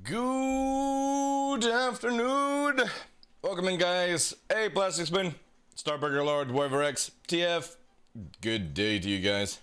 Good afternoon. Welcome in, guys. Hey, Plastic Spoon, Starburger Lord, Warrior X, TF. Good day to you guys.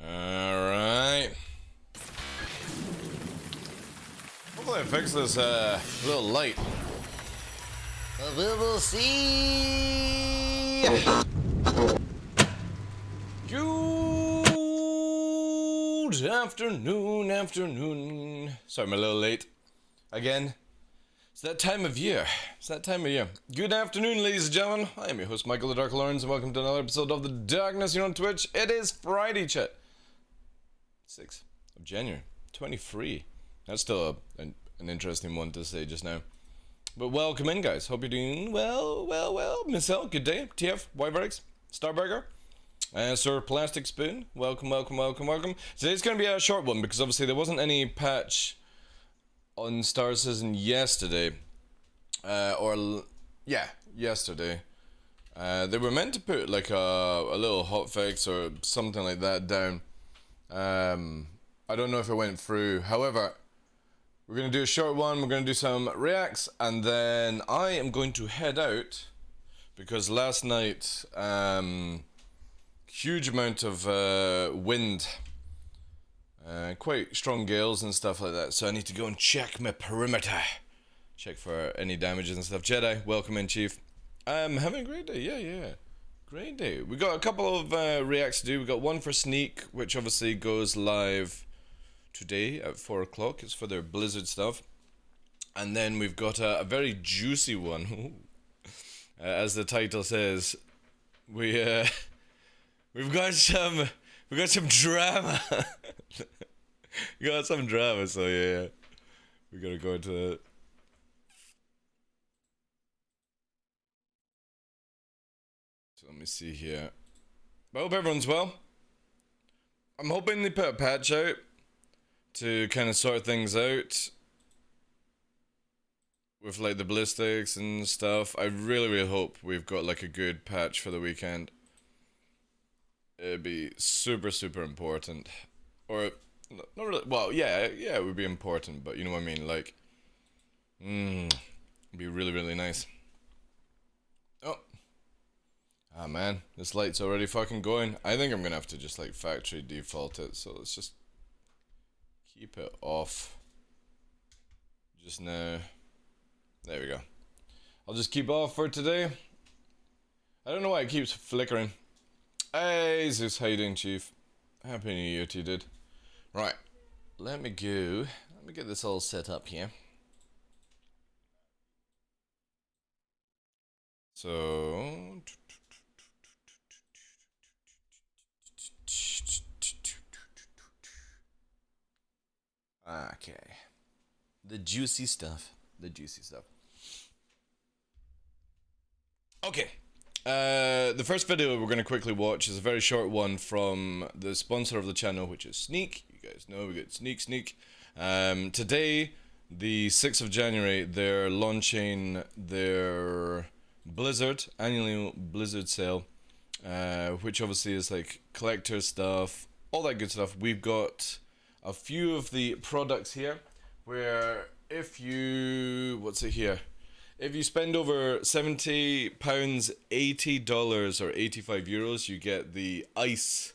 Alright. Hopefully I fix this little light. We will see. Good afternoon. Sorry, I'm a little late. Again. It's that time of year. Good afternoon, ladies and gentlemen. I am your host, Michael TheDarkLaw, and welcome to another episode of The Darkness here on Twitch. It is Friday, chat. 6th of January, 23. That's still an interesting one to say just now. But welcome in, guys. Hope you're doing well. Miss L, good day. TF, Wyverix, Starburger, Sir Plastic Spoon. Welcome. Today's going to be a short one because obviously there wasn't any patch on Star Citizen yesterday. Yesterday. They were meant to put like a little hotfix or something like that down. I don't know if it went through. However, we're going to do a short one. We're going to do some reacts, and then I am going to head out because last night, huge amount of wind, quite strong gales and stuff like that. So I need to go and check my perimeter, check for any damages and stuff. Jedi, welcome in, Chief. I'm having a great day. Yeah. Great day. We got a couple of reacts to do. We got one for Sneak, which obviously goes live today at 4 o'clock. It's for their Blizzard stuff. And then we've got a very juicy one. As the title says, we've got some drama. We got some drama, so yeah. We gotta go into it. So let me see here. I hope everyone's well. I'm hoping they put a patch out to kind of sort things out with like the ballistics and stuff. I really hope we've got like a good patch for the weekend. it'd be super, super important. Or, not really, well, yeah, it would be important, but you know what I mean, like, it'd be really, really nice. Oh. Ah, man, this light's already fucking going. I think I'm gonna have to just, like, factory default it, so let's just keep it off. Just now. There we go. I'll just keep it off for today. I don't know why it keeps flickering. Hey, Zeus, how you doing, Chief? Happy New Year to you, dude. Right, let me go. Let me get this all set up here. So... Okay. The juicy stuff. The juicy stuff. Okay. The first video we're going to quickly watch is a very short one from the sponsor of the channel, which is Sneak. You guys know we got Sneak. Today, the 6th of January, they're launching their Blizzard, annual Blizzard sale, which obviously is like collector stuff, all that good stuff. We've got a few of the products here where if you, what's it here? If you spend over £70, $80 or 85 euros, you get the ice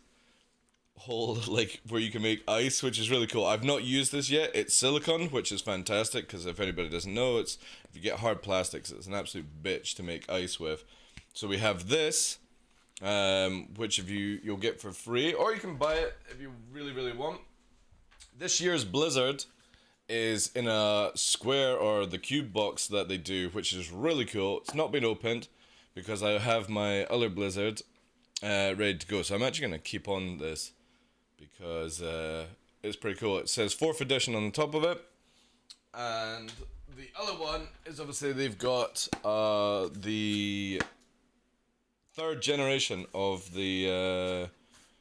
hole, like where you can make ice, which is really cool. I've not used this yet. It's silicone, which is fantastic because if anybody doesn't know, it's if you get hard plastics, it's an absolute bitch to make ice with. So we have this, which you'll get for free, or you can buy it if you really, really want. This year's Blizzard is in a square or the cube box that they do, which is really cool. It's not been opened because I have my other Blizzard ready to go. So I'm actually going to keep on this because it's pretty cool. It says 4th edition on the top of it. And the other one is obviously they've got the 3rd generation of the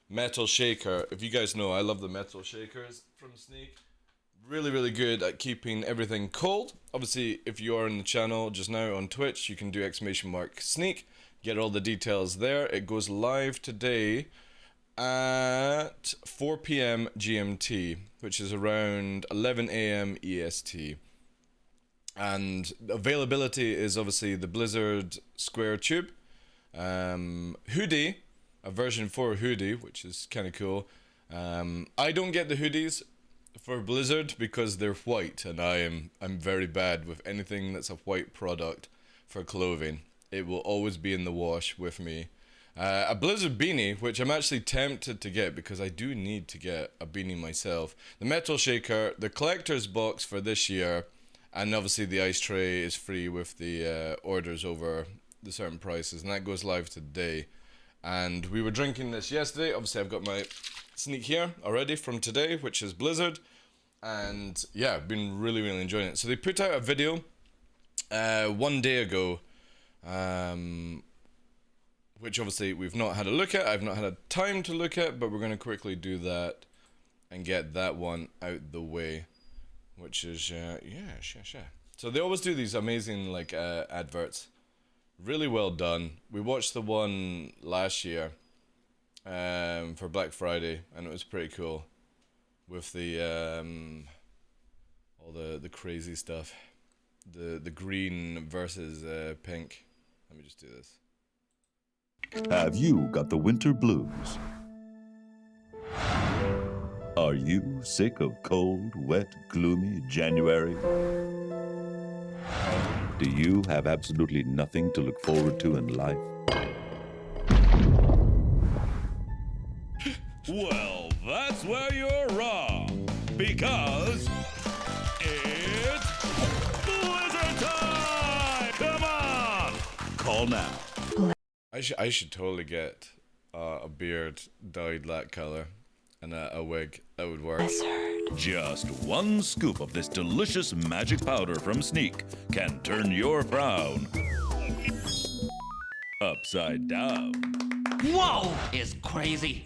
metal shaker. If you guys know, I love the metal shakers from Sneak. Really, really good at keeping everything cold. Obviously, if you are in the channel just now on Twitch, you can do !Sneak. Get all the details there. It goes live today at 4 PM GMT, which is around 11 AM EST. And availability is obviously the Blizzard Square Tube, hoodie, a version 4 hoodie, which is kind of cool. I don't get the hoodies for Blizzard because they're white, and I'm very bad with anything that's a white product for clothing. It will always be in the wash with me. A Blizzard beanie, which I'm actually tempted to get because I do need to get a beanie myself. The metal shaker, the collector's box for this year, and obviously the ice tray is free with the orders over the certain prices, and that goes live today. And we were drinking this yesterday. Obviously I've got my Sneak here already from today, which is Blizzard, and yeah, I've been really, really enjoying it. So they put out a video 1 day ago, which obviously we've not had a look at. I've not had a time to look at, but we're going to quickly do that and get that one out the way, which is yeah. So they always do these amazing like adverts, really well done. We watched the one last year for Black Friday, and it was pretty cool with the all the crazy stuff, the green versus pink. Let me just do this. Have you got the winter blues? Are you sick of cold, wet, gloomy January? Do you have absolutely nothing to look forward to in life? Well, that's where you're wrong, because it's Blizzard time! Come on! Call now. I should totally get a beard dyed that color and a wig. That would work. Just one scoop of this delicious magic powder from Sneak can turn your frown upside down. Whoa! Is crazy.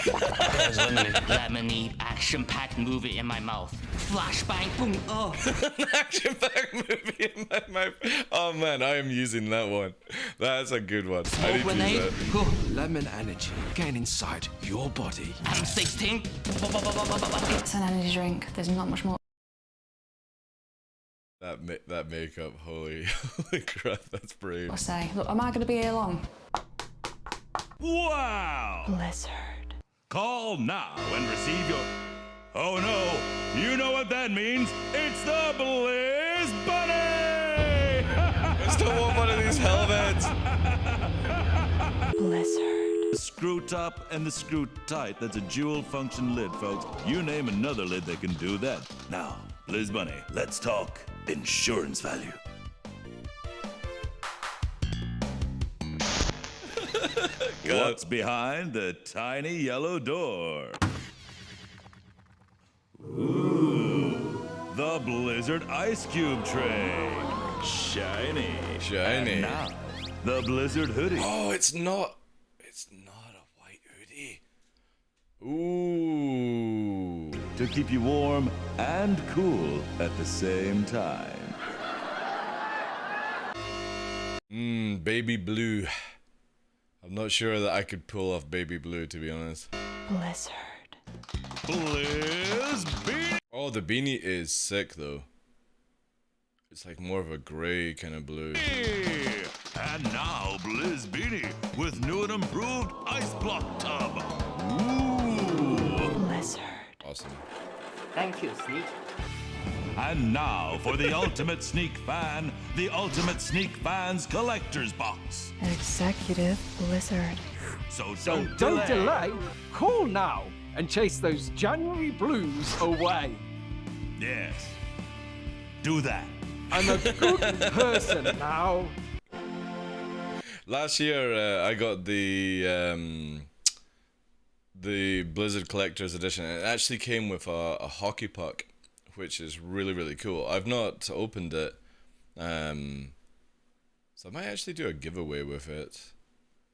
There's a lemony action-packed movie in my mouth. Flashbang, boom, oh. An action-packed movie in my mouth. Oh man, I am using that one. That's a good one. I need to use that. Oh, Lemon energy, gain inside your body. I'm 16. It's an energy drink. There's not much more. That makeup, holy crap, that's brave. I'll say. Look, am I going to be here long? Wow! Blizzard. Call now and receive your... Oh no, you know what that means. It's the Blizz Bunny! I still want one of these helmets. Blizzard. The screw top and the screw tight. That's a dual function lid, folks. You name another lid that can do that. Now, Blizz Bunny, let's talk insurance value. What's behind the tiny yellow door? Ooh, the Blizzard Ice Cube tray. Shiny. Shiny. And now, the Blizzard hoodie. Oh, it's not a white hoodie. Ooh. To keep you warm and cool at the same time. Baby blue. I'm not sure that I could pull off baby blue, to be honest. Blizzard. Blizz Beanie. Oh, the beanie is sick though. It's like more of a gray kind of blue. And now Blizz Beanie with new and improved ice block tub. Ooh. Blizzard. Awesome. Thank you, Sneak. And now for the ultimate sneak fan, the ultimate sneak fans collector's box. Executive Blizzard. So Don't delay. delay. Call now and chase those January blues away. Yes. Do that. I'm a good person now. Last year, I got the Blizzard Collector's Edition. It actually came with a hockey puck, which is really, really cool. I've not opened it, so I might actually do a giveaway with it,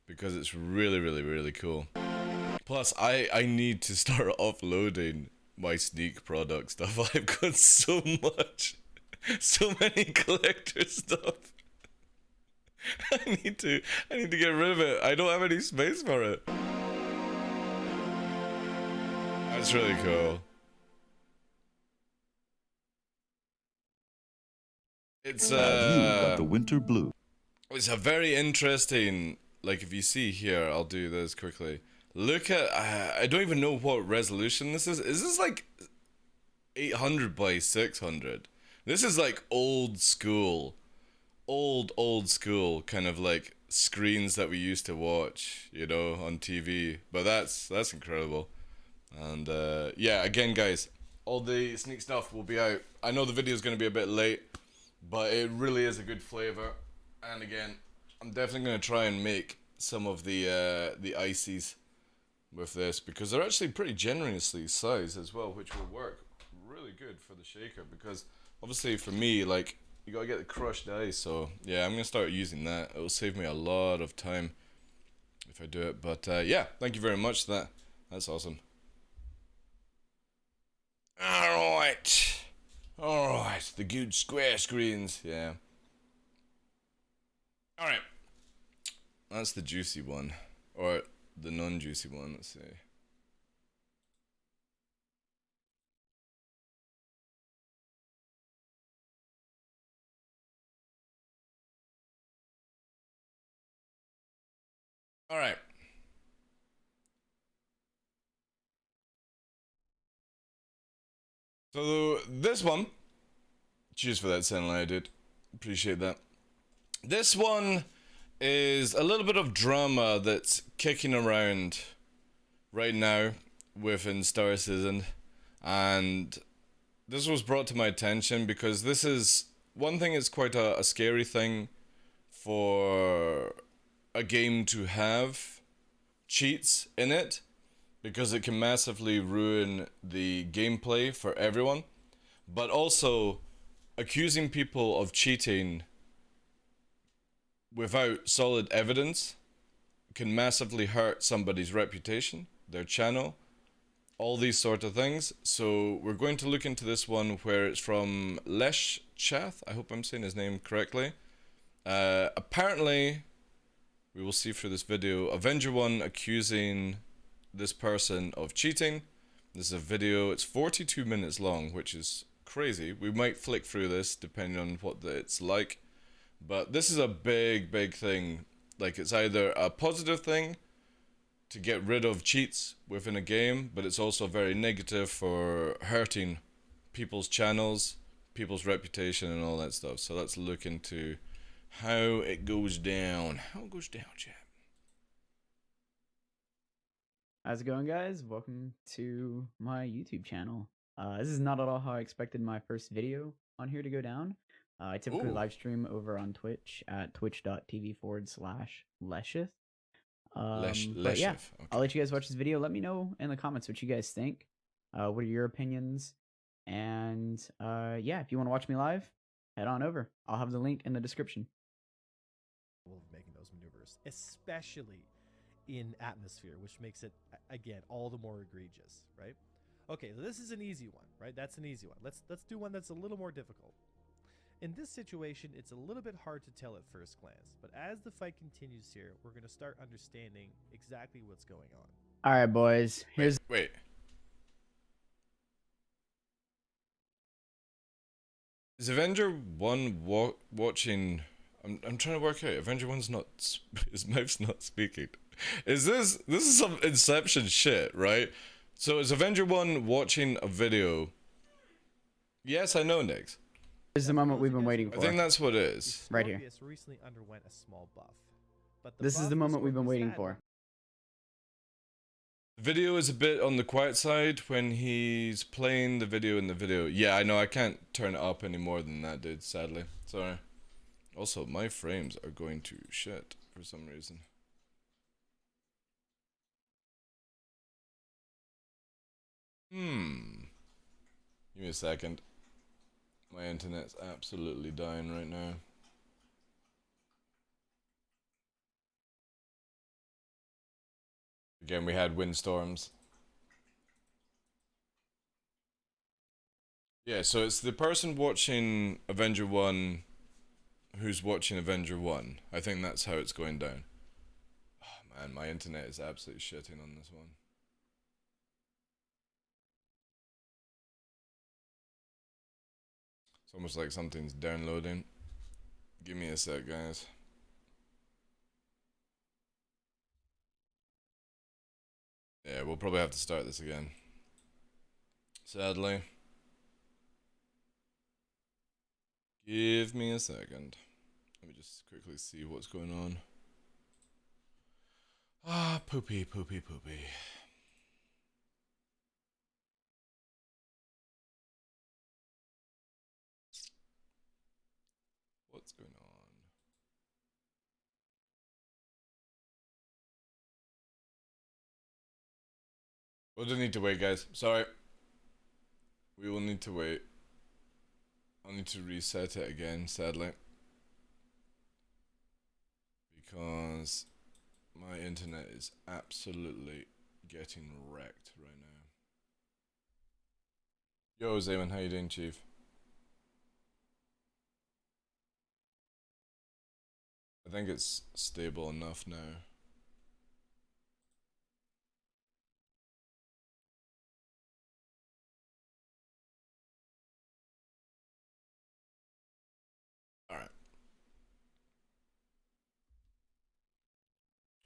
because it's really, really, really cool. Plus, I need to start offloading my Sneak product stuff. I've got so much, so many collector stuff. I need to get rid of it. I don't have any space for it. That's really cool. It's You got the winter blue. it's a very interesting, like if you see here, I'll do this quickly. Look at, I don't even know what resolution this is. Is this like 800 by 600? This is like old school kind of like screens that we used to watch, you know, on TV. But that's incredible. And yeah, again guys, all the Sneak stuff will be out. I know the video is going to be a bit late, but it really is a good flavor. And again, I'm definitely going to try and make some of the ices with this, because they're actually pretty generously sized as well, which will work really good for the shaker, because obviously for me, like, you gotta get the crushed ice. So yeah, I'm gonna start using that. It'll save me a lot of time if I do it. But yeah, thank you very much for that. That's awesome. Alright, the good square screens, yeah. Alright, that's the juicy one, or the non-juicy one, let's see. Alright. So this one, cheers for that sunlight, dude. Appreciate that. This one is a little bit of drama that's kicking around right now within Star Citizen, and this was brought to my attention because this is one thing. It's quite a scary thing for a game to have cheats in it, because it can massively ruin the gameplay for everyone. But also, accusing people of cheating without solid evidence can massively hurt somebody's reputation, their channel, all these sort of things. So we're going to look into this one where it's from Lesh Chath. I hope I'm saying his name correctly. Apparently, we will see through this video, Avenger 1 accusing this person of cheating. This is a video, it's 42 minutes long, which is crazy. We might flick through this depending on what it's like. But this is a big, big thing. Like, it's either a positive thing to get rid of cheats within a game, but it's also very negative for hurting people's channels, people's reputation and all that stuff. So let's look into how it goes down. How it goes down, chat. How's it going, guys? Welcome to my YouTube channel. This is not at all how I expected my first video on here to go down. I typically live stream over on Twitch at twitch.tv/Leshith. But yeah, Okay. I'll let you guys watch this video. Let me know in the comments what you guys think. What are your opinions? And yeah, if you want to watch me live, head on over. I'll have the link in the description. Making those maneuvers, especially in atmosphere, which makes it again all the more egregious, right? Okay, so this is an easy one, right? That's an easy one. Let's do one that's a little more difficult. In this situation, it's a little bit hard to tell at first glance, but as the fight continues here, we're going to start understanding exactly what's going on. All right, boys. Here's Wait. Is Avenger 1 watching? I'm trying to work out. Avenger 1's not. His mouth's not speaking. Is this is some Inception shit, right? So is Avenger 1 watching a video? Yes, I know, Nix. Here's the moment we've been waiting for. I think that's what it is. Right here. Scorpius recently underwent a small buff, but This is the buff moment we've been Scorpius waiting had for. The video is a bit on the quiet side when he's playing the video in the video. Yeah, I know. I can't turn it up any more than that, dude. Sadly, sorry. Also, my frames are going to shit for some reason. Give me a second. My internet's absolutely dying right now. Again, we had windstorms. Yeah, so it's the person watching Avenger 1 who's watching Avenger 1. I think that's how it's going down. Oh man, my internet is absolutely shitting on this one. It's almost like something's downloading. Give me a sec, guys. Yeah, we'll probably have to start this again. Sadly. Give me a second. Let me just quickly see what's going on. Ah, poopy, poopy, poopy. What's going on? We'll just need to wait, guys. Sorry. We will need to wait. I'll need to reset it again, sadly. Because my internet is absolutely getting wrecked right now. Yo, Zayman, how you doing, Chief? I think it's stable enough now.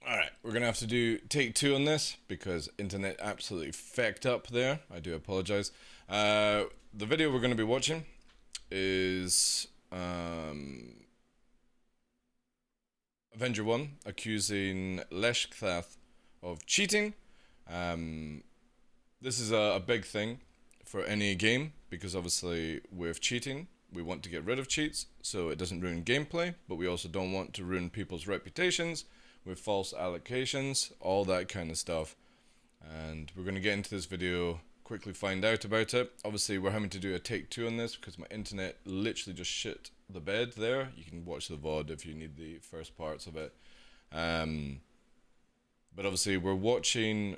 Alright, we're gonna have to do take 2 on this because internet absolutely fecked up there. I do apologize. The video we're gonna be watching is Avenger 1 accusing Leshktheth of cheating. This is a big thing for any game because obviously with cheating we want to get rid of cheats so it doesn't ruin gameplay, but we also don't want to ruin people's reputations with false allocations, all that kind of stuff. And we're going to get into this video, quickly find out about it. Obviously we're having to do a take 2 on this because my internet literally just shit the bed there. You can watch the VOD if you need the first parts of it. But obviously we're watching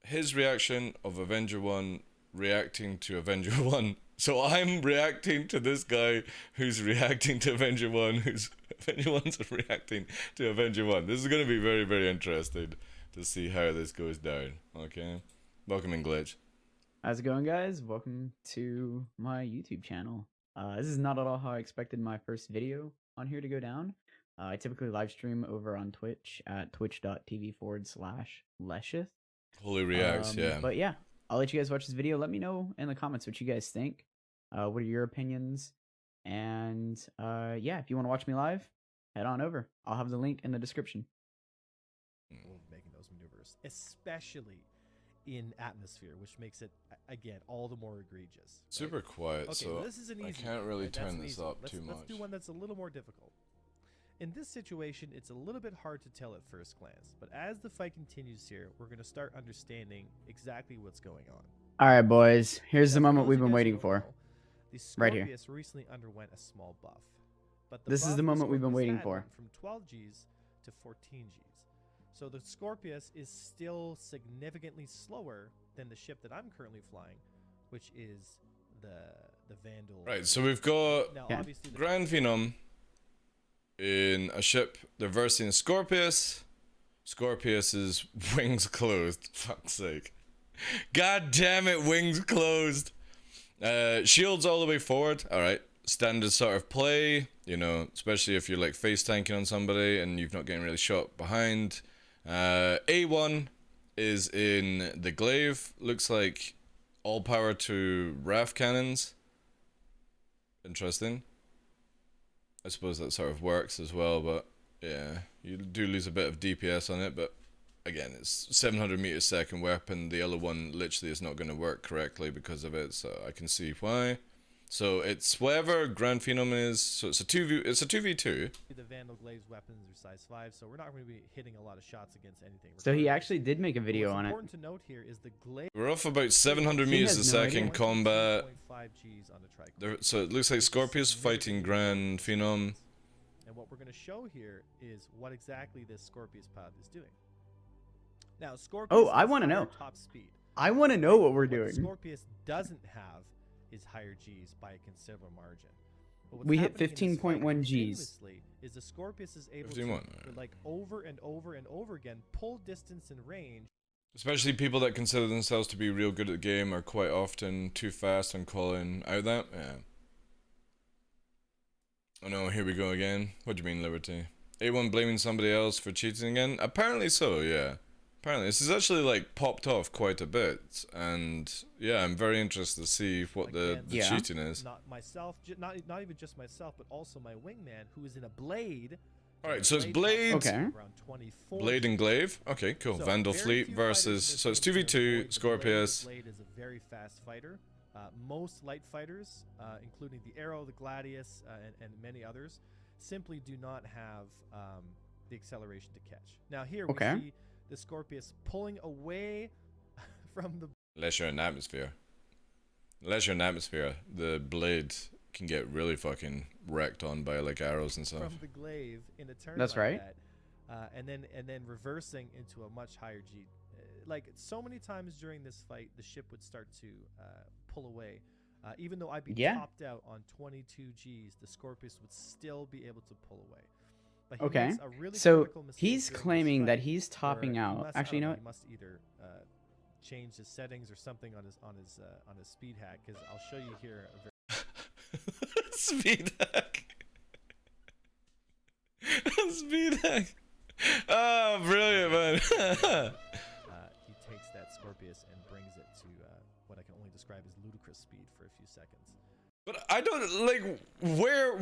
his reaction of Avenger 1 reacting to Avenger 1. So I'm reacting to this guy who's reacting to Avenger 1, who's Avenger 1's reacting to Avenger 1. This is going to be very, very interesting to see how this goes down. Okay. Welcome in, Glitch. How's it going, guys? Welcome to my YouTube channel. This is not at all how I expected my first video on here to go down. I typically live stream over on Twitch at twitch.tv/Leshith. Holy reacts, yeah. But yeah, I'll let you guys watch this video. Let me know in the comments what you guys think. What are your opinions? And yeah, if you want to watch me live, head on over. I'll have the link in the description. Making those maneuvers, especially in atmosphere, which makes it again all the more egregious. Right? Super quiet, okay, so this is an easy I can't one, really right? That's turn an this easy up one. too much. Let's do one that's a little more difficult. In this situation, it's a little bit hard to tell at first glance, but as the fight continues here, we're going to start understanding exactly what's going on. All right, boys. Here's the Now, for moment those we've of you been guys who waiting don't for. know, the Right here. Scorpius recently underwent a small buff. But the This is buff the moment we've been Scorpius waiting had for. went from 12 Gs to 14 Gs. So the Scorpius is still significantly slower than the ship that I'm currently flying, which is the Vandal. Right, so we've got Now, Yeah. obviously the Grand Phenom in a ship. They're versing Scorpius. Scorpius's wings closed. Fuck's sake. God damn it, wings closed. Shields all the way forward. Alright. Standard sort of play, you know, especially if you're like face tanking on somebody and you've not getting really shot behind. A1 is in the glaive. Looks like all power to RAF cannons. Interesting. I suppose that sort of works as well, but yeah, you do lose a bit of DPS on it, but again, it's 700 meters second weapon. The other one literally is not going to work correctly because of it, so I can see why. So it's whatever Grand Phenom is. So it's a 2v2. The Vandal Glaive's weapons are size 5, so we're not going to be hitting a lot of shots against anything. So he regardless. actually did make a video What's on it. important to note here is the glaive. We're off about 700 He meters a has no idea. second combat. 0.5 Gs on the tricolor. So it looks like Scorpius fighting Grand Phenom. And what we're going to show here is what exactly this Scorpius pod is doing. Now, Scorpius. Oh, I has wanna higher know. top speed. I want to know what we're What doing. Scorpius doesn't have is higher Gs by a considerable margin. But what's We hit happening in this fight 15.1 Gs. continuously Is the Scorpius is able 51, to, like, over and over and over again, pull distance and range. Especially people that consider themselves to be real good at the game are quite often too fast on calling out that. Yeah. Oh no, here we go again. What do you mean, Liberty? A1 blaming somebody else for cheating again? Apparently so, yeah. Apparently. This is actually like popped off quite a bit. And yeah, I'm very interested to see what the Again, cheating is. Not myself, not even just myself, but also my wingman, who is in a blade. Alright, so it's Blade Blade, Okay. around 24. Blade and Glaive. Okay, cool. So Vandal very Fleet few versus... fighters So it's in this game can 2v2, avoid the Scorpius. Blade is a very fast fighter. Most light fighters, including the Arrow, the Gladius, and many others, simply do not have the acceleration to catch. Now here Okay. we see the Scorpius pulling away from the Unless you're in atmosphere. Unless you're in atmosphere, the Blade can get really fucking wrecked on by like arrows and stuff. from the glaive in a turn That's like right. that, and then reversing into a much higher G. Like so many times during this fight, the ship would start to pull away. Even though I'd be Yeah. topped out on 22 Gs, the Scorpius would still be able to pull away. But he Okay. makes a really So critical mistake he's during this claiming that fight he's topping where he out. must- Actually, I you know don't what? He must either change his settings or something on his speed hack. Because I'll show you here. A very Speed hack. Speed hack. Oh, brilliant, man. he takes that Scorpius and brings it to what I can only describe as ludicrous speed for a few seconds. But I don't like where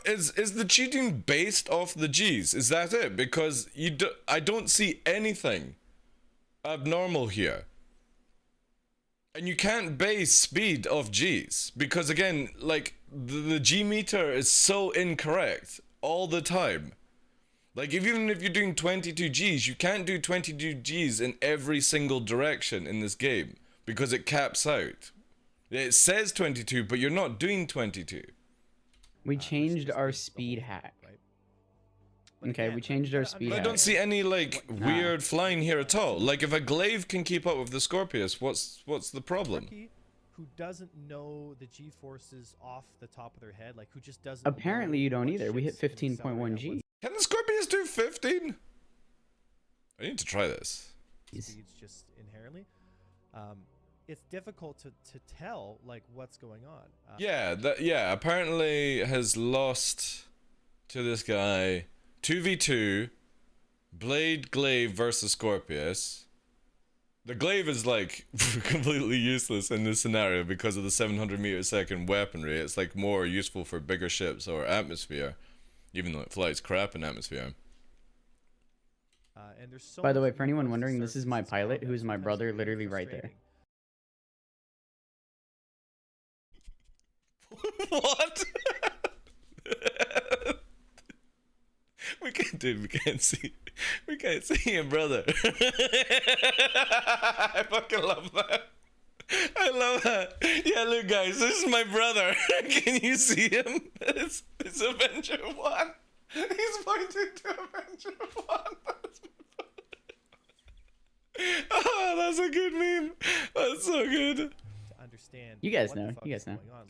is the cheating based off the G's? Is that it? Because I don't see anything abnormal here. And you can't base speed off G's because again, like the G meter is so incorrect all the time. Like even if you're doing 22 G's, you can't do 22 G's in every single direction in this game because it caps out. It says 22, but you're not doing 22. We changed our speed hack. Right. But Okay, again, we changed our speed. But I don't see any like weird flying here at all. Like if a glaive can keep up with the Scorpius, what's the problem? Rookie who doesn't know the G forces off the top of their head, like who just doesn't. Apparently know you don't what either. We hit ships can accelerate 15.1 at G. what Can the Scorpius do 15? I need to try this. speeds just inherently. It's difficult to tell like what's going on. Yeah, apparently has lost to this guy 2v2 Blade Glaive versus Scorpius. The glaive is like completely useless in this scenario because of the 700-meter-second weaponry. It's like more useful for bigger ships or atmosphere, even though it flies crap in atmosphere. And there's so By the much way, for anyone nuance wondering, this is my surfaces pilot, combat who is my sometimes brother, really literally right there. frustrating. What? We can't see him, brother. I fucking love that. I love that. Yeah, look, guys, this is my brother. Can you see him? It's Avenger 1. He's pointing to Avenger 1. That's my brother. Oh, that's a good meme. That's so good. To understand. You guys what the know, fuck you is guys know. going on.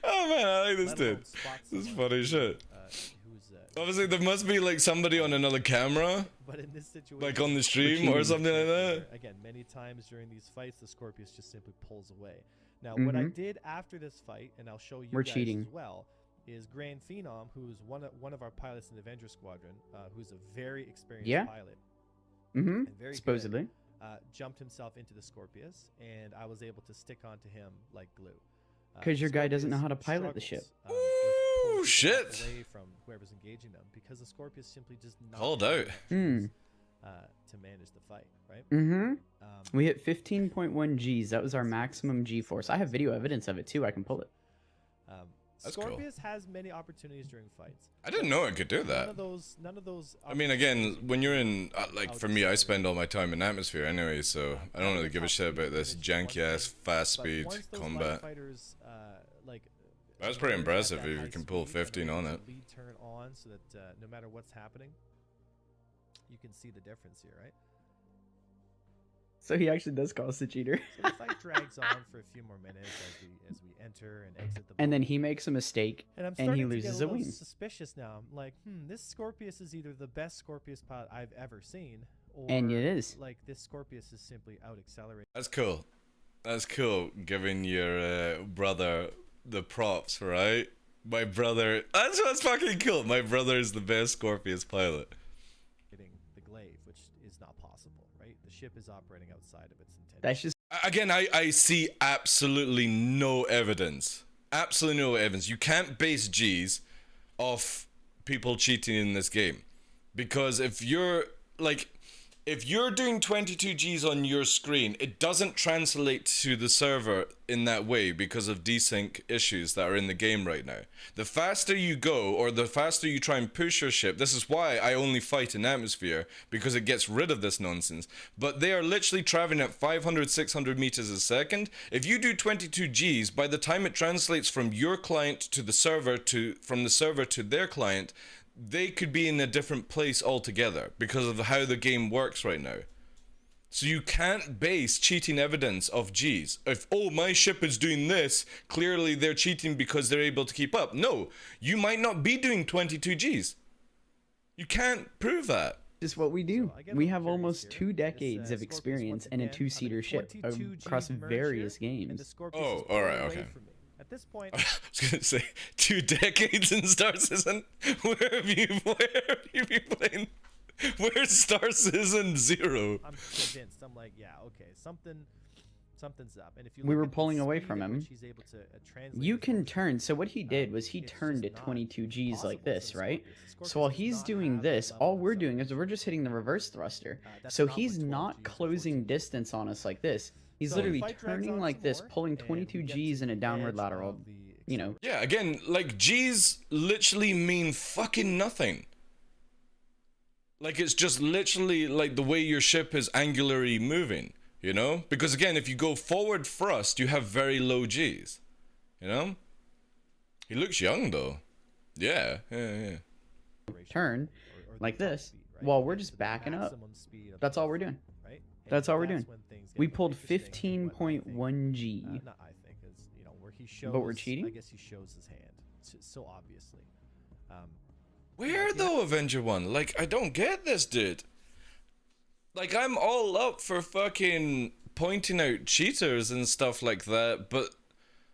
Oh man, I like this Let dude. alone spot This is someone funny who, shit. Who's Obviously, there must be like somebody on another camera, but in this situation, like on the stream or something like that. Again, many times during these fights, the Scorpius just simply pulls away. Now, what I did after this fight, and I'll show you We're guys cheating. as well, is Grand Phenom, who's one of our pilots in the Avenger Squadron, who's a very experienced pilot. And very good, Supposedly. jumped himself into the Scorpius, and I was able to stick onto him like glue. Because your guy doesn't know how to Scorpius pilot the ship. struggles, with pulling people shit. away from whoever's engaging them, because the Scorpius simply does not Called have out. enough Gs, to manage the fight, right? We hit 15.1 Gs. That was our maximum G force. I have video evidence of it too. I can pull it. That's cool. Scorpius has many opportunities during fights. I didn't know it could do that. None of those. I mean, again, when you're in, like, for me, I spend all my time in atmosphere anyway, so I don't really give a shit about this janky-ass fast-speed combat. That's pretty impressive if you can pull 15 on it. Lead turn on so that no matter what's happening, you can see the difference here, right? So he actually does call us a cheater. So the fight drags on for a few more minutes as we enter and exit the. And then he makes a mistake, and I'm and starting he to loses get a wing. suspicious now. I'm like, this Scorpius is either the best Scorpius pilot I've ever seen, or And it is. like this Scorpius is simply out accelerating. That's cool. That's cool, giving your brother the props, right? My brother... That's what's fucking cool. My brother is the best Scorpius pilot. The glaive, which is not possible, right? The ship is operating outside of its intended. That's just Again, I see absolutely no evidence. Absolutely no evidence. You can't base Gs off people cheating in this game. Because if you're, like... If you're doing 22 Gs on your screen, it doesn't translate to the server in that way because of desync issues that are in the game right now. The faster you go, or the faster you try and push your ship, this is why I only fight in atmosphere, because it gets rid of this nonsense. But they are literally traveling at 500, 600 meters a second. If you do 22 Gs, by the time it translates from your client to the server, from the server to their client, they could be in a different place altogether because of how the game works right now. So you can't base cheating evidence of Gs. If, oh, my ship is doing this, clearly they're cheating because they're able to keep up. No, you might not be doing 22 Gs. You can't prove that. just what we do. So We have almost 2 decades of Scorpius experience once in a again, 2-seater ship 22 across G merge various here, and the games. Scorpius Oh, is alright, pulling away okay. from me. At this point, I was gonna say 2 decades in Star Citizen. Where have you been playing? Where's Star Citizen 0? I'm convinced. I'm like, yeah, okay, something's up. And if you We look were at the pulling away speed from at him. which he's able to translate You his can motion, turn. So what he did was he it's just turned to not 22 Gs possible like for this, the right? Scorpius. The Scorpius So while does he's not doing have that this, level all of we're doing is acceleration. we're just hitting the reverse thruster. That's So not what he's 12 not Gs or closing 14 distance on us like this. He's So literally fight drags turning on like some this, more, pulling and we 22 get Gs to in a the downward edge lateral, of the you know. Yeah, again, like G's literally mean fucking nothing. Like it's just literally like the way your ship is angularly moving, you know? Because again, if you go forward thrust, you have very low G's, you know? He looks young though. Yeah, yeah. turn like this while we're just backing up. That's all we're doing. That's all we're doing. We pulled 15.1 G. Not I think, is where he shows. But we're cheating? I guess he shows his hand so obviously. Where though, Avenger 1? Like, I don't get this, dude. Like, I'm all up for fucking pointing out cheaters and stuff like that, but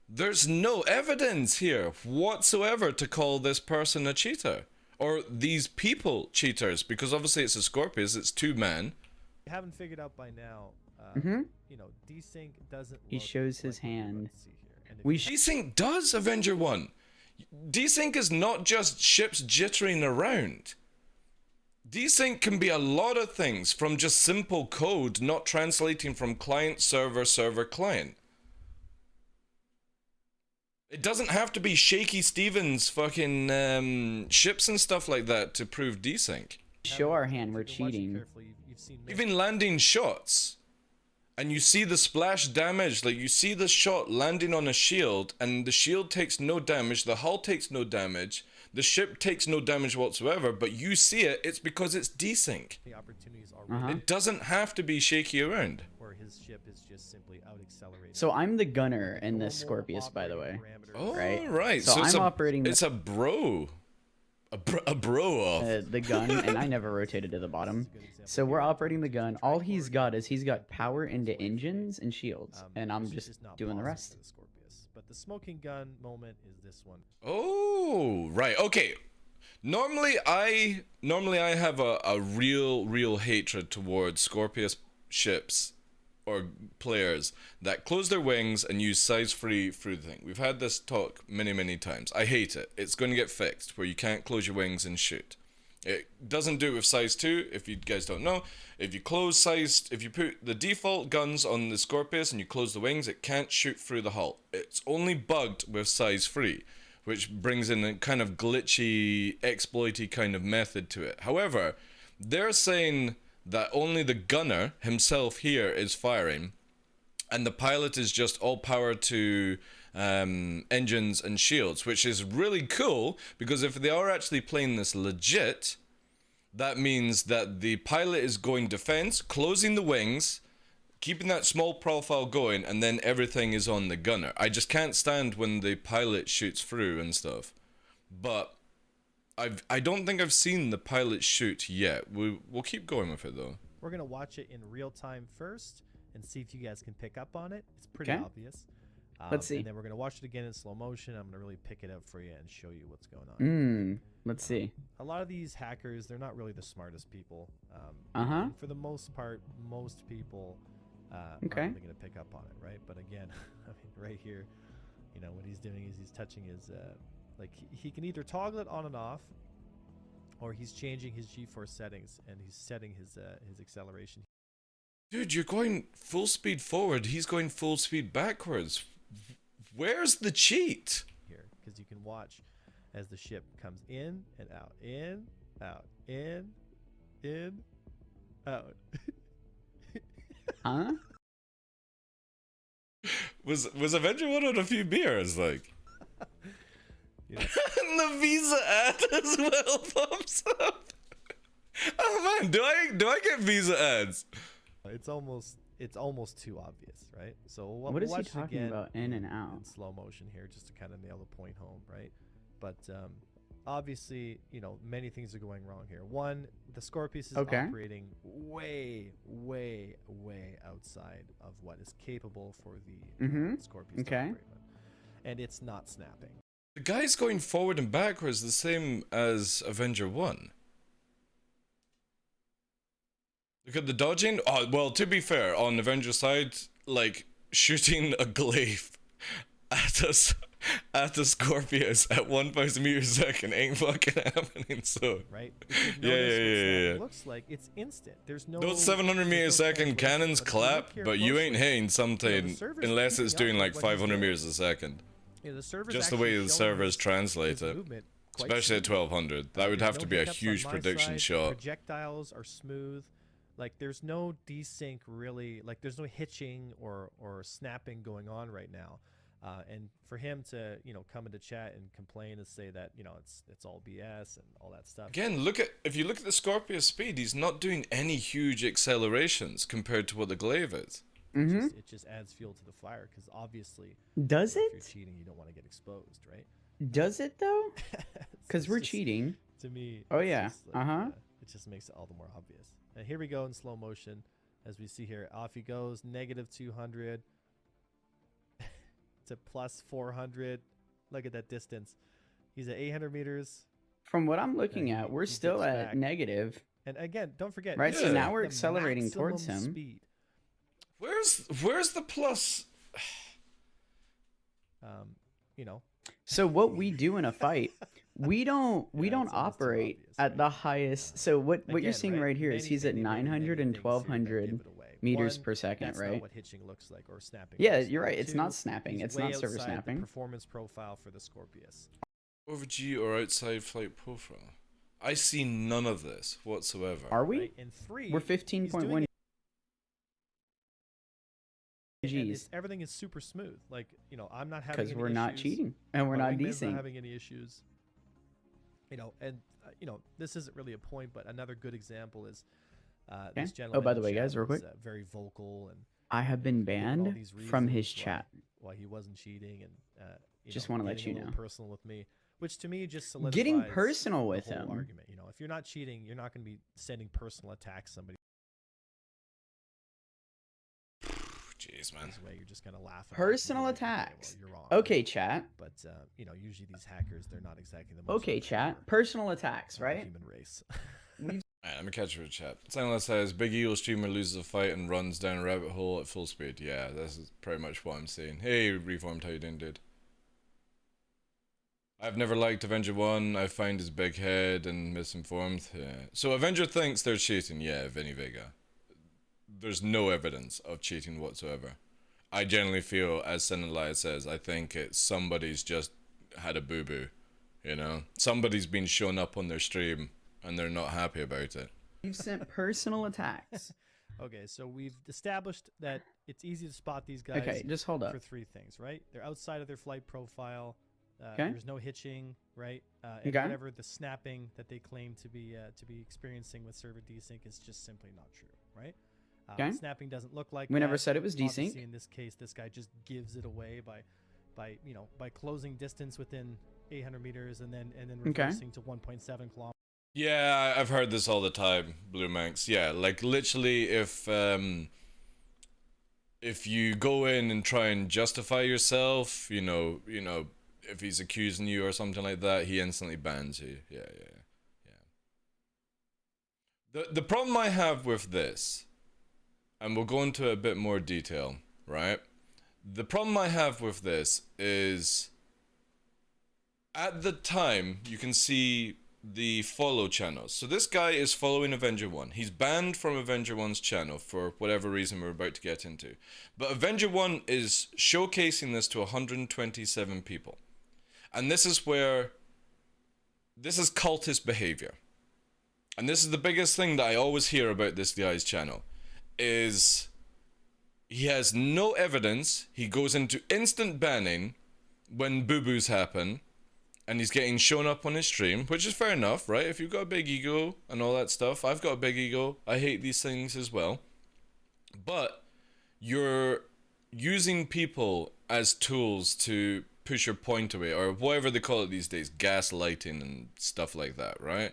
there's no evidence here whatsoever to call this person a cheater. Or these people cheaters, because obviously it's a Scorpius, it's 2 men. You haven't figured out by now, desync doesn't. He shows his hand. Desync does, Avenger 1. Desync is not just ships jittering around. Desync can be a lot of things, from just simple code not translating from client server server client. It doesn't have to be Shaky Stevens fucking ships and stuff like that to prove desync. Show our hand, we're cheating. Even landing shots, and you see the splash damage, like you see the shot landing on a shield, and the shield takes no damage, the hull takes no damage, the ship takes no damage whatsoever, but you see it, it's because it's desync. The opportunities are It doesn't have to be shaky around. where his ship is just simply out accelerated. So I'm the gunner in this Scorpius, by the way. Oh, Right? right. So it's I'm operating It's a bro. A bro off. the gun, and I never rotated to the bottom. So we're operating the gun. All he's got is he's got power into engines and shields, and I'm just doing the rest. But the smoking gun moment is this one. Oh, right. Okay. Normally I have a real hatred towards Scorpius ships or players that close their wings and use size free through the thing. We've had this talk many times. I hate it. It's going to get fixed where you can't close your wings and shoot. It doesn't do it with size 2, if you guys don't know. If you put the default guns on the Scorpius and you close the wings, it can't shoot through the hull. It's only bugged with size 3, which brings in a kind of glitchy, exploity kind of method to it. However, they're saying that only the gunner himself here is firing, and the pilot is just all power to engines and shields, which is really cool, because if they are actually playing this legit, that means that the pilot is going defense, closing the wings, keeping that small profile going, and then everything is on the gunner. I just can't stand when the pilot shoots through and stuff. But I don't think I've seen the pilot shoot yet. We'll keep going with it though. We're gonna watch it in real time first and see if you guys can pick up on it. It's pretty obvious. Let's see. And then we're gonna watch it again in slow motion. I'm gonna really pick it up for you and show you what's going on. Let's see. A lot of these hackers, they're not really the smartest people. Uh-huh. For the most part, most people aren't Okay. really gonna pick up on it, right? But again, I mean, right here, what he's doing is he's touching his like he can either toggle it on and off, or he's changing his G-force settings and he's setting his acceleration. Dude, you're going full speed forward. He's going full speed backwards. Where's the cheat? Here, because you can watch as the ship comes in and out, in, out, in, out. Huh? Was Avenger 1 on a few beers, like? Yeah. And the Visa ad as well pops up. Oh man, do I get Visa ads? It's almost too obvious, right? So we'll What is he watch it talking again about? In and out. in slow motion here, just to kind of nail the point home, right? But obviously, many things are going wrong here. One, the Scorpius is operating way outside of what is capable for the Scorpius to operate with. And it's not snapping. The guy's going forward and backwards the same as Avenger 1. Look at the dodging. Oh, well, to be fair, on Avenger side, like, shooting a glaive at a Scorpius at 1,000 meters a second ain't fucking happening, so. Right? Yeah. It looks like it's instant. There's no. Those 700 meters a second cannons clap, but you ain't hitting something unless it's doing like 500 meters a second. The server's Just the way the servers translate it. Especially at 1200. That would have to be a huge prediction shot. Projectiles are smooth. Like, there's no desync really. Like, there's no hitching or snapping going on right now. And for him to, come into chat and complain and say that, it's all BS and all that stuff. Again, if you look at the Scorpius speed, he's not doing any huge accelerations compared to what the Glaive is. It just adds fuel to the fire, because obviously, Does if it? you're cheating, you don't want to get exposed, right? Does it though? Because It's we're just- cheating. To me, Oh, it's yeah. just like, Uh-huh. it just makes it all the more obvious. And here we go in slow motion, as we see here. Off he goes, -200 to +400. Look at that distance. He's at 800 meters. From what I'm looking he- at, we're he still dips at back. negative. And again, don't forget. Right, this so is now we're the accelerating towards maximum him. Speed. Where's the plus? So what we do in a fight, we don't Yeah, it's almost too operate obvious, at right? the highest. So what you're Again, seeing right, right here is many, he's at many, many, 900 and many things here that 1200 give it away. meters One, per second, that's right? not what hitching looks like, or snapping. Yeah, looks you're like. right. It's Two, not snapping. he's It's way not server outside the snapping. performance profile for the Scorpius. Over G or outside flight profile? I see none of this whatsoever. Are we? Right? And three, We're he's doing 15.1 it, and Gs everything is super smooth. Like, I'm not having because any we're not issues. cheating and we're My not wingman's desync. not having any issues. And this isn't really a point, but another good example is this gentleman. Oh, by the in way, chat guys, real was, quick. very vocal and I have been giving all banned these from reasons his why- chat. why he wasn't cheating, and Just wanna let getting you a know. little personal with me, which to me just solidifies Getting personal the with whole him. argument. If you're not cheating, you're not going to be sending personal attacks somebody. Jeez, man. This way, you're just going to laugh. about it and Personal be like, okay, attacks. well, you're wrong, Okay, right? chat. But usually these hackers, they're not exactly the most. Okay, chat. mature Personal attacks, of the right? Human race. Alright, let me catch you in chat. Silent says Big Eagle streamer loses a fight and runs down a rabbit hole at full speed. Yeah, this is pretty much what I'm seeing. Hey, Reformed, how you doing, dude? I've never liked Avenger 1. I find his big head and misinformed. Yeah. So Avenger thinks they're cheating. Yeah, Vinny Vega. There's no evidence of cheating whatsoever. I generally feel, as Sinalai says, I think it's somebody's just had a boo-boo. Somebody's been shown up on their stream and they're not happy about it. You've sent personal attacks. Okay, so we've established that it's easy to spot these guys. Okay, just hold up. For three things, right? They're outside of their flight profile. Okay. There's no hitching, right? And Okay. whatever the snapping that they claim to be experiencing with server desync is just simply not true, right? Okay. Snapping doesn't look like We that. never said it was Obviously, desync. in this case, this guy just gives it away by closing distance within 800 meters and then Okay. reversing to 1.7 kilometers. Yeah, I've heard this all the time, Blue Manx. Yeah, like literally if you go in and try and justify yourself, if he's accusing you or something like that, he instantly bans you. Yeah. The problem I have with this, and we'll go into a bit more detail, right? The problem I have with this is at the time you can see the follow channels. So this guy is following Avenger 1. He's banned from Avenger 1's channel for whatever reason we're about to get into. But Avenger 1 is showcasing this to 127 people. And this is cultist behavior. And this is the biggest thing that I always hear about this guy's channel, is he has no evidence. He goes into instant banning when boo-boos happen. And he's getting shown up on his stream, which is fair enough, right? If you've got a big ego and all that stuff. I've got a big ego. I hate these things as well. But you're using people as tools to push your point away, or whatever they call it these days, gaslighting and stuff like that, right?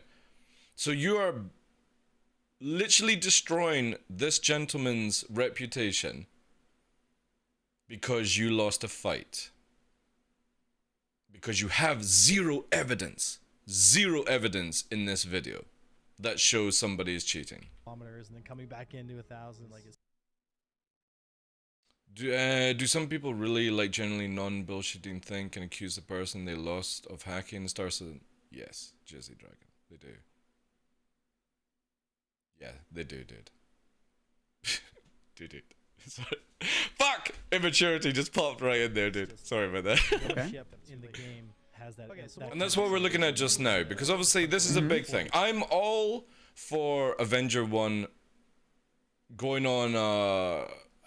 So you are literally destroying this gentleman's reputation because you lost a fight. Because you have zero evidence in this video that shows somebody is cheating. And then coming back into 1,000, like it's Do some people really, like, generally non-bullshitting think and accuse the person they lost of hacking and Star Citizen? Yes, Jizzy Dragon, they do. Yeah, they do, dude. Dude. Sorry. Fuck! Immaturity just popped right in there, dude. Sorry about that. ownership in the game has that. And that's what we're looking at just now, because obviously this is a big thing. I'm all for Avenger 1 going on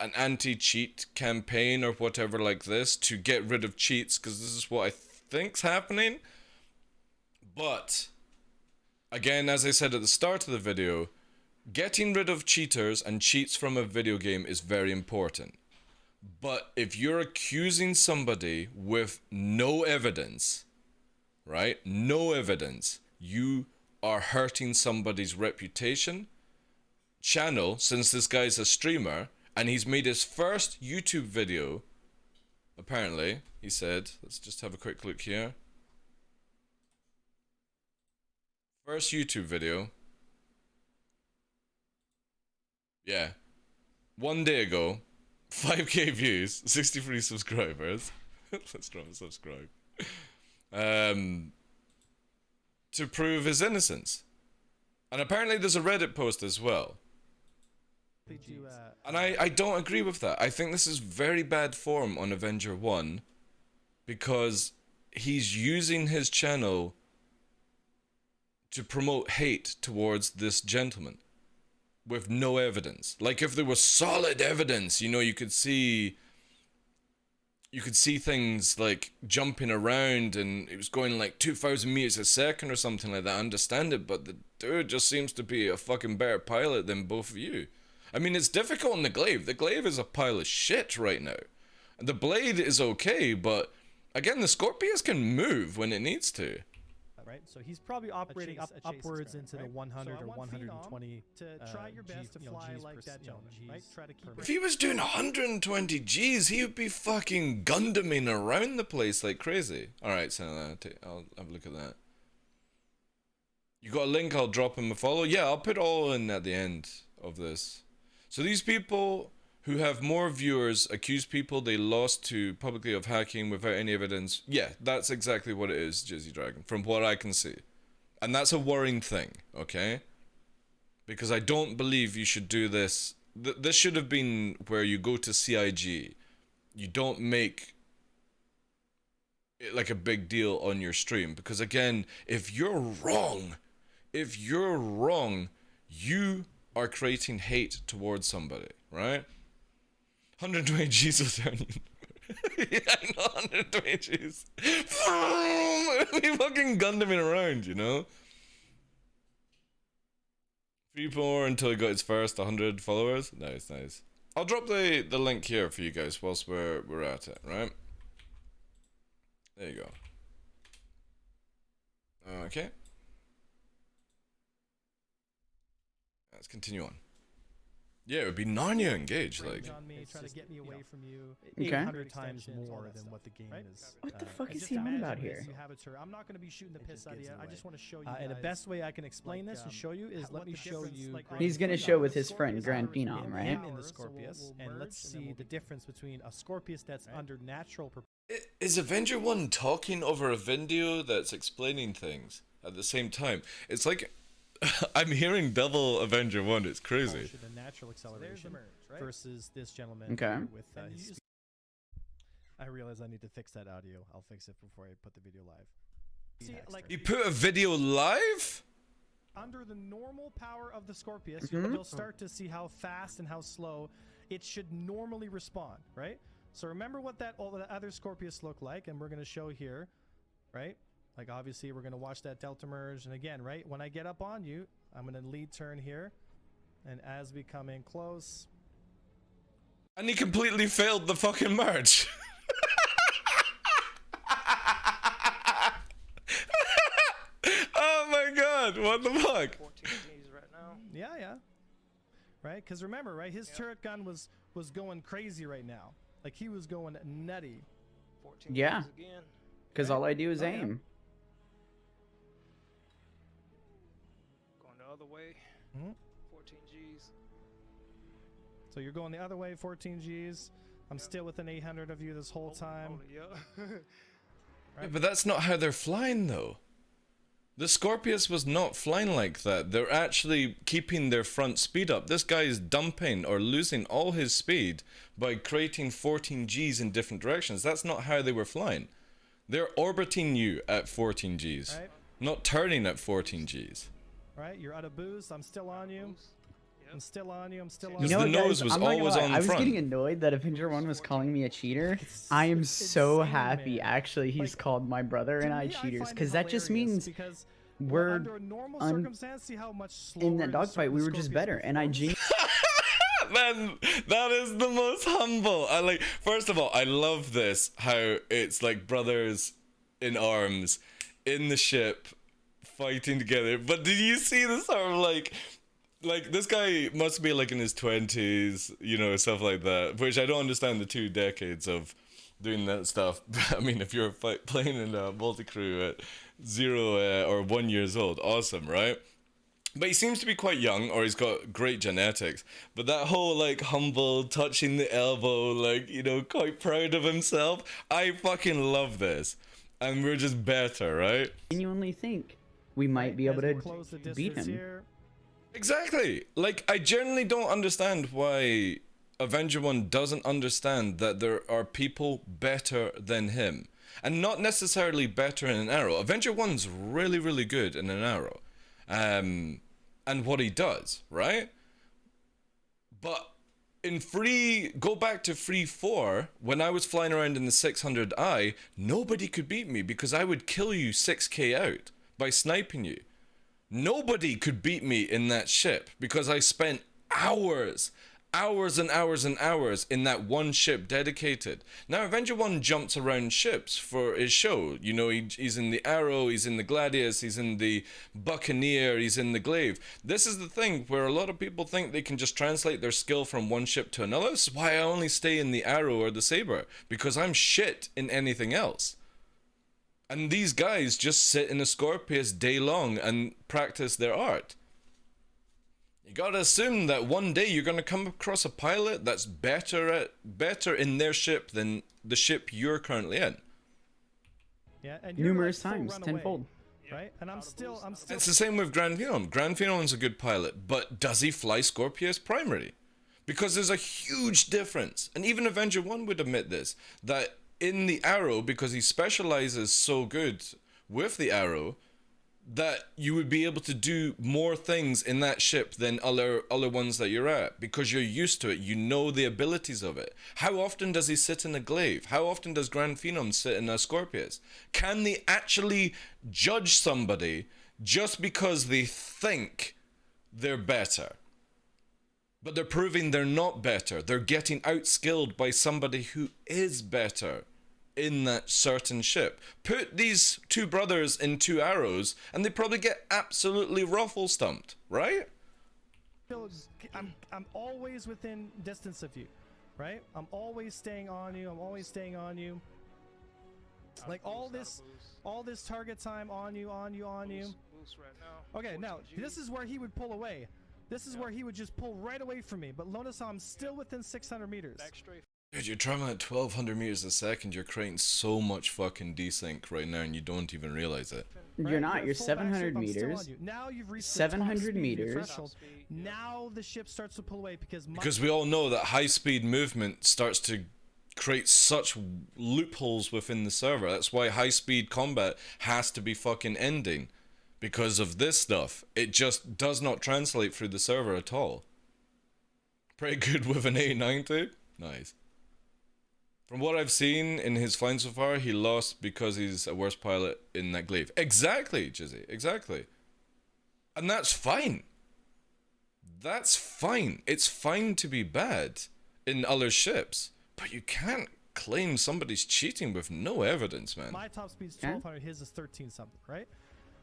an anti-cheat campaign or whatever like this to get rid of cheats, because this is what I think's happening. But again, as I said at the start of the video, getting rid of cheaters and cheats from a video game is very important. But if you're accusing somebody with no evidence, right? No evidence, you are hurting somebody's reputation. Channel, since this guy's a streamer and he's made his first YouTube video, apparently, he said, let's just have a quick look here. First YouTube video. Yeah. 1 day ago, 5k views, 63 subscribers. Let's try and subscribe. To prove his innocence. And apparently there's a Reddit post as well. And I don't agree with that. I think this is very bad form on Avenger 1 because he's using his channel to promote hate towards this gentleman with no evidence. Like if there was solid evidence, you know, you could see things like jumping around and it was going like 2,000 meters a second or something like that. I understand it, but the dude just seems to be a fucking better pilot than both of you. I mean, it's difficult in the Glaive. The Glaive is a pile of shit right now. The Blade is okay, but again, the Scorpius can move when it needs to. Right, so he's probably operating upwards into the 100 or 120 to try your best to fly like that gentleman, right? Try to keep. If he was doing 120 Gs, he would be fucking Gundaming around the place like crazy. All right, so I'll have a look at that. You got a link? I'll drop him a follow. Yeah, I'll put all in at the end of this. So these people who have more viewers accuse people they lost to publicly of hacking without any evidence. Yeah, that's exactly what it is, Jizzy Dragon, from what I can see. And that's a worrying thing, okay? Because I don't believe you should do this. This should have been where you go to CIG. You don't make it like a big deal on your stream. Because again, if you're wrong, you are creating hate towards somebody, right? 120 G's was turning. Yeah, I know, 120 G's. We fucking Gundaming around, you know? 3 more until he got his first 100 followers. Nice, nice. I'll drop the link here for you guys whilst we're at it, right? There you go. Okay. Let's continue on. Yeah, it would be Narnia engaged, like. On me, try to get me away from you. Okay. 800 times more than what the game is. What the fuck is he on about here? I'm not going to be shooting the piss out of you. I just want to show you. And the best way I can explain this and show you is let me show you. He's gonna show with his friend Grand Phenom, right? In the Scorpius, and let's see the difference between a Scorpius that's under natural. Is Avenger 1 talking over a video that's explaining things at the same time? It's like I'm hearing double Avenger 1. It's crazy. The natural acceleration versus this gentleman with his. I realize I need to fix that audio. I'll fix it before I put the video live. See, like you put a video live? Under the normal power of the Scorpius, you'll start to see how fast and how slow it should normally respond, right? So remember what all the other Scorpius look like, and we're going to show here, right? Like obviously we're going to watch that delta merge, and again, right, when I get up on you, I'm going to lead turn here, and as we come in close, and he completely failed the fucking merge. Oh my god, what the fuck? 14 Gs right now. Yeah, right, because remember, right, his turret gun was going crazy right now, like he was going nutty. 14 Yeah, Gs again. because all I do is aim. Going the other way. 14 Gs. So you're going the other way, 14 Gs. I'm still within 800 of you this whole time. Yeah, but that's not how they're flying, though. The Scorpius was not flying like that. They're actually keeping their front speed up. This guy is dumping or losing all his speed by creating 14 Gs in different directions. That's not how they were flying. They're orbiting you at 14 Gs, not turning at 14 Gs. Right, you're out of boost. I'm still on you. I'm still on you. I'm still on You you. know The what, guys? nose was I'm not gonna always lie, on the I was front. getting annoyed that Avenger 1 was calling me a cheater. I am so insane, happy, man. actually, he's Like, called my brother and To I me, cheaters, find it because that just hilarious means because we're under a normal un- circumstance, see how much slower in that the dogfight, we were just Scorpius better, and I performs? Man, that is the most humble. I like. First of all, I love this. How it's like brothers in arms in the ship fighting together. But did you see the sort of like this guy must be like in his 20s, you know, stuff like that. Which I don't understand the 2 decades of doing that stuff. I mean, if you're playing in a multi-crew at 0 or 1 years old, awesome, right? But he seems to be quite young, or he's got great genetics. But that whole, like, humble, touching the elbow, like, you know, quite proud of himself. I fucking love this. And we're just better, right? genuinely think we might be able As we to close the beat distance him. here, Exactly. Like, I generally don't understand why Avenger 1 doesn't understand that there are people better than him. And not necessarily better in an arrow. Avenger 1's really, really good in an arrow. And what he does, right? But in go back to Free 4, when I was flying around in the 600i, nobody could beat me because I would kill you 6k out by sniping you. Nobody could beat me in that ship because I spent hours and hours and hours in that one ship dedicated. Now, Avenger 1 jumps around ships for his show. You know, he's in the Arrow, he's in the Gladius, he's in the Buccaneer, he's in the Glaive. This is the thing where a lot of people think they can just translate their skill from one ship to another. This is why I only stay in the Arrow or the Saber, because I'm shit in anything else. And these guys just sit in a Scorpius day long and practice their art. You gotta assume that one day you're gonna come across a pilot that's better in their ship than the ship you're currently in. yeah, and you're Numerous like full times, runaway, tenfold. right? And I'm still. It's the same with Grand Phenom. Grand Phenom's a good pilot, but does he fly Scorpius primary? Because there's a huge difference, and even Avenger 1 would admit this, that in the Arrow, because he specializes so good with the Arrow, that you would be able to do more things in that ship than other ones that you're at, because you're used to it, you know the abilities of it. How often does he sit in a Glaive? How often does Grand Phenom sit in a Scorpius? Can they actually judge somebody just because they think they're better? But they're proving they're not better. They're getting outskilled by somebody who is better in that certain ship. Put these 2 brothers in 2 Arrows and they probably get absolutely ruffle stumped, right? I'm always within distance of you, right? I'm always staying on you. I'm always staying on you. Like all this target time on you. Boost right now. Okay, now 14 Gs. this is where he would pull away. This is where he would just pull right away from me. But notice how I'm still within 600 meters. Back straight. Dude, you're traveling at 1200 meters a second. You're creating so much fucking desync right now and you don't even realize it. Right? You're not. You're full 700 backstrip, I'm still on meters. you. Now you've reached 700 the top speed, your meters. threshold. Now the ship starts to pull away Because we all know that high speed movement starts to create such loopholes within the server. That's why high speed combat has to be fucking ending. Because of this stuff. It just does not translate through the server at all. Pretty good with an A90. Nice. From what I've seen in his flying so far, he lost because he's a worse pilot in that Glaive. Exactly, Jizzy. Exactly. And that's fine. That's fine. It's fine to be bad in other ships. But you can't claim somebody's cheating with no evidence, man. My top speed is 1200, his is 13 something, right?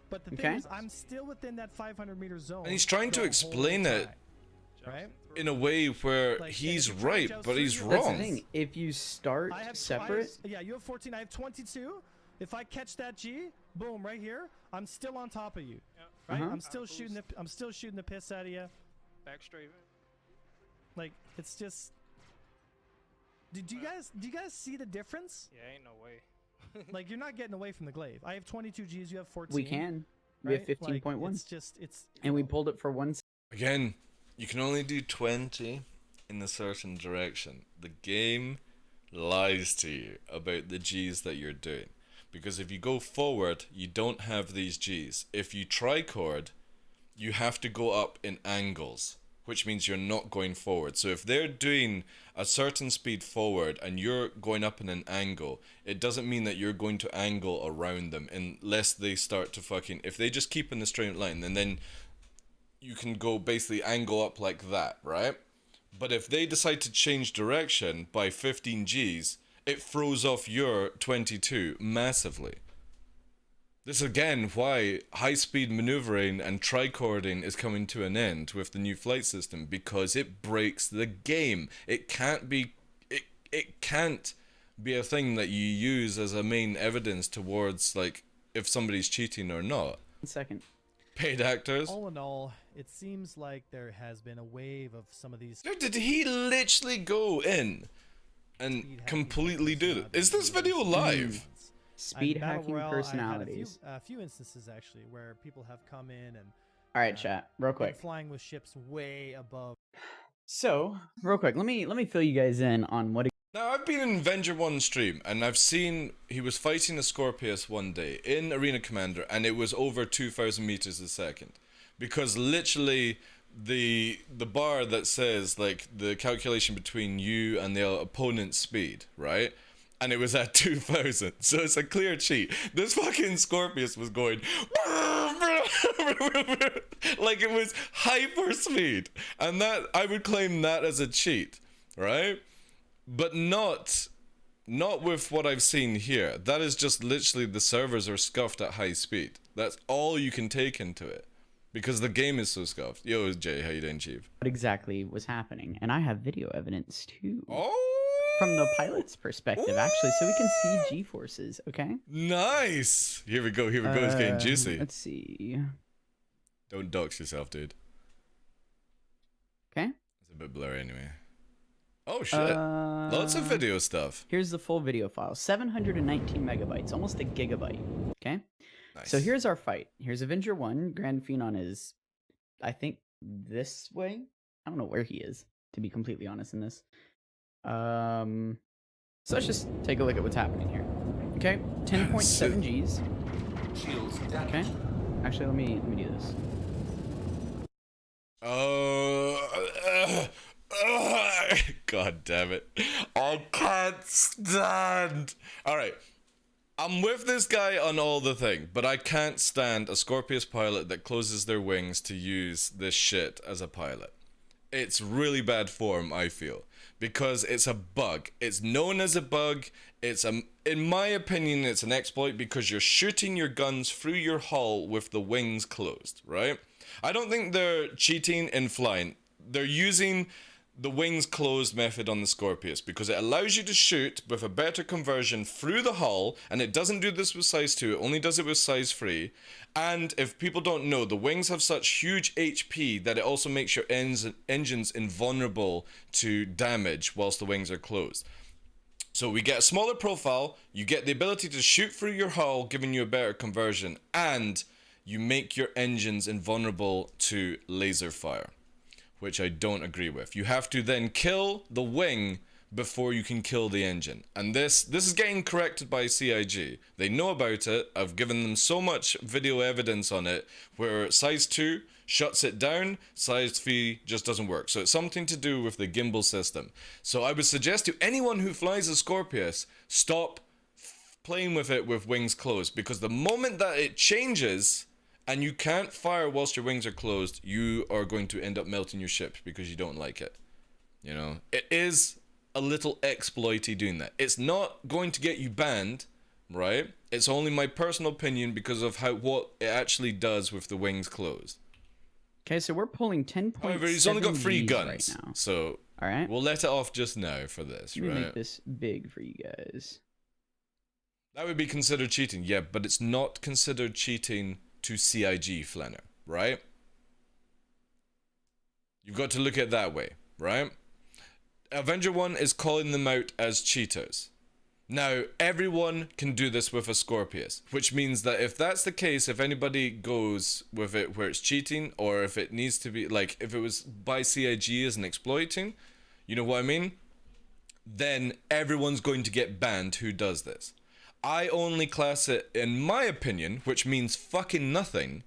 But the thing Okay. is, I'm still within that 500 meter zone. And he's trying to the explain whole it time, right? in a way where Like, he's if you try to right, joust but through he's your- That's the wrong. thing. If you start I have separate, yeah, you have 14. I have 22. If I catch that G, boom, right here, I'm still on top of you. Right? Uh-huh. I'm still shooting the. I'm still shooting the piss out of you. Back straight. Like it's just. Do you guys see the difference? Yeah, ain't no way. Like you're not getting away from the Glaive. I have 22 Gs. You have 14. we can. We have right? Like, 15.1. it's just and we pulled it for 1 Again, you can only do 20 in a certain direction. The game lies to you about the Gs that you're doing. Because if you go forward, you don't have these Gs. If you tricord, you have to go up in angles, which means you're not going forward. So if they're doing a certain speed forward and you're going up in an angle, it doesn't mean that you're going to angle around them unless they start to fucking... If they just keep in the straight line, then you can go basically angle up like that, right? But if they decide to change direction by 15 Gs, it throws off your 22 massively. This again why high-speed maneuvering and tricording is coming to an end with the new flight system, because it breaks the game. It can't be a thing that you use as a main evidence towards like if somebody's cheating or not. 1 second. Paid actors. All in all, it seems like there has been a wave of some of these. Did he literally go in and completely do it? Is this video live? Speed hacking personalities. A few instances actually where people have come in and. All right, chat, real quick. Flying with ships way above. So, real quick, let me fill you guys in on what. Now, I've been in Avenger 1 stream, and I've seen he was fighting a Scorpius one day in Arena Commander, and it was over 2,000 meters a second. Because literally, the bar that says, like, the calculation between you and the opponent's speed, right? And it was at 2,000, so it's a clear cheat. This fucking Scorpius was going... like it was hyper speed. And that, I would claim that as a cheat, right? But not with what I've seen here. That is just literally the servers are scuffed at high speed. That's all you can take into it. Because the game is so scuffed. Yo, Jay, how you doing, Chief? What exactly was happening. And I have video evidence too. Oh! From the pilot's perspective, actually, so we can see G-forces, okay? Nice! Here we go, it's getting juicy. Let's see. Don't dox yourself, dude. Okay. It's a bit blurry anyway. Oh shit, lots of video stuff. Here's the full video file, 719 megabytes, almost a gigabyte, okay? Nice. So here's our fight. Here's Avenger 1, Grand Phenon is, I think, this way? I don't know where he is, to be completely honest in this. So let's just take a look at what's happening here. Okay, 10.7 Gs. Okay, actually, let me do this. God damn it. I can't stand. Alright. I'm with this guy on all the thing, but I can't stand a Scorpius pilot that closes their wings to use this shit as a pilot. It's really bad form, I feel. Because it's a bug. It's known as a bug. It's in my opinion, it's an exploit because you're shooting your guns through your hull with the wings closed, right? I don't think they're cheating in flying. They're using the wings closed method on the Scorpius because it allows you to shoot with a better conversion through the hull, and it doesn't do this with size 2, it only does it with size 3. And if people don't know, the wings have such huge HP that it also makes your engines invulnerable to damage whilst the wings are closed. So we get a smaller profile, you get the ability to shoot through your hull, giving you a better conversion, and you make your engines invulnerable to laser fire, which I don't agree with. You have to then kill the wing before you can kill the engine. And this is getting corrected by CIG. They know about it. I've given them so much video evidence on it where size 2 shuts it down, size 3 just doesn't work. So it's something to do with the gimbal system. So I would suggest to anyone who flies a Scorpius, stop playing with it with wings closed, because the moment that it changes and you can't fire whilst your wings are closed, you are going to end up melting your ship because you don't like it. You know, it is a little exploity doing that. It's not going to get you banned, right? It's only my personal opinion because of what it actually does with the wings closed. Okay, so we're pulling 10.7 However, he's only got 3 guns, right now. so all right, we'll let it off just now for this, let me right? make this big for you guys. That would be considered cheating, yeah, but it's not considered cheating to CIG Flanner, right? You've got to look at it that way, right? Avenger 1 is calling them out as cheaters. Now, everyone can do this with a Scorpius, which means that if that's the case, if anybody goes with it where it's cheating, or if it needs to be, like, if it was by CIG as an exploiting, you know what I mean? Then everyone's going to get banned who does this. I only class it, in my opinion, which means fucking nothing,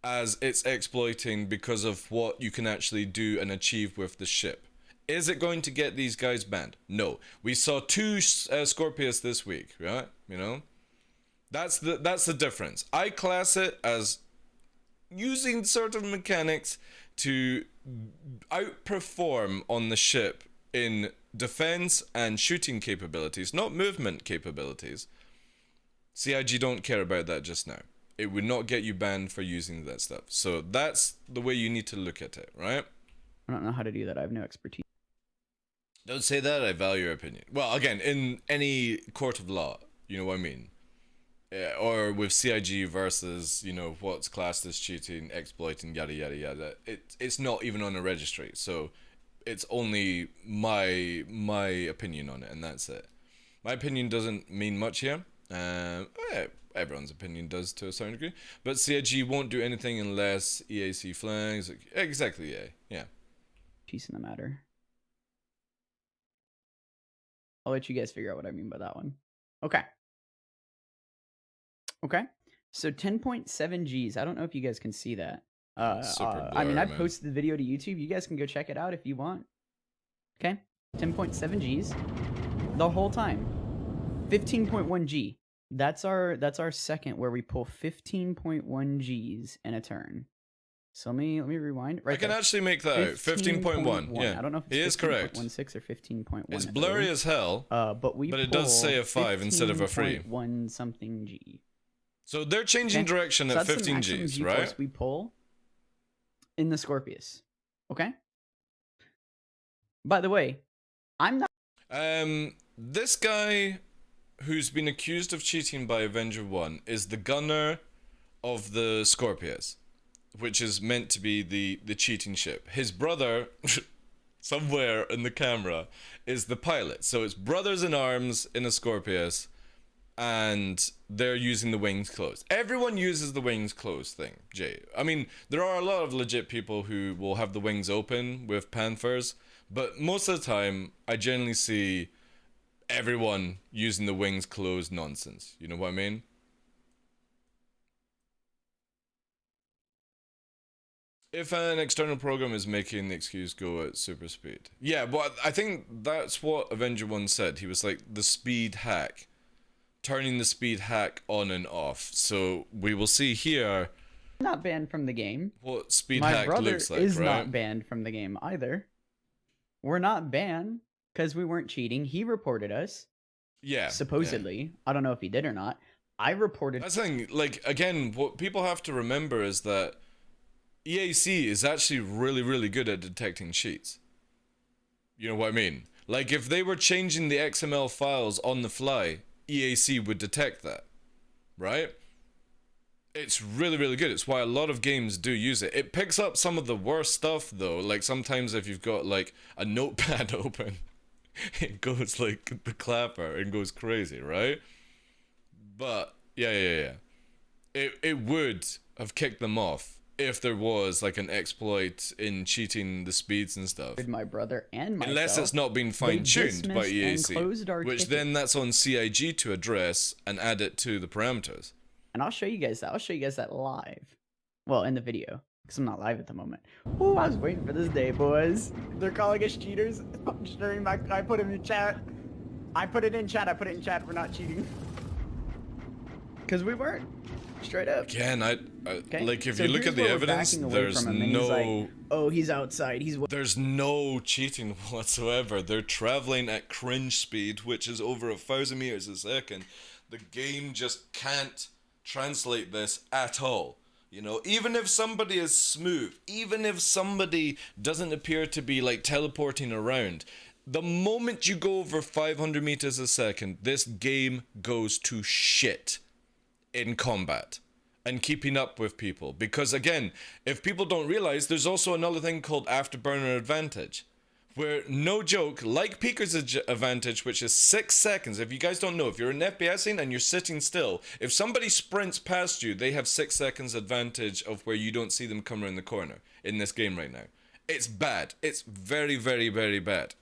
as it's exploiting because of what you can actually do and achieve with the ship. Is it going to get these guys banned? No. We saw 2 Scorpius this week, right? You know, that's the difference. I class it as using sort of mechanics to outperform on the ship in defense and shooting capabilities, not movement capabilities. CIG don't care about that just now. It would not get you banned for using that stuff. So that's the way you need to look at it, right? I don't know how to do that. I have no expertise. Don't say that, I value your opinion. Well, again, in any court of law, you know what I mean? Or with CIG versus, you know, what's classed as cheating, exploiting, yada, yada, yada. It's not even on a registry, so it's only my opinion on it, and that's it. My opinion doesn't mean much here. Everyone's opinion does to a certain degree. But CIG won't do anything unless EAC flags. Exactly, yeah. Peace in the matter. I'll let you guys figure out what I mean by that one. Okay. So 10.7 Gs. I don't know if you guys can see that. Super I mean, I blurry, posted the video to YouTube. You guys can go check it out if you want. Okay. 10.7 Gs. The whole time. 15.1 G. That's our second where we pull 15.1 Gs in a turn. So let me rewind. Right, I can actually make that out. 15.1. Yeah, I don't know if it's it is correct. 15.16 or 15.1. It's blurry as hell. But it does say a 5 instead of a 3. 1 something G. So they're changing direction at 15 Gs, right? We pull in the Scorpius. Okay. By the way, I'm not. This guy who's been accused of cheating by Avenger 1 is the gunner of the Scorpius, which is meant to be the cheating ship. His brother, somewhere in the camera, is the pilot. So it's brothers in arms in a Scorpius, and they're using the wings closed. Everyone uses the wings closed thing, Jay. I mean, there are a lot of legit people who will have the wings open with Panthers, but most of the time, I generally see everyone using the wings closed nonsense. You know what I mean? If an external program is making the excuse go at super speed. Yeah, well, I think that's what Avenger 1 said. He was like, the speed hack. Turning the speed hack on and off. So we will see here. Not banned from the game. What speed hack looks like, right? My brother is not banned from the game either. We're not banned because we weren't cheating. He reported us. Yeah. Supposedly. Yeah. I don't know if he did or not. I reported. That's the thing. Like, again, what people have to remember is that EAC is actually really, really good at detecting cheats. You know what I mean? Like, if they were changing the XML files on the fly, EAC would detect that, right? It's really, really good. It's why a lot of games do use it. It picks up some of the worst stuff, though. Like, sometimes if you've got, like, a notepad open, it goes, like, the clapper and goes crazy, right? But, yeah. It would have kicked them off if there was like an exploit in cheating the speeds and stuff. My brother and myself. Unless it's not been fine-tuned by EAC, which then that's on CIG to address and add it to the parameters. And I'll show you guys that. I'll show you guys that live. Well, in the video, because I'm not live at the moment. Ooh, I was waiting for this day, boys. They're calling us cheaters. I'm sharing I put it in chat. I put it in chat. We're not cheating. Because we weren't. Straight up. Again, like if you look at the evidence, there's no. Like, oh, he's outside. There's no cheating whatsoever. They're traveling at cringe speed, which is over 1,000 meters a second. The game just can't translate this at all. You know, even if somebody is smooth, even if somebody doesn't appear to be like teleporting around, the moment you go over 500 meters a second, this game goes to shit in combat and keeping up with people. Because again, if people don't realize, there's also another thing called afterburner advantage, where, no joke, like Peeker's advantage, which is 6 seconds. If you guys don't know, if you're in FPSing and you're sitting still, if somebody sprints past you, they have 6 seconds advantage of where you don't see them come around the corner in this game right now. It's bad. It's very, very, very bad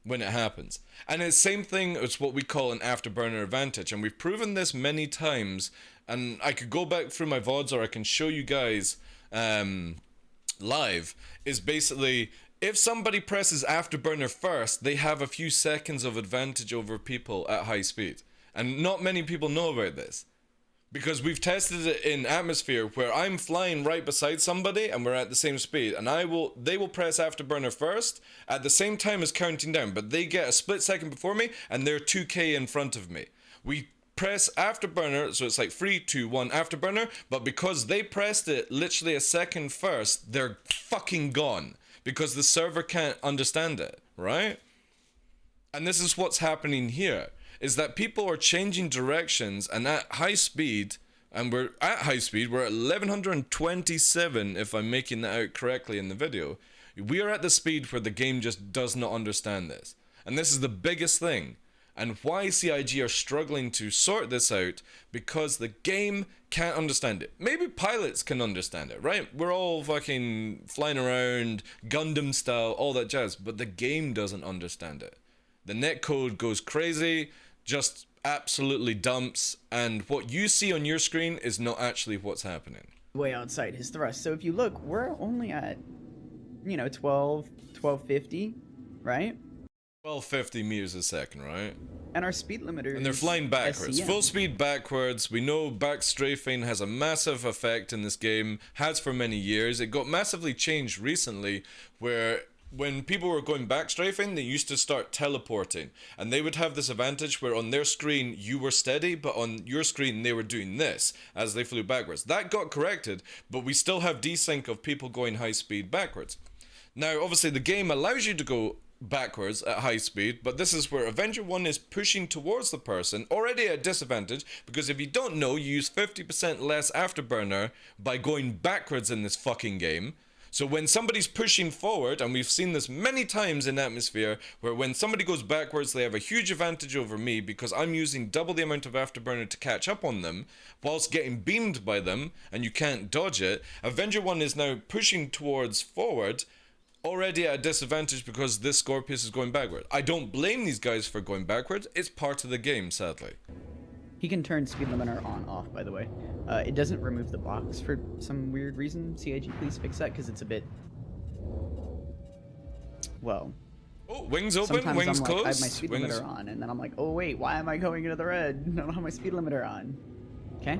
when it happens. And it's the same thing as what we call an afterburner advantage, and we've proven this many times. And I could go back through my VODs, or I can show you guys live is basically if somebody presses afterburner first, they have a few seconds of advantage over people at high speed. And not many people know about this. Because we've tested it in atmosphere where I'm flying right beside somebody and we're at the same speed, and they will press afterburner first at the same time as counting down, but they get a split second before me and they're 2k in front of me. We press afterburner, so it's like 3, 2, 1 afterburner, but because they pressed it literally a second first, they're fucking gone because the server can't understand it, right? And this is what's happening here. Is that people are changing directions and at high speed, and we're at high speed, we're at 1127 if I'm making that out correctly in the video. We are at the speed where the game just does not understand this. And this is the biggest thing. And why CIG are struggling to sort this out, because the game can't understand it. Maybe pilots can understand it, right? We're all fucking flying around, Gundam style, all that jazz, but the game doesn't understand it. The netcode goes crazy, just absolutely dumps, and what you see on your screen is not actually what's happening. Way outside his thrust. So if you look, we're only at, you know, 1250, right? 1250 meters a second, right? And our speed limiter And they're flying backwards. SCM. Full speed backwards. We know back strafing has a massive effect in this game, has for many years. It got massively changed recently where when people were going back strafing, they used to start teleporting, and they would have this advantage where on their screen you were steady, but on your screen they were doing this as they flew backwards. That got corrected, but we still have desync of people going high speed backwards. Now, obviously, the game allows you to go backwards at high speed, but this is where Avenger 1 is pushing towards the person, already at disadvantage, because if you don't know, you use 50% less afterburner by going backwards in this fucking game. So when somebody's pushing forward, and we've seen this many times in atmosphere, where when somebody goes backwards, they have a huge advantage over me because I'm using double the amount of afterburner to catch up on them, whilst getting beamed by them, and you can't dodge it. Avenger 1 is now pushing towards forward, already at a disadvantage because this Scorpius is going backward. I don't blame these guys for going backwards, it's part of the game, sadly. He can turn speed limiter on off, by the way. It doesn't remove the box for some weird reason. CIG, please fix that, because it's a bit... Well... Oh, wings open, wings I'm closed. Like, I have my speed limiter on, and then I'm like, oh wait, why am I going into the red? I don't have my speed limiter on. Okay?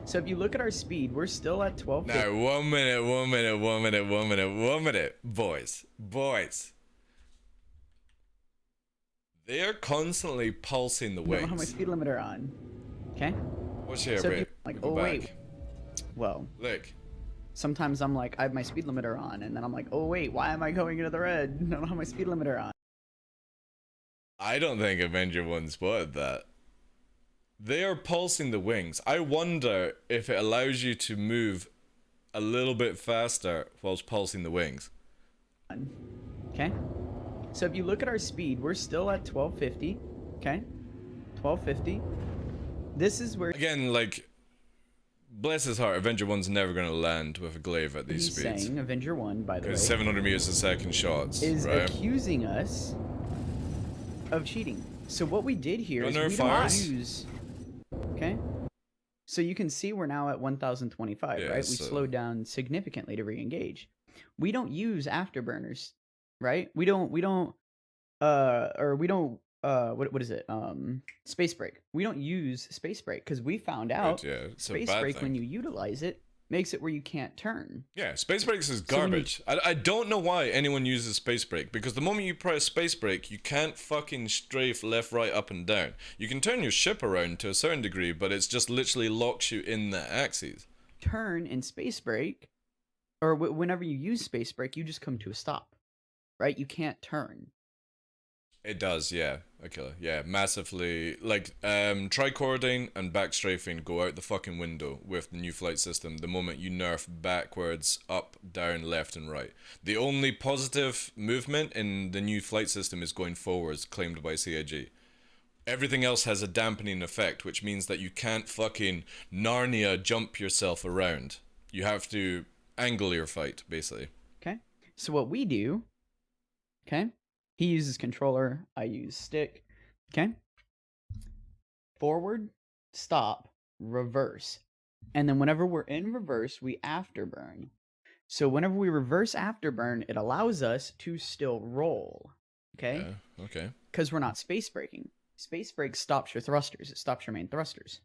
So if you look at our speed, we're still at 12. Now, 1 minute, 1 minute, 1 minute, 1 minute, 1 minute. Boys. They are constantly pulsing the I don't have my wings. speed limiter on. Okay? What's here, So if bro? you, like, Go oh back. wait. Well, Look. sometimes I'm like, I have my speed limiter on, and then I'm like, oh wait, why am I going into the red? I don't have my speed limiter on. I don't think Avenger 1 spotted that. They are pulsing the wings. I wonder if it allows you to move a little bit faster whilst pulsing the wings. Okay? So if you look at our speed, we're still at 1250. Okay? 1250. This is where Again, like, bless his heart, Avenger 1's never going to land with a glaive at these he's speeds. saying, Avenger 1, by the way, Because 700 meters a second shots, is right? accusing us of cheating. So what we did here is Gunner we fires. don't use... Okay? So you can see we're now at 1025, Yeah, right? We so- slowed down significantly to re-engage. We don't use afterburners, right? We don't what is it? Space break. We don't use space break because we found out yeah, it's a space bad break thing. when you utilize it makes it where you can't turn. Yeah, space brakes is So when you- garbage. I don't know why anyone uses space brake, because the moment you press space brake, you can't fucking strafe left, right, up, and down. You can turn your ship around to a certain degree, but it's just literally locks you in the axes. Turn in space break, or whenever you use space break, you just come to a stop, right? You can't turn. It does, yeah. Okay, yeah, massively. Like, tricording and backstrafing go out the fucking window with the new flight system the moment you nerf backwards, up, down, left, and right. The only positive movement in the new flight system is going forwards, claimed by CIG. Everything else has a dampening effect, which means that you can't fucking Narnia jump yourself around. You have to angle your fight, basically. Okay. So what we do, okay? He uses controller, I use stick. Okay? Forward, stop, reverse. And then whenever we're in reverse, we afterburn. So whenever we reverse afterburn, it allows us to still roll. Okay? Yeah, okay. Because we're not space braking. Space brake stops your thrusters. It stops your main thrusters.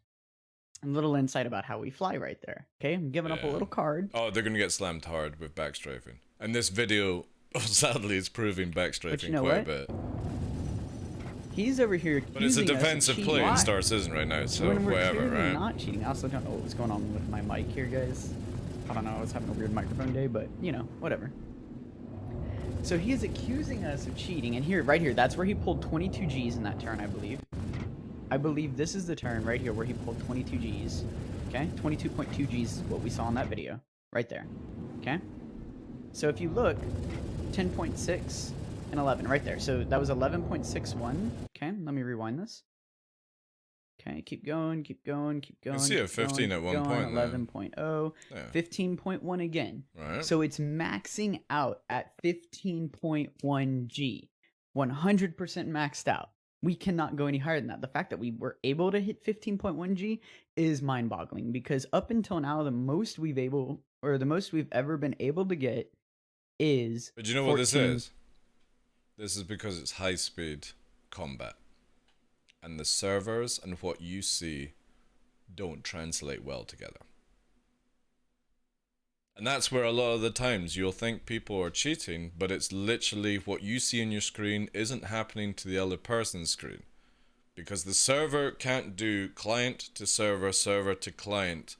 A little insight about how we fly right there. Okay? I'm giving up a little card. Oh, they're going to get slammed hard with backstrafing. And this video, sadly, is proving backstrafing quite a bit. He's over here. But it's a defensive play in Star Citizen right now, so when we're whatever, clearly right? not cheating. I also don't know what's going on with my mic here, guys. I don't know. I was having a weird microphone day, but you know, whatever. So he is accusing us of cheating, and here, right here, that's where he pulled 22 Gs in that turn, I believe. I believe this is the turn right here where he pulled 22 Gs. Okay, 22.2 Gs is what we saw in that video, right there. Okay. So if you look, 10.6 and 11 right there. So that was 11.61. Okay, let me rewind this. Okay, keep going, keep going, keep going. You can see a 15 at one point. 11.0, yeah. 15.1 again. Right. So it's maxing out at 15.1 G. 100% maxed out. We cannot go any higher than that. The fact that we were able to hit 15.1 G is mind-boggling, because up until now, the most we've ever been able to get is. But you know what this is? This is because it's high-speed combat. And the servers and what you see don't translate well together. And that's where a lot of the times you'll think people are cheating, but it's literally what you see on your screen isn't happening to the other person's screen. Because the server can't do client to server, server to client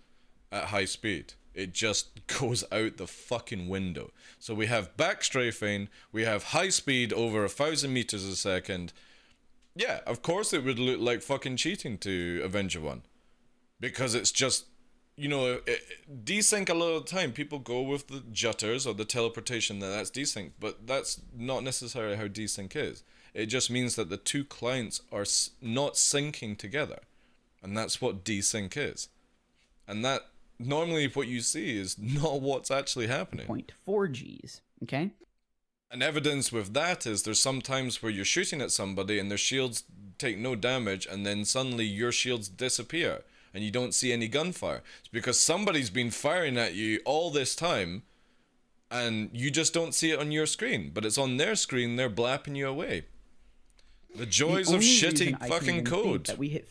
at high speed. It just goes out the fucking window. So we have backstrafing, we have high speed over 1,000 meters a second. Yeah, of course it would look like fucking cheating to Avenger 1. Because it's just, you know, desync a lot of the time. People go with the jutters or the teleportation, that's desync. But that's not necessarily how desync is. It just means that the two clients are not syncing together. And that's what desync is. And that, normally what you see is not what's actually happening. 0.4 Gs, okay? And evidence with that is there's some times where you're shooting at somebody and their shields take no damage, and then suddenly your shields disappear and you don't see any gunfire. It's because somebody's been firing at you all this time and you just don't see it on your screen, but it's on their screen, they're blapping you away. The joys of shitty fucking code.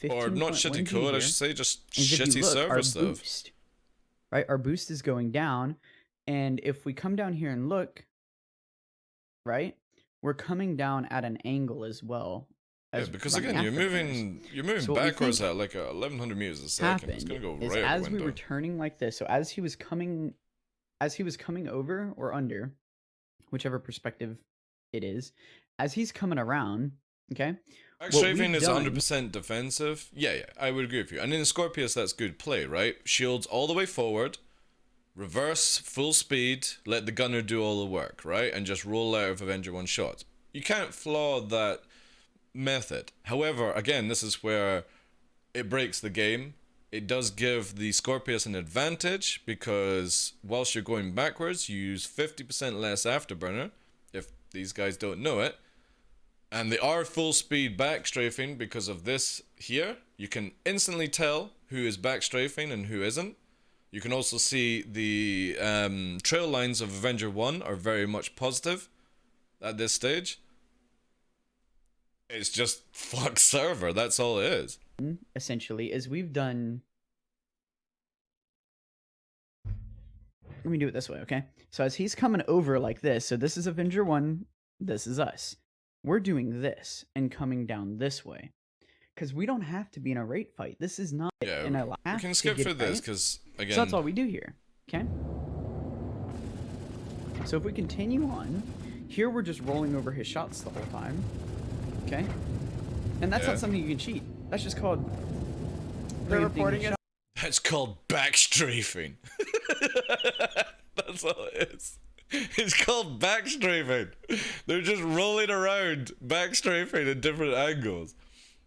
Or not shitty code, I should say, just shitty server stuff. Boost, right? Our boost is going down, and if we come down here and look, right, we're coming down at an angle as well. Yeah, because again, you're moving so backwards at like 1,100 meters a second. It's gonna go right out the window. As we were turning like this, so as he was coming over or under, whichever perspective it is, as he's coming around, okay. Backstrafing is 100% defensive. Yeah, I would agree with you. And in Scorpius, that's good play, right? Shields all the way forward. Reverse, full speed, let the gunner do all the work, right? And just roll out of Avenger 1 shots. You can't flaw that method. However, again, this is where it breaks the game. It does give the Scorpius an advantage, because whilst you're going backwards, you use 50% less afterburner, if these guys don't know it. And they are full speed backstrafing because of this here. You can instantly tell who is backstrafing and who isn't. You can also see the trail lines of Avenger 1 are very much positive at this stage. It's just fuck server, that's all it is. Essentially, is we've done... Let me do it this way, okay? So as he's coming over like this, so this is Avenger 1, this is us. We're doing this and coming down this way. Because we don't have to be in a rate fight. This is not in a lap. We can skip through this, because, again... So that's all we do here, okay? So if we continue on, here we're just rolling over his shots the whole time, okay? And that's not something you can cheat. That's just called... They're reporting it. That's called backstrafing. That's all it is. It's called backstrafing. They're just rolling around, backstrafing at different angles.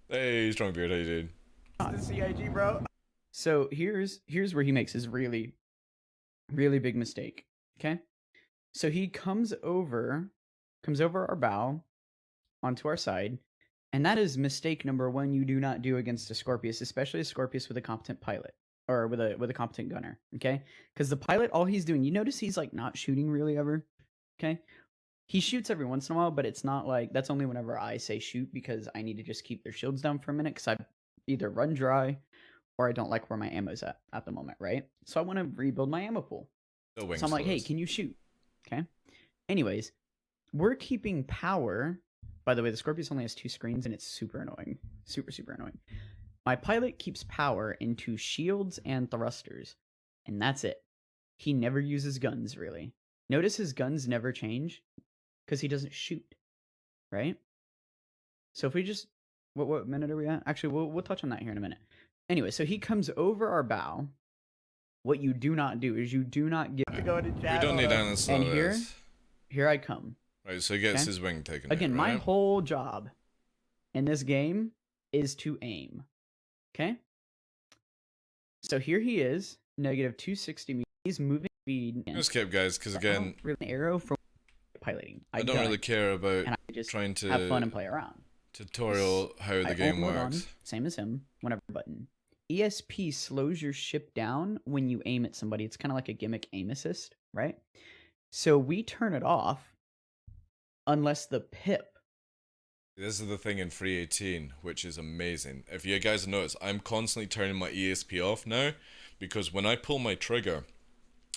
Hey, Strongbeard, how you doing? CIG, bro. So here's where he makes his really big mistake. Okay, so he comes over our bow onto our side, and that is mistake number one you do not do against a Scorpius, especially a Scorpius with a competent pilot. or with a competent gunner. Okay, because the pilot, all he's doing, you notice he's like not shooting really ever. Okay, he shoots every once in a while, but it's not like that's only whenever I say shoot because I need to just keep their shields down for a minute because I either run dry or I don't like where my ammo's at the moment, right? So I want to rebuild my ammo pool. No wings So I'm like, hey, closed. can you shoot? Okay. Anyways, we're keeping power. By the way, the Scorpius only has 2 screens and it's super annoying. Super, super annoying. My pilot keeps power into shields and thrusters, and that's it. He never uses guns, really. Notice his guns never change because he doesn't shoot, right? So if we just... What minute are we at? Actually, we'll touch on that here in a minute. Anyway, so he comes over our bow. What you do not do is you do not get to go into chat. We don't need analysts. And here I come. Right, so he gets his wing taken Again, out, my right? whole job in this game is to aim. Okay? So here he is, negative 260 meters. He's moving speed. I'm gonna skip, guys, because again, Really an arrow from piloting. I don't really care about and I just trying to have fun and play around. tutorial how the game hold on, works. same as him. Whenever button. ESP slows your ship down when you aim at somebody. It's kind of like a gimmick aim assist, right? So we turn it off unless the pip. This is the thing in 318, which is amazing. If you guys notice, I'm constantly turning my ESP off now, because when I pull my trigger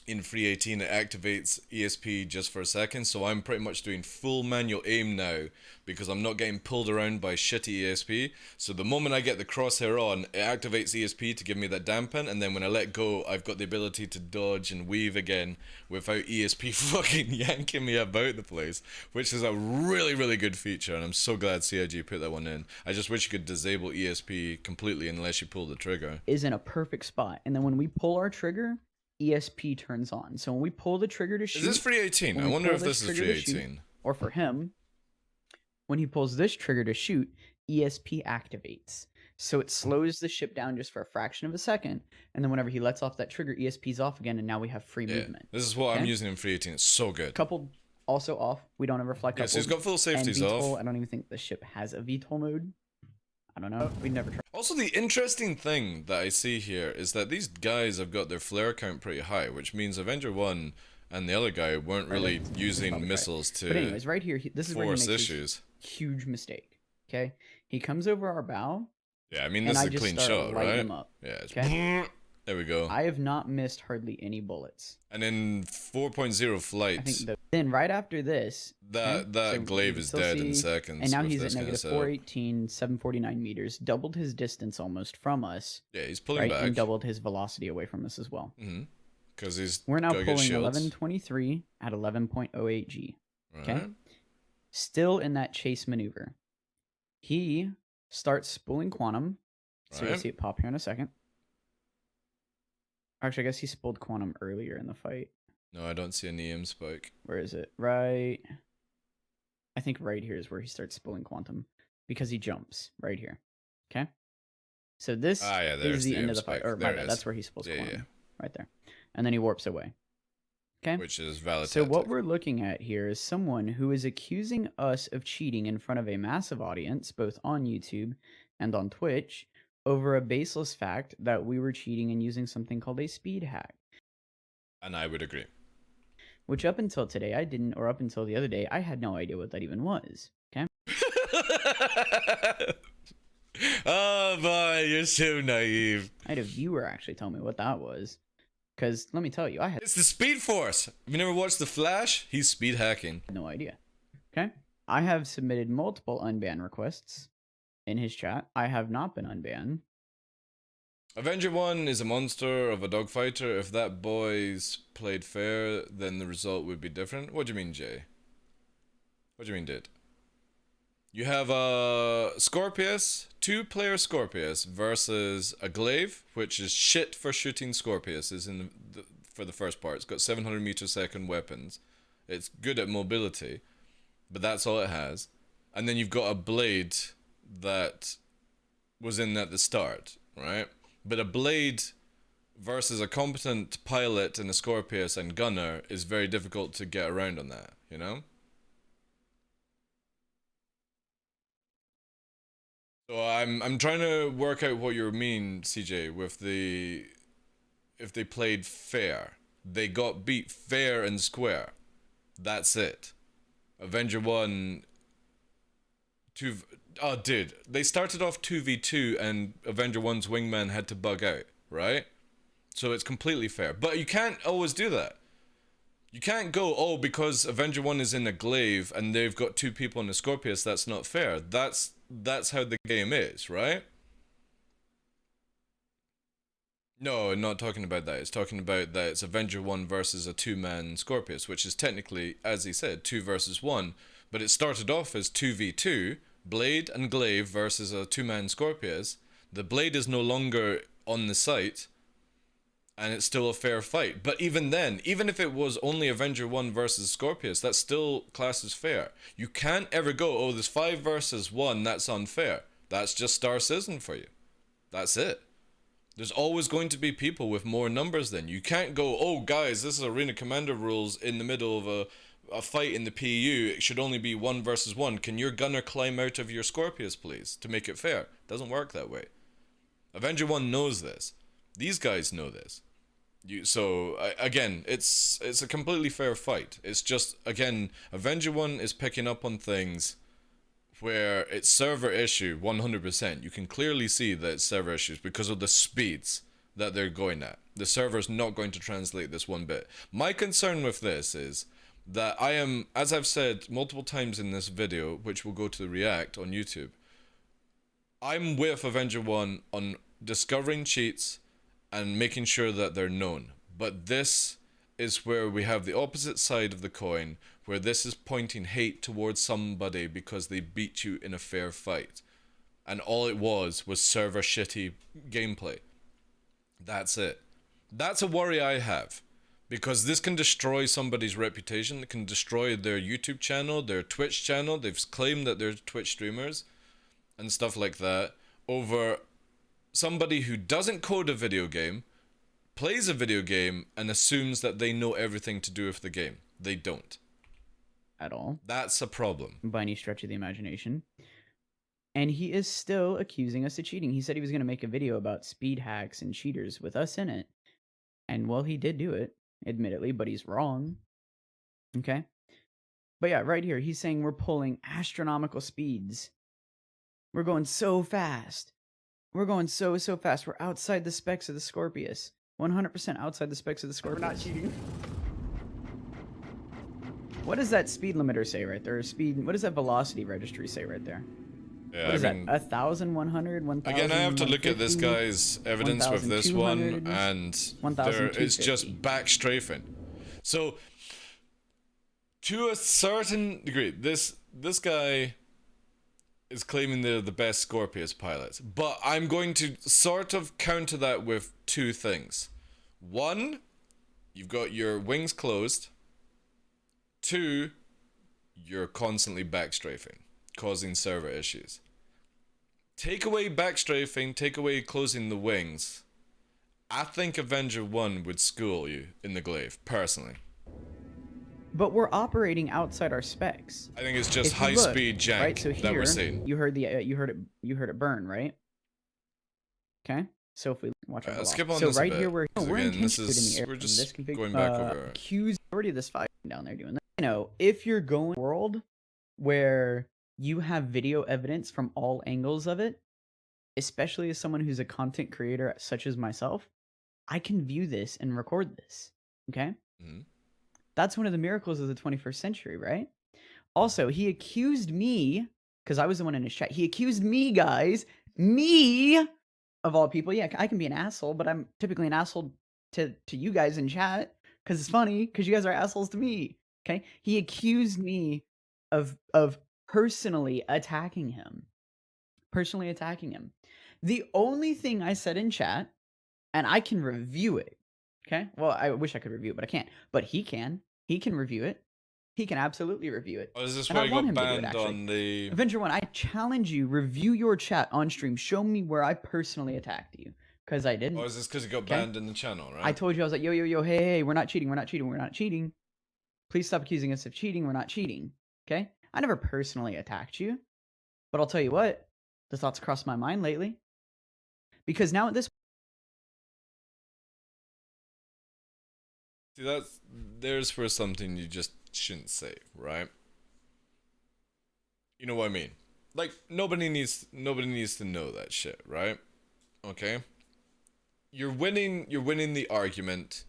in 318, it activates ESP just for a second, so I'm pretty much doing full manual aim now, because I'm not getting pulled around by shitty ESP. So the moment I get the crosshair on, it activates ESP to give me that dampen, and then when I let go, I've got the ability to dodge and weave again without ESP fucking yanking me about the place, which is a really, really good feature, and I'm so glad CIG put that one in. I just wish you could disable ESP completely unless you pull the trigger. Is in a perfect spot, and then when we pull our trigger, ESP turns on. So when we pull the trigger to shoot... Is this 318? I wonder if this is 318. Or for him, when he pulls this trigger to shoot, ESP activates. So it slows the ship down just for a fraction of a second, and then whenever he lets off that trigger, ESP's off again, and now we have free movement. This is what I'm using in 318. It's so good. Coupled also off. We don't ever fly coupled. So he's got full safeties off. I don't even think the ship has a VTOL mode. I don't know. We never tried. Also, the interesting thing that I see here is that these guys have got their flare count pretty high, which means Avenger 1 and the other guy weren't really using missiles to But anyways, right here, this is where he makes issues. Huge mistake. Okay? He comes over our bow. Yeah, I mean, this is a clean shot, right? Him up, yeah, it's okay? There we go. I have not missed hardly any bullets. And in 4.0 flights, then right after this, that glaive is dead in seconds. And now he's at negative 418, 749 meters, doubled his distance almost from us. Yeah, he's pulling back. And doubled his velocity away from us as well. Because he's We're now pulling 1123 at 11.08 G. Okay? Right. Still in that chase maneuver. He starts spooling quantum. So you'll see it pop here in a second. Actually, I guess he spooled quantum earlier in the fight. No, I don't see a EM spike. Where is it? Right. I think right here is where he starts spooling quantum. Because he jumps right here. Okay? So this is the end of the fight. Or my bad, that's where he spools quantum. Right there. And then he warps away. Okay? Which is valid. So what we're looking at here is someone who is accusing us of cheating in front of a massive audience, both on YouTube and on Twitch, over a baseless fact that we were cheating and using something called a speed hack. And I would agree. Which up until today I didn't, or up until the other day, I had no idea what that even was. Okay? Oh boy, you're so naive. I had a viewer actually tell me what that was. Because let me tell you, I had... It's the Speed Force. Have you never watched The Flash? He's speed hacking. No idea. Okay? I have submitted multiple unban requests in his chat. I have not been unbanned. Avenger 1 is a monster of a dogfighter. If that boy's played fair, then the result would be different. What do you mean, Jay? What do you mean, dude? You have a Scorpius, 2-player Scorpius, versus a Glaive, which is shit for shooting Scorpiuses for the first part. It's got 700 meter second weapons. It's good at mobility, but that's all it has. And then you've got a Blade that was in at the start, right? But a Blade versus a competent pilot and a Scorpius and gunner is very difficult to get around on that, you know? So I'm trying to work out what you mean, CJ, with the if they played fair. They got beat fair and square. That's it. Avenger 1... Oh, dude. They started off 2v2 and Avenger 1's wingman had to bug out, right? So it's completely fair. But you can't always do that. You can't go, oh, because Avenger 1 is in a glaive and they've got 2 people in a Scorpius, that's not fair. That's how the game is, right? No, not talking about that. It's talking about that it's Avenger 1 versus a 2-man Scorpius, which is technically, as he said, 2 versus 1. But it started off as 2v2, Blade and Glaive versus a 2-man Scorpius. The Blade is no longer on the site, and it's still a fair fight. But even then, even if it was only Avenger 1 versus Scorpius, that's still classed as fair. You can't ever go, oh, there's 5 versus 1, that's unfair. That's just Star Citizen for you. That's it. There's always going to be people with more numbers than you. You can't go, oh, guys, this is Arena Commander rules in the middle of a fight in the PU. It should only be 1 versus 1. Can your gunner climb out of your Scorpius, please, to make it fair? It doesn't work that way. Avenger 1 knows this. These guys know this. Again, it's a completely fair fight. It's just, again, Avenger 1 is picking up on things where it's server issue 100%. You can clearly see that it's server issues because of the speeds that they're going at. The server's not going to translate this one bit. My concern with this is that I am, as I've said multiple times in this video, which will go to the React on YouTube, I'm with Avenger 1 on discovering cheats and making sure that they're known. But this is where we have the opposite side of the coin, where this is pointing hate towards somebody because they beat you in a fair fight. And all it was server shitty gameplay. That's it. That's a worry I have. Because this can destroy somebody's reputation. It can destroy their YouTube channel, their Twitch channel. They've claimed that they're Twitch streamers and stuff like that over somebody who doesn't code a video game, plays a video game, and assumes that they know everything to do with the game. They don't. At all. That's a problem. By any stretch of the imagination. And he is still accusing us of cheating. He said he was going to make a video about speed hacks and cheaters with us in it. And well, he did do it, admittedly, but he's wrong. Okay? But yeah, right here, he's saying we're pulling astronomical speeds. We're going so fast. We're going so fast. We're outside the specs of the Scorpius. 100% outside the specs of the Scorpius. We're not cheating. What does that speed limiter say right there? What does that velocity registry say right there? Yeah, what is that? 1,100, 1,000? Again, I have to look at this guy's evidence with this one, and it's just back strafing. So, to a certain degree, this guy is claiming they're the best Scorpius pilots, but I'm going to sort of counter that with 2 things. 1, you've got your wings closed. 2, you're constantly backstrafing, causing server issues. Take away backstrafing, take away closing the wings. I think Avenger 1 would school you in the glaive, personally. But we're operating outside our specs. I think it's just high-speed jank right? So here, that we're seeing. You heard it burn, right? Okay. So if we watch our skip on so this right a bit, here we're again, in the air. we're just this config, going back over accused already of this fight down there doing that. You know, if you're going world where you have video evidence from all angles of it, especially as someone who's a content creator such as myself, I can view this and record this. Okay? Mm-hmm. That's one of the miracles of the 21st century, right? Also, he accused me, because I was the one in his chat, he accused me, guys, me, of all people. Yeah, I can be an asshole, but I'm typically an asshole to you guys in chat, because it's funny, because you guys are assholes to me, okay? He accused me of personally attacking him. Personally attacking him. The only thing I said in chat, and I can review it, okay? Well, I wish I could review it, but I can't. But he can. He can review it. He can absolutely review it. Oh, is this and where I you want got him to do it, banned on the... Avenger 1, I challenge you, review your chat on stream. Show me where I personally attacked you. Because I didn't. Oh, is this because you got banned in the channel, right? I told you, I was like, yo, hey, we're not cheating, we're not cheating, we're not cheating. Please stop accusing us of cheating, we're not cheating. Okay? I never personally attacked you. But I'll tell you what, the thoughts crossed my mind lately. Because now at this See, there's for something you just shouldn't say, right? You know what I mean? Like nobody needs to know that shit, right? Okay? You're winning the argument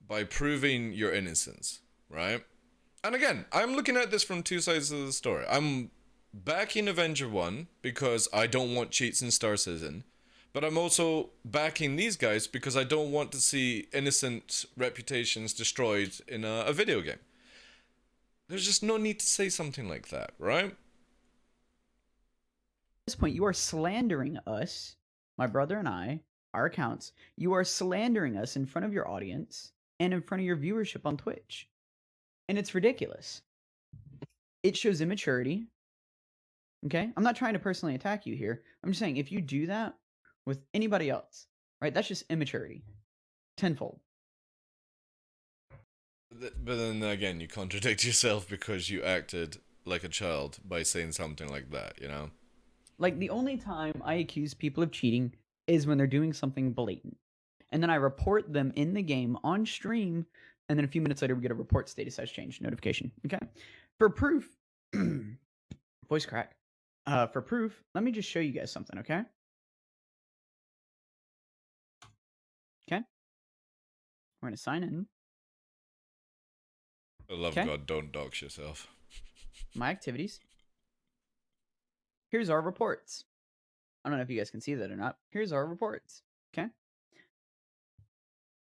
by proving your innocence, right? And again, I'm looking at this from two sides of the story. I'm backing Avenger 1 because I don't want cheats in Star Citizen, but I'm also backing these guys because I don't want to see innocent reputations destroyed in a video game. There's just no need to say something like that, right? At this point, you are slandering us, my brother and I, our accounts. You are slandering us in front of your audience and in front of your viewership on Twitch. And it's ridiculous. It shows immaturity. Okay? I'm not trying to personally attack you here. I'm just saying, if you do that with anybody else, right, that's just immaturity. Tenfold. But then again, you contradict yourself because you acted like a child by saying something like that, you know? Like, the only time I accuse people of cheating is when they're doing something blatant. And then I report them in the game on stream, and then a few minutes later we get a report status has changed notification. Okay? For proof, voice crack. For proof, let me just show you guys something, okay? Okay? We're gonna sign in. I love God, don't dox yourself. My activities. Here's our reports. I don't know if you guys can see that or not. Here's our reports. Okay?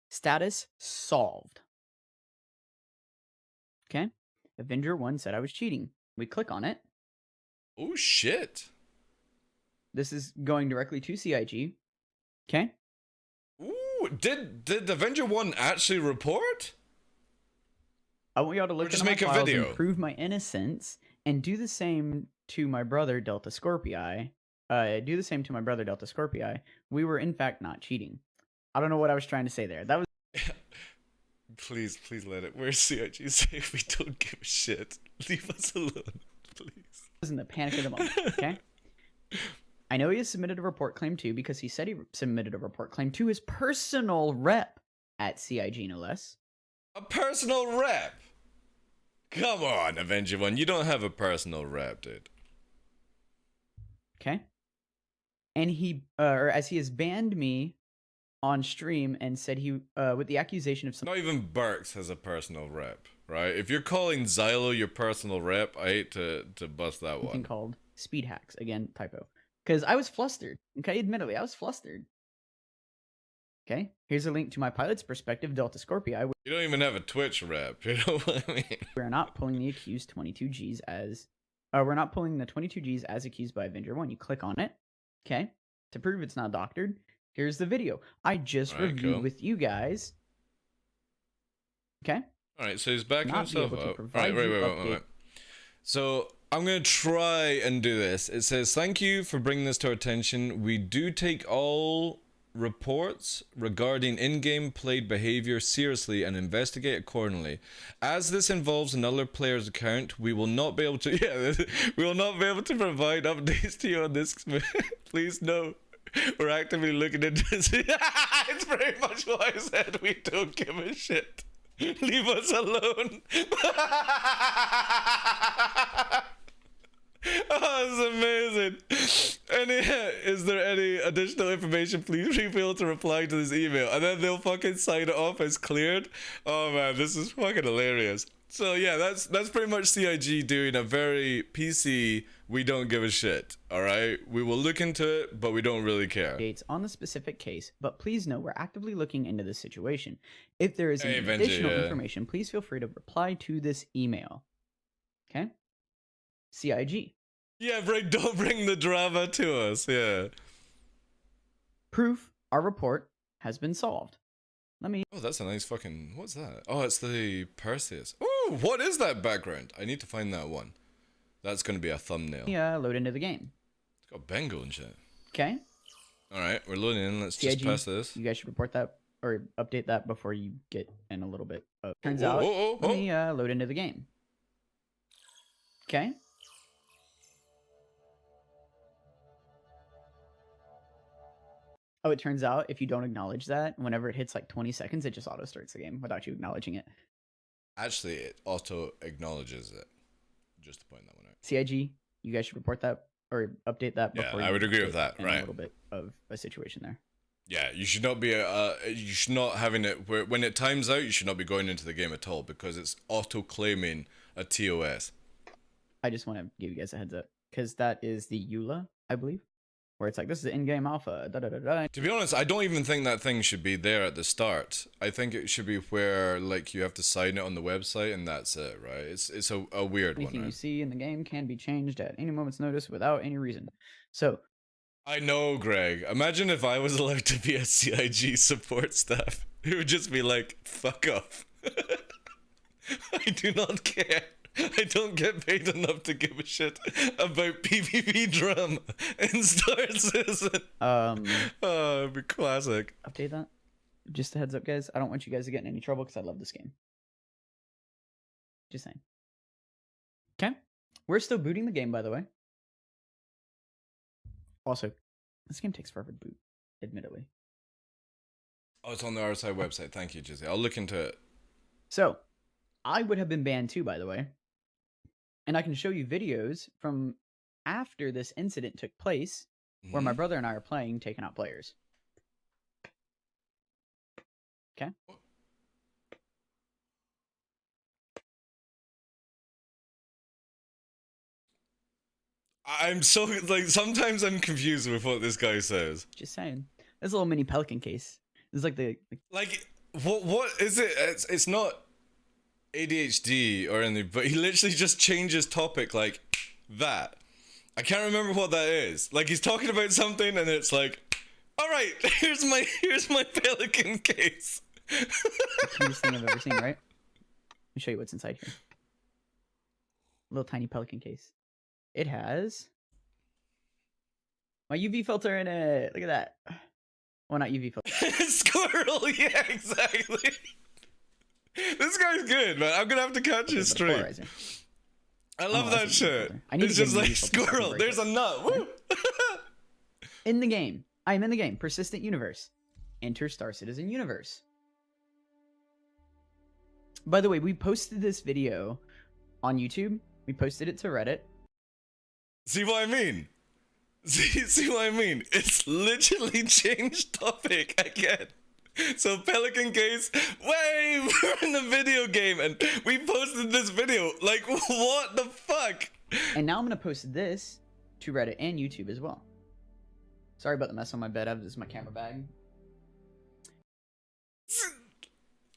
Status solved. Okay? Avenger 1 said I was cheating. We click on it. Oh shit. This is going directly to CIG. Okay? Ooh, did Avenger 1 actually report? I want y'all to look just at my make a files video. and prove my innocence, and do the same to my brother Delta Scorpii. Do the same to my brother Delta Scorpii. We were in fact not cheating. I don't know what I was trying to say there. That was Please let it. We're CIG safe. We don't give a shit. Leave us alone, please. in the panic of the moment. Okay. I know he has submitted a report claim too because he said he submitted a report claim to his personal rep at CIG, no less. A personal rep? Come on, Avenger 1. You don't have a personal rep, dude. Okay. And he, or as he has banned me on stream and said he, with the accusation of Not even Burks has a personal rep, right? If you're calling Xylo your personal rep, I hate to bust that something one. called speed hacks. Again, typo. Because I was flustered. Okay, admittedly, I was flustered. Okay, here's a link to my pilot's perspective, Delta Scorpii. You don't even have a Twitch rep, you know what I mean? We're not pulling the accused 22Gs as... we're not pulling the 22Gs as accused by Avenger 1. You click on it, okay? To prove it's not doctored, here's the video. I just reviewed with you guys. Okay? Alright, so he's backing Not himself be able to up. provide Right, you wait. update. So, I'm going to try and do this. It says, thank you for bringing this to our attention. We do take all reports regarding in-game played behavior seriously and investigate accordingly. As this involves another player's account, we will not be able to we will not be able to provide updates to you on this. Please know we're actively looking into this. It's very much what I said. We don't give a shit. Leave us alone. Oh, it's amazing. Is there any additional information? Please feel to reply to this email. And then they'll fucking sign it off as cleared. Oh man, this is fucking hilarious. So yeah, that's pretty much CIG doing a very PC, we don't give a shit. Alright? We will look into it, but we don't really care. Updates on the specific case, but please know we're actively looking into this situation. If there is any Avenger, additional information, please feel free to reply to this email. Okay? CIG. Yeah, don't bring the drama to us, yeah. Proof our report has been solved. Let me... Oh, that's a nice fucking... What's that? Oh, it's the Perseus. Ooh, what is that background? I need to find that one. That's going to be a thumbnail. Yeah, load into the game. It's got Bengal and shit. Okay. Alright, we're loading in. Let's CIG, just pass this. You guys should report that or update that before you get in a little bit. Turns out, let me load into the game. Okay. Oh, it turns out if you don't acknowledge that, whenever it hits like 20 seconds, it just auto starts the game without you acknowledging it. Actually, it auto acknowledges it. Just to point that one out. CIG, you guys should report that or update that. Yeah, Before I you would agree get with that. in Right. A little bit of a situation there. Yeah, you should not be you should not having it where when it times out, you should not be going into the game at all because it's auto claiming a TOS. I just want to give you guys a heads up because that is the EULA, I believe, where it's like this is the in-game alpha. Da, da, da, da. To be honest, I don't even think that thing should be there at the start. I think it should be where like you have to sign it on the website and that's it, right? It's a weird one. Anything Right? you see in the game can be changed at any moment's notice without any reason. So I know, Greg. Imagine if I was allowed to be a CIG support staff. It would just be like, fuck off. I do not care. I don't get paid enough to give a shit about PvP drama in Star Citizen. Oh, it'd be classic. update that. Just a heads up, guys. I don't want you guys to get in any trouble because I love this game. Just saying. Okay. We're still booting the game, by the way. Also, this game takes forever to boot, admittedly. Oh, it's on the RSI website. Thank you, Jizzy. I'll look into it. So, I would have been banned too, by the way. And I can show you videos from after this incident took place where my brother and I are playing, taking out players. Okay? I'm so, like, sometimes I'm confused with what this guy says. Just saying. This little mini Pelican case. It's like the... Like, what is it? It's not ADHD or anything, but he literally just changes topic like that. I can't remember what that is. Like, he's talking about something and it's like, all right, here's my Pelican case. the cutest thing I've ever seen, right? Let me show you what's inside here. Little tiny Pelican case. It has my UV filter in it. Look at that. Well, not UV filter. Squirrel, yeah, exactly. This guy's good, man. I'm gonna have to catch his stream. Polarizer. I love Oh, that that's a shit. filter. I need It's to get just a like UV filter so I can squirrel. break There's it. a nut. Woo! In the game. I am in the game. Persistent universe. Enter Star Citizen universe. By the way, we posted this video on YouTube. We posted it to Reddit. See what I mean? See what I mean? It's literally changed topic again. So Pelican case, way we're in the video game and we posted this video. Like, what the fuck? And now I'm going to post this to Reddit and YouTube as well. Sorry about the mess on my bed. This is my camera bag.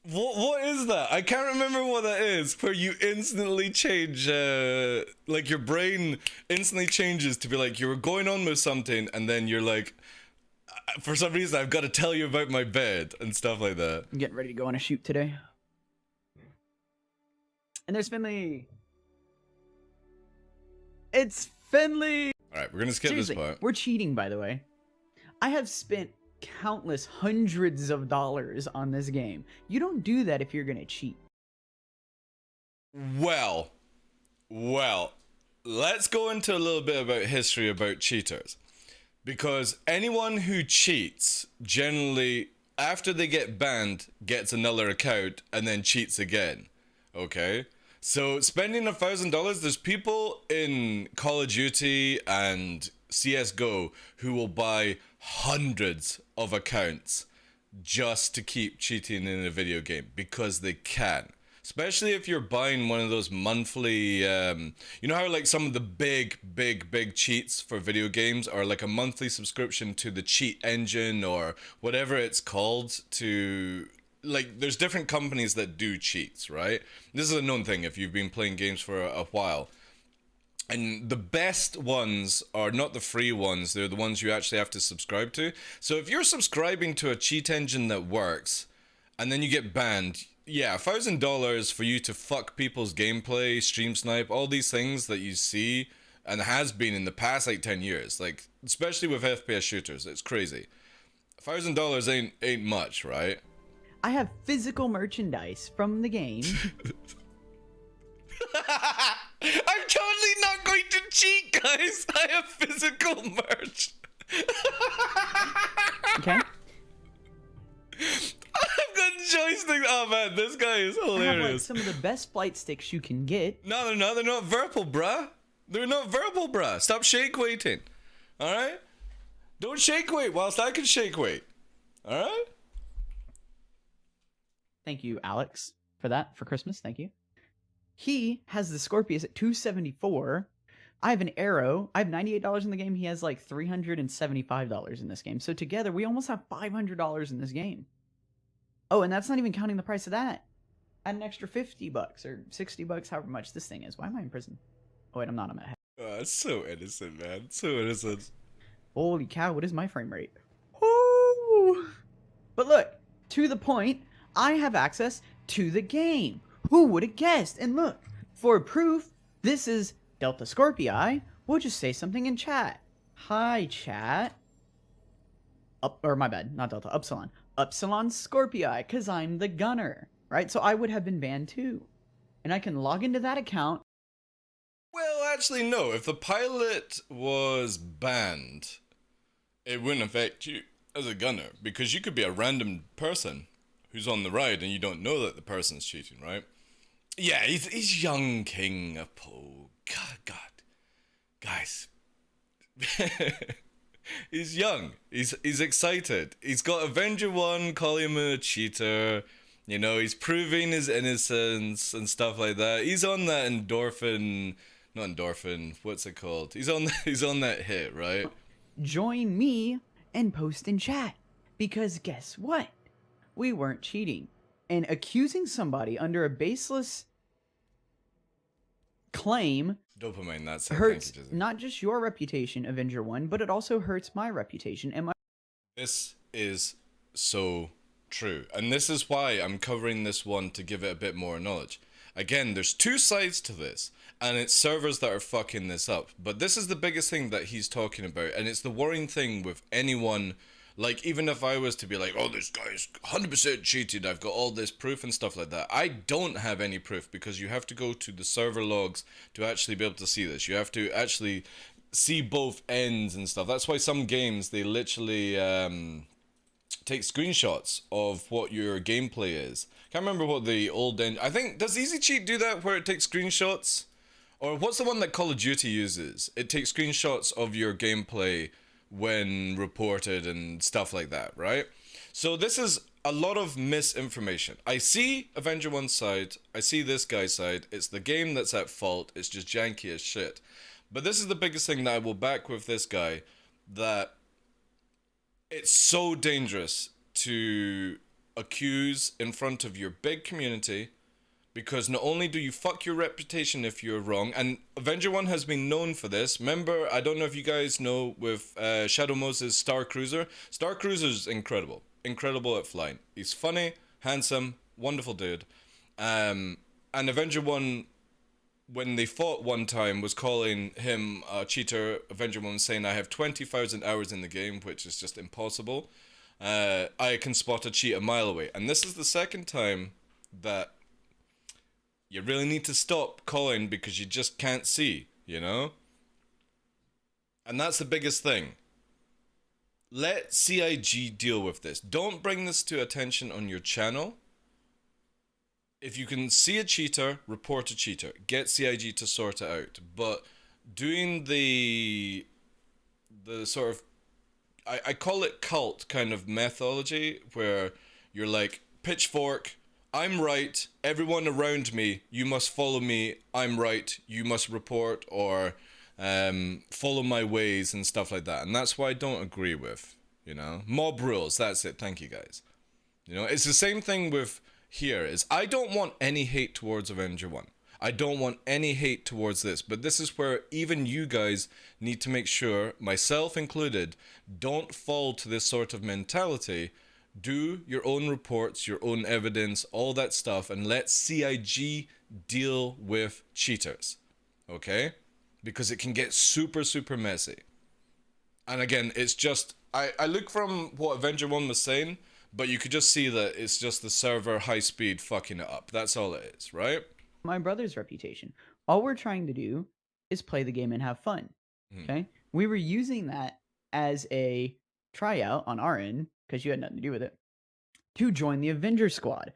What is that? I can't remember what that is. Where you instantly change, like your brain instantly changes to be like you were going on with something, and then you're like, for some reason I've got to tell you about my bed and stuff like that. I'm getting ready to go on a shoot today. And there's Finley. It's Finley. All right, we're gonna skip Seriously, this part. we're cheating, by the way. I have spent countless hundreds of dollars on this game. You don't do that if you're gonna cheat. Well, let's go into a little bit about history about cheaters. Because anyone who cheats generally, after they get banned, gets another account and then cheats again. Okay? So spending $1,000, there's people in Call of Duty and CSGO who will buy hundreds of accounts just to keep cheating in a video game because they can. Especially if you're buying one of those monthly, you know how like some of the big cheats for video games are like a monthly subscription to the cheat engine or whatever it's called to, like there's different companies that do cheats, right? This is a known thing if you've been playing games for a while. And the best ones are not the free ones, they're the ones you actually have to subscribe to. So if you're subscribing to a cheat engine that works and then you get banned, yeah, $1,000 for you to fuck people's gameplay, stream snipe, all these things that you see and has been in the past like 10 years, like especially with FPS shooters, it's crazy. $1,000 ain't much, right? I have physical merchandise from the game. I'm totally not going to cheat, guys. I have physical merch. Okay. I've got joysticks. Oh man, this guy is I have like hilarious. some of the best flight sticks you can get. No, they're not. They're not verbal, bruh. They're not verbal, bruh. Stop shake weighting. All right? Don't shake weight whilst I can shake weight. All right? Thank you, Alex, for that for Christmas. Thank you. He has the Scorpius at 274. I have an Arrow. I have $98 in the game. He has like $375 in this game. So together, we almost have $500 in this game. Oh, and that's not even counting the price of that. Add an extra $50 or $60, however much this thing is. Why am I in prison? Oh wait, I'm not. I'm at. Oh, it's so innocent, man. So innocent. Holy cow! What is my frame rate? Woo! But look, to the point. I have access to the game. Who would have guessed? And look, for proof, this is Delta Scorpii. We'll just say something in chat. Hi, chat. Or my bad, not Delta, Upsilon. Upsilon Scorpii, because I'm the gunner, right? So I would have been banned too. And I can log into that account. Well, actually, no. If the pilot was banned, it wouldn't affect you as a gunner, because you could be a random person who's on the ride and you don't know that the person's cheating, right? Yeah, he's young king of Poe. God. Guys. He's young. He's excited. He's got Avenger 1 calling him a cheater. You know, he's proving his innocence and stuff like that. He's on that endorphin, not endorphin, what's it called? He's on that hit, right? Join me and post in chat. Because guess what? We weren't cheating. And accusing somebody under a baseless claim Dopamine, that's it. hurts Thank you, Jizzy. not just your reputation, Avenger 1, but it also hurts my reputation. And my This is so true. And this is why I'm covering this one, to give it a bit more knowledge. Again, there's two sides to this, and it's servers that are fucking this up. But this is the biggest thing that he's talking about, and it's the worrying thing with anyone. Like, even if I was to be like, oh, this guy's 100% cheated, I've got all this proof and stuff like that. I don't have any proof, because you have to go to the server logs to actually be able to see this. You have to actually see both ends and stuff. That's why some games, they literally take screenshots of what your gameplay is. Can't remember what the old end. I think, does Easy Cheat do that, where it takes screenshots? Or what's the one that Call of Duty uses? It takes screenshots of your gameplay when reported and stuff like that, right? So this is a lot of misinformation. I see Avenger 1's side, I see this guy's side. It's the game that's at fault, it's just janky as shit. But this is the biggest thing that I will back with this guy, that it's so dangerous to accuse in front of your big community, because not only do you fuck your reputation if you're wrong, and Avenger 1 has been known for this. Remember, I don't know if you guys know, with Shadow Moses' Star Cruiser. Star Cruiser's incredible. Incredible at flying. He's funny, handsome, wonderful dude. And Avenger 1, when they fought one time, was calling him a cheater. Avenger 1 was saying, I have 20,000 hours in the game, which is just impossible. I can spot a cheat a mile away. And this is the second time that you really need to stop calling, because you just can't see, you know? And that's the biggest thing. Let CIG deal with this. Don't bring this to attention on your channel. If you can see a cheater, report a cheater. Get CIG to sort it out. But doing the sort of, I call it cult kind of methodology, where you're like, pitchfork, I'm right, everyone around me, you must follow me, I'm right, you must report, or follow my ways and stuff like that. And that's what I don't agree with, you know? Mob rules, that's it, thank you guys. You know, it's the same thing with here, is I don't want any hate towards Avenger 1. I don't want any hate towards this, but this is where even you guys need to make sure, myself included, don't fall to this sort of mentality. Do your own reports, your own evidence, all that stuff, and let CIG deal with cheaters, okay? Because it can get super, super messy. And again, it's just, I look from what Avenger 1 was saying, but you could just see that it's just the server high speed fucking it up. That's all it is, right? my brother's reputation. All we're trying to do is play the game and have fun. Okay? We were using that as a tryout on our end, because you had nothing to do with it, to join the Avenger Squad.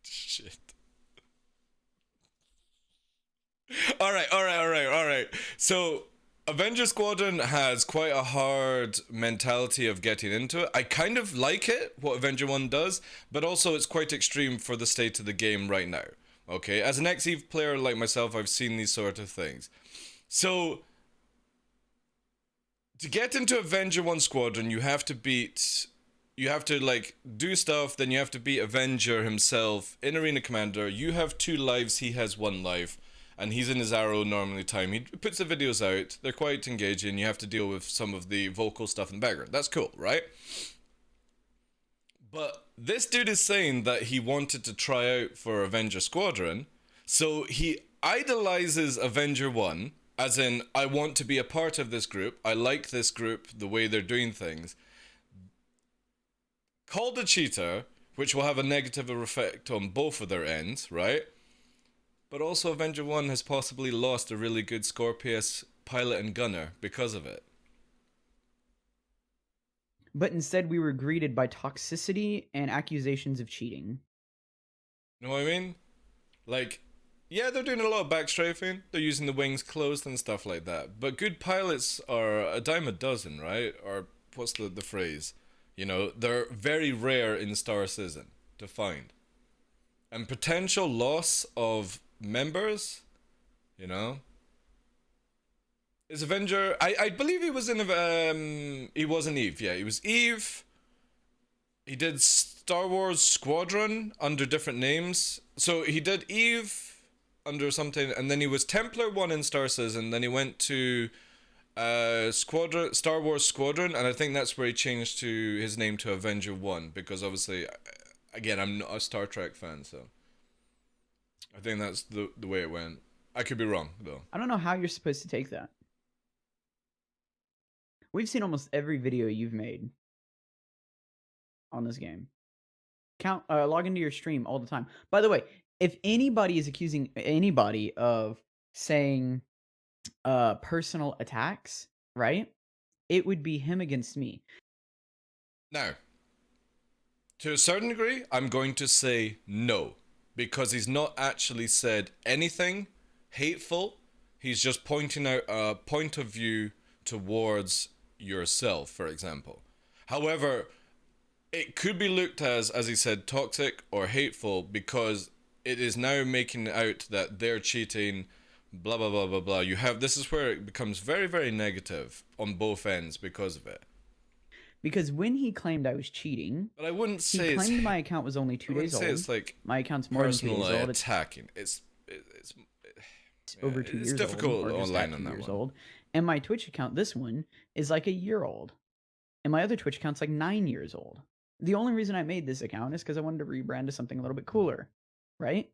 Shit. All right. So, Avenger Squadron has quite a hard mentality of getting into it. I kind of like it, what Avenger 1 does, but also it's quite extreme for the state of the game right now. Okay, as an ex-Eve player like myself, I've seen these sort of things. So, to get into Avenger 1 Squadron, you have to like do stuff, then you have to beat Avenger himself in Arena Commander. You have 2 lives, he has 1 life, and he's in his arrow normally time. He puts the videos out, they're quite engaging, you have to deal with some of the vocal stuff in the background. That's cool, right? But this dude is saying that he wanted to try out for Avenger Squadron, so he idolizes Avenger 1, as in, I want to be a part of this group, I like this group, the way they're doing things. Called a cheater, which will have a negative effect on both of their ends, right? But also Avenger 1 has possibly lost a really good Scorpius pilot and gunner because of it. But instead we were greeted by toxicity and accusations of cheating. You know what I mean? Like, yeah, they're doing a lot of backstrafing, they're using the wings closed and stuff like that, but good pilots are a dime a dozen, right? Or what's the phrase? You know, they're very rare in Star Citizen to find. And potential loss of members, you know, is Avenger. I believe he was in he wasn't Eve. Yeah, he was Eve. He did Star Wars Squadron under different names. So he did Eve under something, and then he was Templar 1 in Star Citizen. Then he went to Star Wars Squadron, and I think that's where he changed to his name to Avenger 1, because obviously, again, I'm not a Star Trek fan, so I think that's the way it went. I could be wrong, though. I don't know how you're supposed to take that. We've seen almost every video you've made on this game. Log into your stream all the time. By the way, if anybody is accusing anybody of saying personal attacks, right? It would be him against me. Now, to a certain degree, I'm going to say no, because he's not actually said anything hateful. He's just pointing out a point of view towards yourself, for example. However, it could be looked as he said, toxic or hateful, because it is now making out that they're cheating, blah blah blah blah blah. This is where it becomes very, very negative on both ends because of it. Because when he claimed I was cheating, but I wouldn't say he claimed my account was only 2 days old. It's like my account's more than 2 days old. Attacking. It's over 2 years old. It's difficult or just online at on 2 that years one. old. And my Twitch account, this one, is like a year old. And my other Twitch account's like 9 years old. The only reason I made this account is because I wanted to rebrand to something a little bit cooler, right?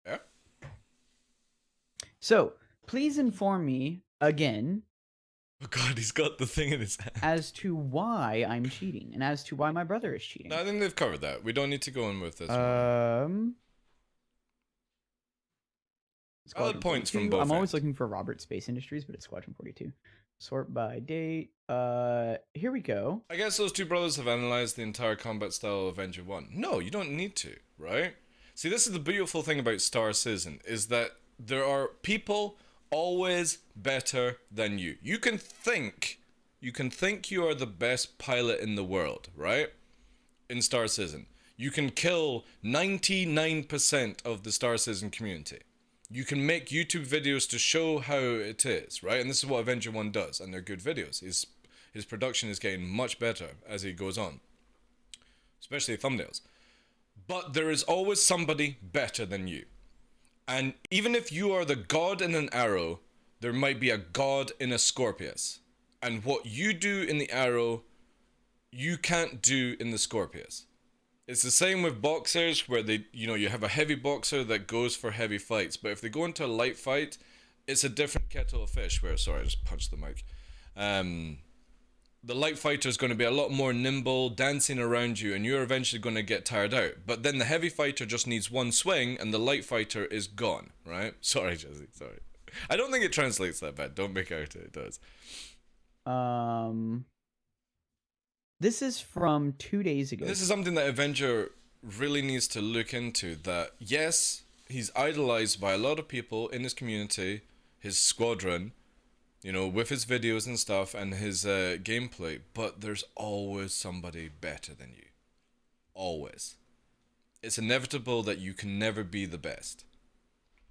Yeah. So, please inform me again. Oh god, he's got the thing in his hand. As to why I'm cheating, and as to why my brother is cheating. No, I think they've covered that. We don't need to go in with this. Valid points from both I'm always ends. looking for Robert Space Industries, but it's Squadron 42. Sort by date. Here we go. I guess those two brothers have analyzed the entire combat style of Avenger 1. No, you don't need to, right? See, this is the beautiful thing about Star Citizen, is that there are people always better than you. You can think you are the best pilot in the world, right? In Star Citizen. You can kill 99% of the Star Citizen community. You can make YouTube videos to show how it is, right? And this is what Avenger 1 does, and they're good videos. His production is getting much better as he goes on. Especially thumbnails. But there is always somebody better than you. And even if you are the god in an arrow, there might be a god in a Scorpius. And what you do in the arrow, you can't do in the Scorpius. It's the same with boxers, where you have a heavy boxer that goes for heavy fights, but if they go into a light fight, it's a different kettle of fish. Sorry, I just punched the mic. The light fighter is going to be a lot more nimble, dancing around you, and you're eventually going to get tired out. But then the heavy fighter just needs one swing, and the light fighter is gone, right? Sorry, Jesse, sorry. I don't think it translates that bad. Don't make out it does. This is from 2 days ago. This is something that Avenger really needs to look into. That yes, he's idolized by a lot of people in his community, his squadron, you know, with his videos and stuff and his gameplay. But there's always somebody better than you. Always. It's inevitable that you can never be the best.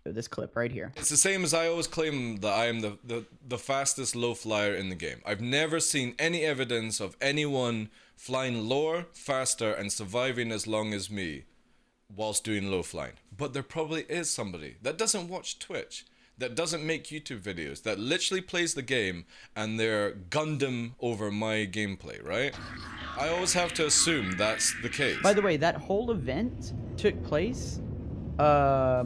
This clip right here. It's the same as I always claim that I am the fastest low flyer in the game. I've never seen any evidence of anyone flying lower, faster, and surviving as long as me whilst doing low flying. But there probably is somebody that doesn't watch Twitch, that doesn't make YouTube videos, that literally plays the game and they're Gundam over my gameplay, right? I always have to assume that's the case. By the way, that whole event took place a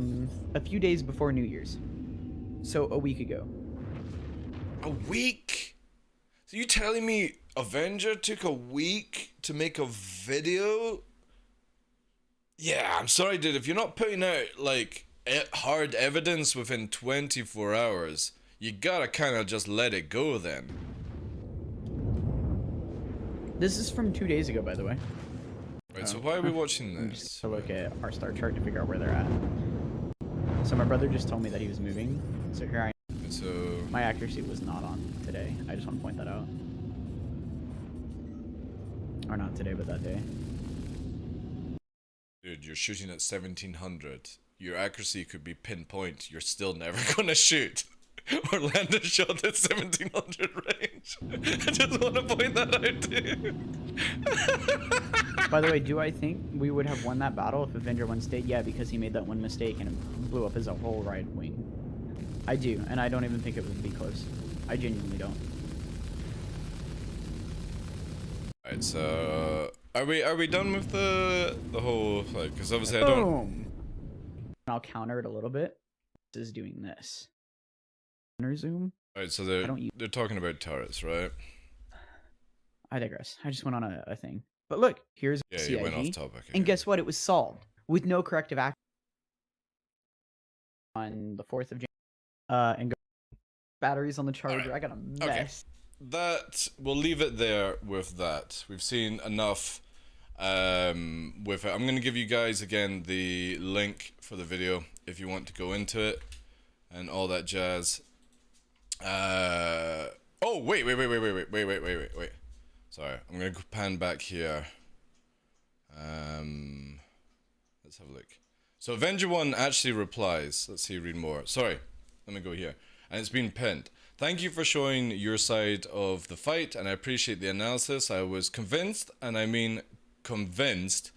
few days before New Year's. So a week ago. A week? So you telling me Avenger took a week to make a video? Yeah, I'm sorry, dude. If you're not putting out, like, hard evidence within 24 hours, you gotta kind of just let it go then. This is from 2 days ago, by the way. Right, so why are we watching this? Just to look at our star chart to figure out where they're at. So my brother just told me that he was moving. So here I am. So my accuracy was not on today. I just want to point that out. Or not today, but that day. Dude, you're shooting at 1700. Your accuracy could be pinpoint. You're still never gonna shoot or land a shot at 1700 range. I just want to point that out, dude. By the way, do I think we would have won that battle if Avenger 1 stayed? Yeah, because he made that one mistake and it blew up his whole right wing. I do, and I don't even think it would be close. I genuinely don't. Alright, so are we done with the whole, like, because obviously I don't. Boom. I'll counter it a little bit. This is doing this. Counter zoom. Alright, so they're talking about turrets, right? I digress. I just went on a thing. But look, here's Yeah, CIG, you went off topic. and guess what? It was solved with no corrective action on the 4th of January. And batteries on the charger. Right. I got a mess. Okay. That we'll leave it there with that. We've seen enough with it. I'm gonna give you guys again the link for the video if you want to go into it and all that jazz. Oh wait. Sorry, I'm gonna pan back here. Let's have a look. So Avenger 1 actually replies. Let's see, read more. Sorry, let me go here. And it's been pinned. Thank you for showing your side of the fight, and I appreciate the analysis. I was convinced, and I mean convinced,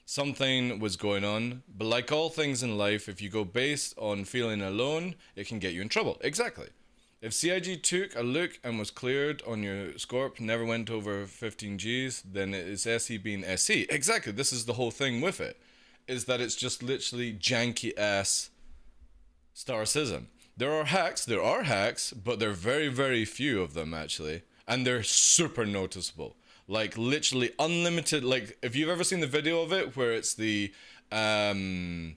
something was going on. But like all things in life, if you go based on feeling alone, it can get you in trouble. Exactly. If CIG took a look and was cleared on your Scorp, never went over 15 Gs, then it is SE being SE. Exactly, this is the whole thing with it. Is that it's just literally janky ass Star-cism. There are hacks, but there are very, very few of them actually. And they're super noticeable. Like literally unlimited, like if you've ever seen the video of it where it's the ion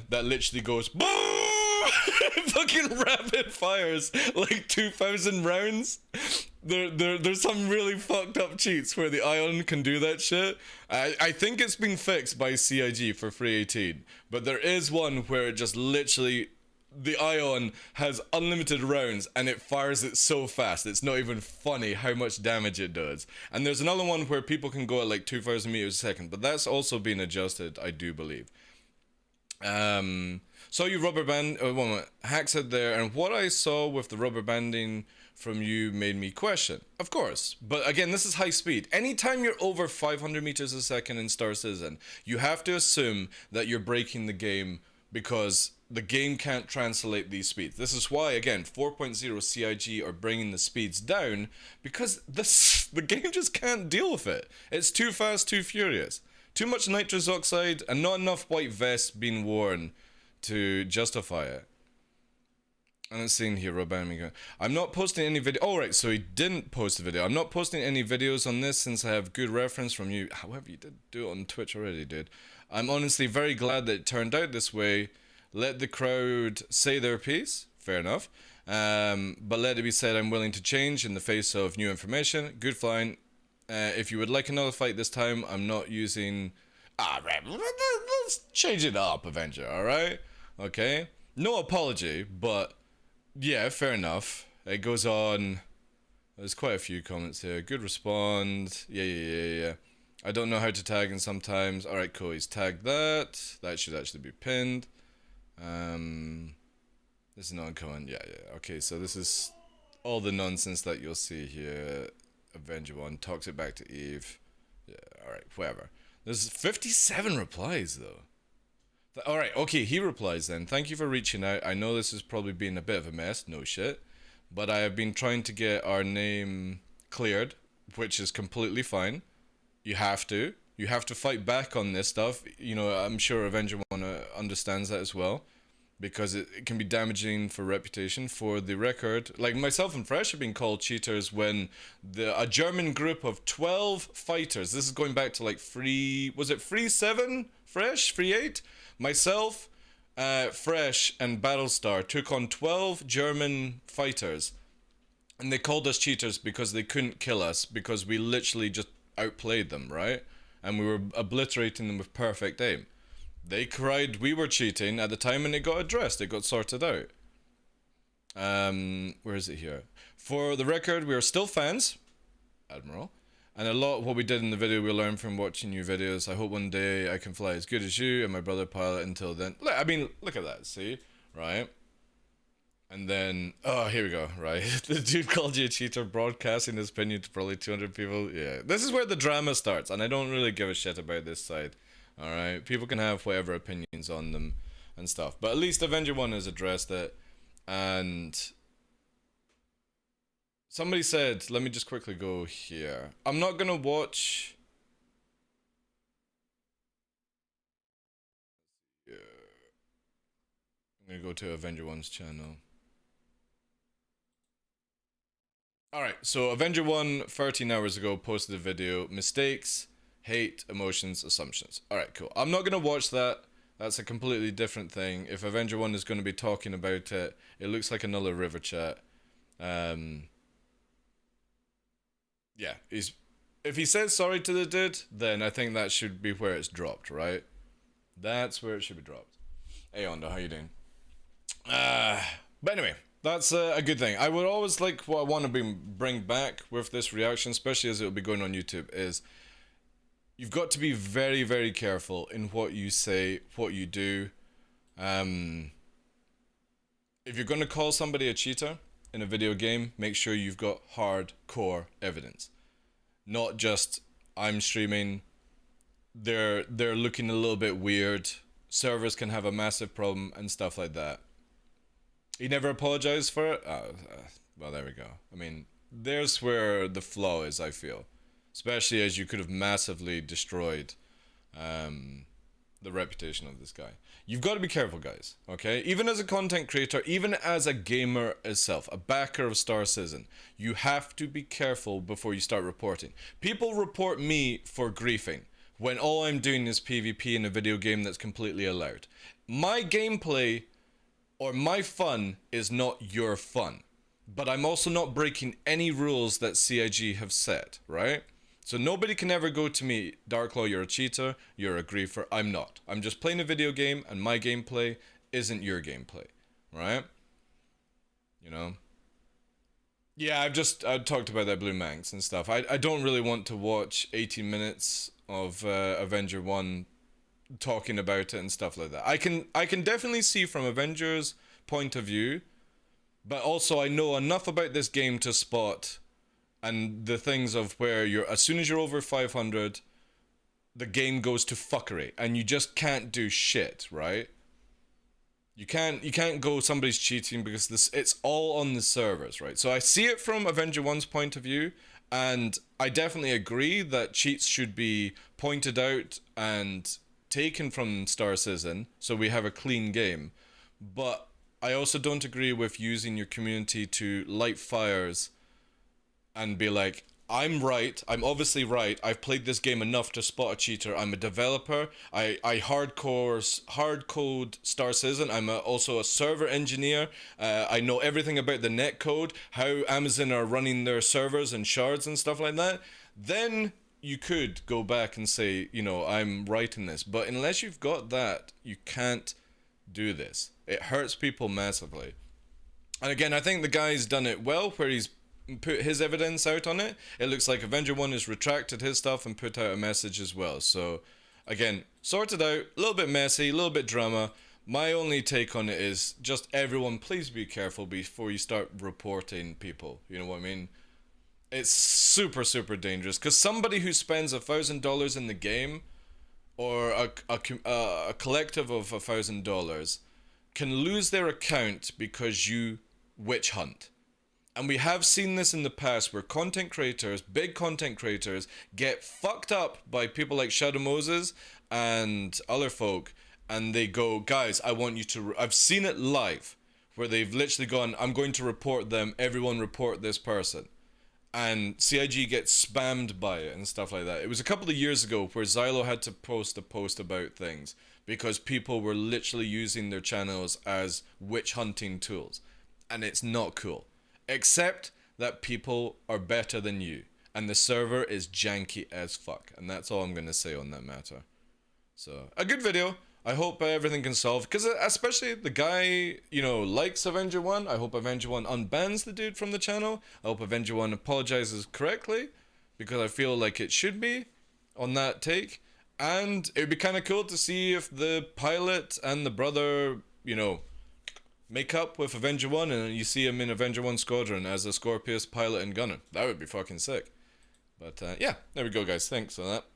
that literally goes boom! Fucking rapid fires like 2,000 rounds. There's some really fucked up cheats where the ion can do that shit. I think it's been fixed by CIG for 318, but there is one where it just literally, the ion has unlimited rounds and it fires it so fast it's not even funny how much damage it does. And there's another one where people can go at like 2,000 meters a second, but that's also been adjusted, I do believe. Saw you rubber band, Hack said there, and what I saw with the rubber banding from you made me question. Of course, but again, this is high speed. Anytime you're over 500 meters a second in Star Citizen, you have to assume that you're breaking the game because the game can't translate these speeds. This is why, again, 4.0 CIG are bringing the speeds down because the game just can't deal with it. It's too fast, too furious. Too much nitrous oxide and not enough white vests being worn to justify it. And it's saying here, Rob Amigo, I'm not posting any video. Oh, right, so he didn't post a video. I'm not posting any videos on this since I have good reference from you. However, you did do it on Twitch already, dude. I'm honestly very glad that it turned out this way. Let the crowd say their piece. Fair enough. But let it be said, I'm willing to change in the face of new information. Good flying. If you would like another fight this time, I'm not using... right. Let's change it up, Avenger, alright? Okay? No apology, but... yeah, fair enough. It goes on... there's quite a few comments here. Good respond. Yeah. I don't know how to tag and sometimes. Alright, cool. He's tagged that. That should actually be pinned. This is not uncommon. Yeah. Okay, so this is all the nonsense that you'll see here. Avenger 1 talks it back to Eve. Yeah, alright, whatever. There's 57 replies, though. Alright, okay, he replies then. Thank you for reaching out. I know this has probably been a bit of a mess. No shit. But I have been trying to get our name cleared, which is completely fine. You have to. You have to fight back on this stuff. You know, I'm sure Avenger 1 understands that as well. Because it can be damaging for reputation. For the record, like myself and Fresh have been called cheaters when a German group of 12 fighters, this is going back to like was it Free 7? Fresh? Free 8? Myself, Fresh and Battlestar took on 12 German fighters. And they called us cheaters because they couldn't kill us because we literally just outplayed them, right? And we were obliterating them with perfect aim. They cried we were cheating at the time and it got addressed. It got sorted out. Where is it here? For the record, we are still fans, Admiral. And a lot of what we did in the video we learned from watching your videos. I hope one day I can fly as good as you and my brother pilot. Until then. I mean, look at that, see? Right? And then, oh, here we go, right? The dude called you a cheater, broadcasting his opinion to probably 200 people. Yeah, this is where the drama starts, and I don't really give a shit about this side. Alright, people can have whatever opinions on them and stuff. But at least Avenger 1 has addressed it. And somebody said, let me just quickly go here. I'm not gonna watch... yeah. I'm gonna go to Avenger 1's channel. Alright, so Avenger 1, 13 hours ago, posted a video, mistakes, hate, emotions, assumptions. Alright, cool. I'm not going to watch that. That's a completely different thing. If Avenger 1 is going to be talking about it, it looks like another river chat. Yeah, if he says sorry to the dude, then I think that should be where it's dropped, right? That's where it should be dropped. Hey, Ondo, how you doing? But anyway, that's a good thing. I would always like, what I want to bring back with this reaction, especially as it will be going on YouTube, is you've got to be very, very careful in what you say, what you do. If you're going to call somebody a cheater in a video game, make sure you've got hardcore evidence. Not just, I'm streaming, they're looking a little bit weird, servers can have a massive problem and stuff like that. He never apologized for it? Well, there we go. I mean, there's where the flaw is, I feel. Especially as you could have massively destroyed the reputation of this guy. You've got to be careful, guys, okay? Even as a content creator, even as a gamer itself, a backer of Star Citizen, you have to be careful before you start reporting. People report me for griefing when all I'm doing is PvP in a video game that's completely allowed. My gameplay or my fun is not your fun. But I'm also not breaking any rules that CIG have set, right? So nobody can ever go to me, DarkLaw, you're a cheater, you're a griefer. I'm not. I'm just playing a video game and my gameplay isn't your gameplay, right? You know? Yeah, I've talked about that Blue Manx and stuff. I don't really want to watch 18 minutes of Avenger 1 talking about it and stuff like that. I can definitely see from Avengers' point of view, but also I know enough about this game to spot and the things of where as soon as you're over 500, the game goes to fuckery and you just can't do shit, right? You can't go somebody's cheating because it's all on the servers, right? So I see it from Avenger 1's point of view, and I definitely agree that cheats should be pointed out and taken from Star Citizen so we have a clean game. But I also don't agree with using your community to light fires and be like, I'm right. I'm obviously right. I've played this game enough to spot a cheater. I'm a developer. I hard code Star Citizen. I'm also a server engineer. I know everything about the netcode, how Amazon are running their servers and shards and stuff like that. Then you could go back and say, you know, I'm right in this. But unless you've got that, you can't do this. It hurts people massively. And again, I think the guy's done it well, where he's put his evidence out on it. It looks like Avenger 1 has retracted his stuff and put out a message as well. So, again, sorted out, a little bit messy, a little bit drama. My only take on it is just everyone, please be careful before you start reporting people. You know what I mean? It's super, super dangerous. Because somebody who spends $1,000 in the game, or a collective of $1,000, can lose their account because you witch hunt. And we have seen this in the past where content creators, big content creators, get fucked up by people like Shadow Moses and other folk, and they go, guys, I want you to... I've seen it live, where they've literally gone, I'm going to report them, everyone report this person. And CIG gets spammed by it and stuff like that. It was a couple of years ago where Xylo had to post a post about things because people were literally using their channels as witch hunting tools. And it's not cool. Except that people are better than you. And the server is janky as fuck. And that's all I'm going to say on that matter. So, a good video. I hope everything can solve. Because especially the guy, you know, likes Avenger 1. I hope Avenger 1 unbans the dude from the channel. I hope Avenger 1 apologizes correctly. Because I feel like it should be on that take. And it would be kind of cool to see if the pilot and the brother, you know, make up with Avenger 1 and you see him in Avenger 1 Squadron as a Scorpius pilot and gunner. That would be fucking sick. But yeah, there we go guys. Thanks for that.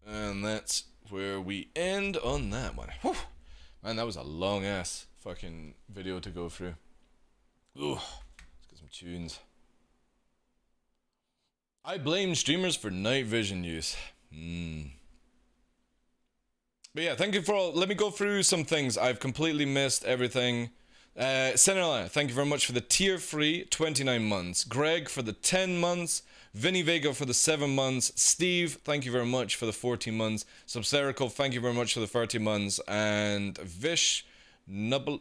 And that's where we end on that one. Whew. Man, that was a long ass fucking video to go through. Ooh, let's get some tunes. I blame streamers for night vision use. But yeah, thank you for all. Let me go through some things. I've completely missed everything. Senela, thank you very much for the tier free 29 months. Greg for the 10 months. Vinny Vega for the 7 months. Steve, thank you very much for the 14 months. Subserical, thank you very much for the 30 months. And Vish, oh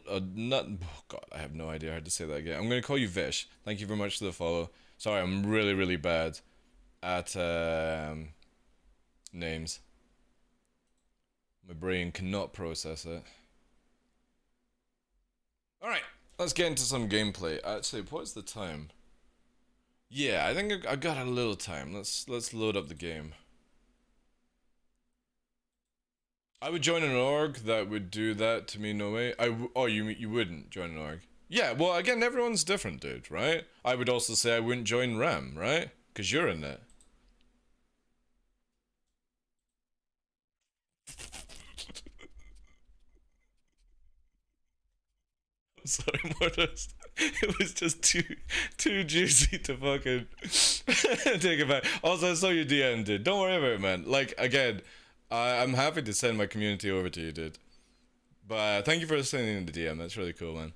God, I have no idea how to say that again. I'm going to call you Vish. Thank you very much for the follow. Sorry, I'm really, really bad at names. My brain cannot process it. Alright, let's get into some gameplay. Actually, what's the time? Yeah, I think I got a little time. Let's load up the game. I would join an org that would do that to me, no way. Oh, you wouldn't join an org? Yeah, well, again, everyone's different, dude, right? I would also say I wouldn't join RAM, right? Because you're in it. Sorry, Mortis. It was just too juicy to fucking take it back. Also, I saw your DM, dude. Don't worry about it, man. Like, again, I'm happy to send my community over to you, dude. But thank you for sending the DM. That's really cool, man.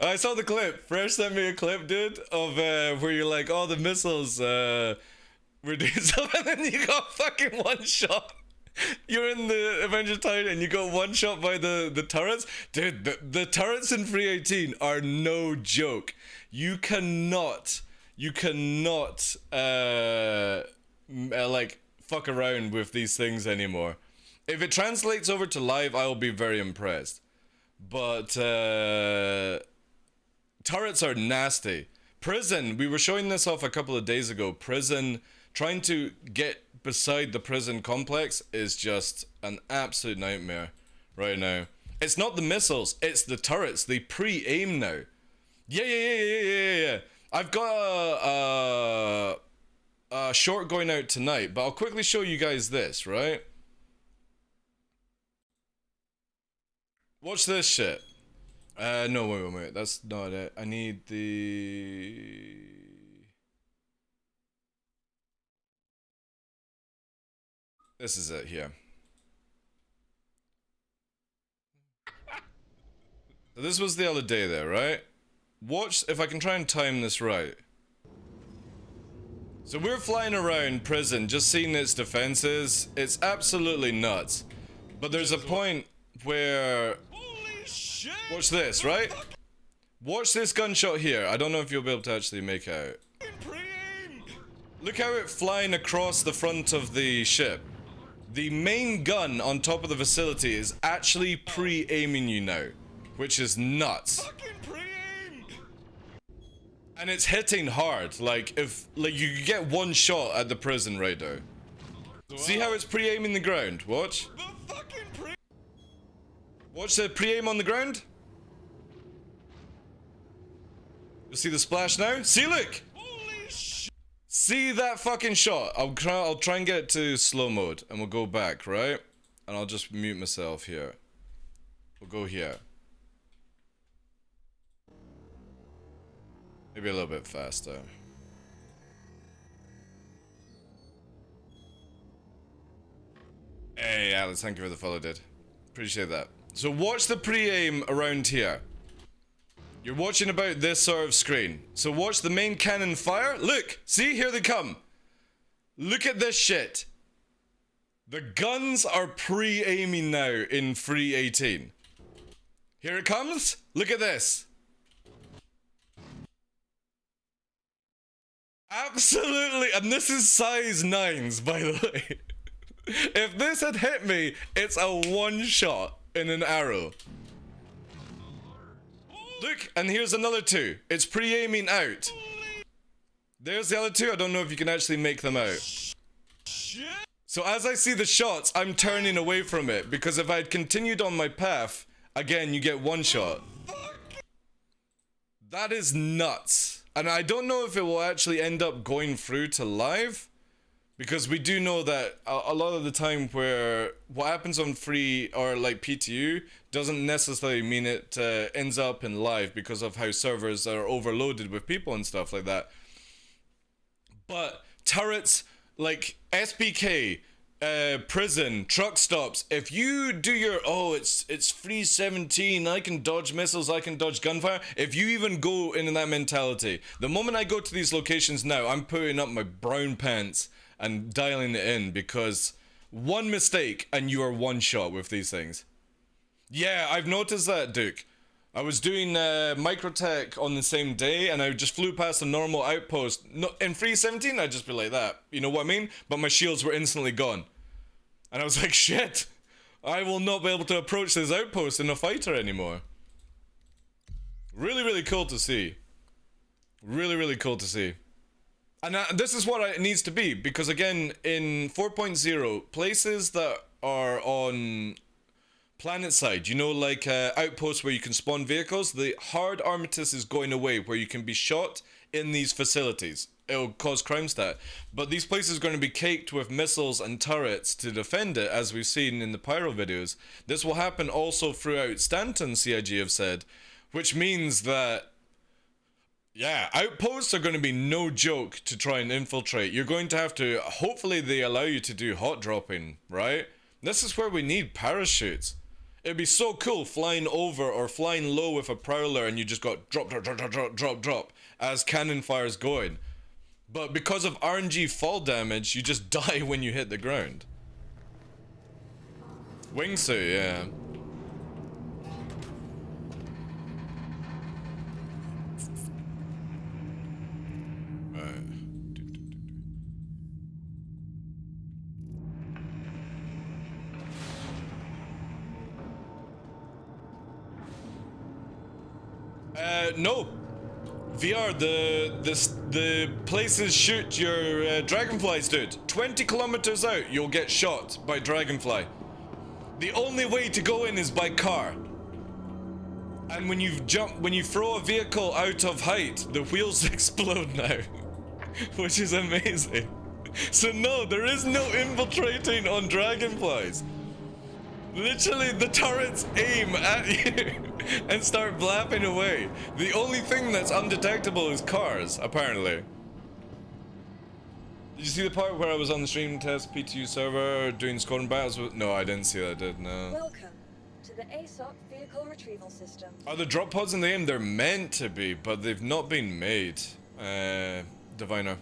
I saw the clip. Fresh sent me a clip, dude, of where you're like, oh, the missiles were doing something, and then you got fucking one shot. You're in the Avenger Titan and you got one shot by the turrets. Dude, the turrets in 318 are no joke. You cannot like fuck around with these things anymore. If it translates over to live, I will be very impressed. But turrets are nasty. Prison, we were showing this off a couple of days ago. Prison, trying to get beside the prison complex is just an absolute nightmare right now. It's not the missiles, it's the turrets. They pre-aim now. Yeah. I've got a short going out tonight, but I'll quickly show you guys this, right? Watch this shit. No, wait. That's not it. I need the... This is it here. So this was the other day there, right? watch if I can try and time this right. So we're flying around prison, just seeing its defenses. It's absolutely nuts. But there's a point where... Holy shit! Watch this, right? Watch this gunshot here. I don't know if you'll be able to actually make out. Look how it's flying across the front of the ship. The main gun on top of the facility is actually pre-aiming you now, which is nuts. And it's hitting hard. Like if you could get one shot at the prison right now. See how it's pre-aiming the ground? Watch. Watch the pre-aim on the ground. You'll see the splash now. See, look. See that fucking shot? I'll try and get it to slow mode, and we'll go back, right? And I'll just mute myself here. We'll go here. Maybe a little bit faster. Hey, Alex, thank you for the follow, dude. Appreciate that. So watch the pre-aim around here. You're watching about this sort of screen. So watch the main cannon fire. Look, see, here they come. Look at this shit. The guns are pre-aiming now in 3:18. Here it comes. Look at this. Absolutely, and this is size 9s, by the way. If this had hit me, it's a one shot in an arrow. Look, and here's another two. It's pre-aiming out. There's the other two. I don't know if you can actually make them out. So as I see the shots, I'm turning away from it, because if I had continued on my path, again, you get one shot. That is nuts. And I don't know if it will actually end up going through to live, because we do know that a lot of the time where what happens on free or like PTU doesn't necessarily mean it ends up in live because of how servers are overloaded with people and stuff like that. But turrets like SPK, prison, truck stops, if you do your, oh, it's 317, I can dodge missiles, I can dodge gunfire, if you even go into that mentality, the moment I go to these locations now, I'm putting up my brown pants and dialing it in, because one mistake and you are one shot with these things. Yeah, I've noticed that, Duke. I was doing microtech on the same day, and I just flew past a normal outpost. No, in 317, I'd just be like that. You know what I mean? But my shields were instantly gone. And I was like, shit. I will not be able to approach this outpost in a fighter anymore. Really, really cool to see. Really, really cool to see. And this is what it needs to be, because again, in 4.0, places that are on planet side, you know, like outposts where you can spawn vehicles, the hard armistice is going away, where you can be shot in these facilities. It'll cause crime stat. But these places are going to be caked with missiles and turrets to defend it, as we've seen in the Pyro videos. This will happen also throughout Stanton, CIG have said, which means that, yeah, outposts are going to be no joke to try and infiltrate. You're going to have to, hopefully they allow you to do hot dropping, right? This is where we need parachutes. It'd be so cool flying over or flying low with a prowler and you just got drop, drop, drop, drop, drop, drop, drop as cannon fire's going. But because of RNG fall damage, you just die when you hit the ground. Wingsuit, yeah. No. VR, the places shoot your dragonflies, dude. 20 kilometers out, you'll get shot by dragonfly. The only way to go in is by car. And when you throw a vehicle out of height, the wheels explode now. Which is amazing. So no, there is no infiltrating on dragonflies. Literally, the turrets aim at you and start blapping away. The only thing that's undetectable is cars, apparently. Did you see the part where I was on the stream test PTU server doing squadron battles with... No, I didn't see that, no. Welcome to the ASOC vehicle retrieval system. Are the drop pods in the game? They're meant to be, but they've not been made. Diviner.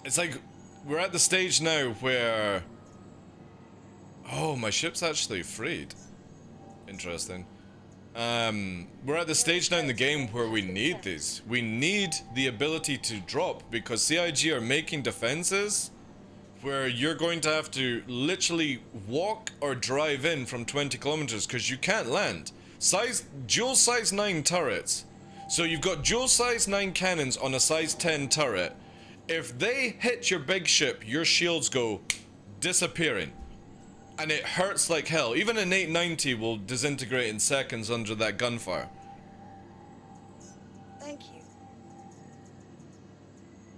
It's like, we're at the stage now where... Oh, my ship's actually freed. Interesting. We're at the stage now in the game where we need these. We need the ability to drop, because CIG are making defenses where you're going to have to literally walk or drive in from 20 kilometers because you can't land. Dual size 9 turrets. So you've got dual size 9 cannons on a size 10 turret. If they hit your big ship, your shields go disappearing. And it hurts like hell. Even an 890 will disintegrate in seconds under that gunfire. Thank you.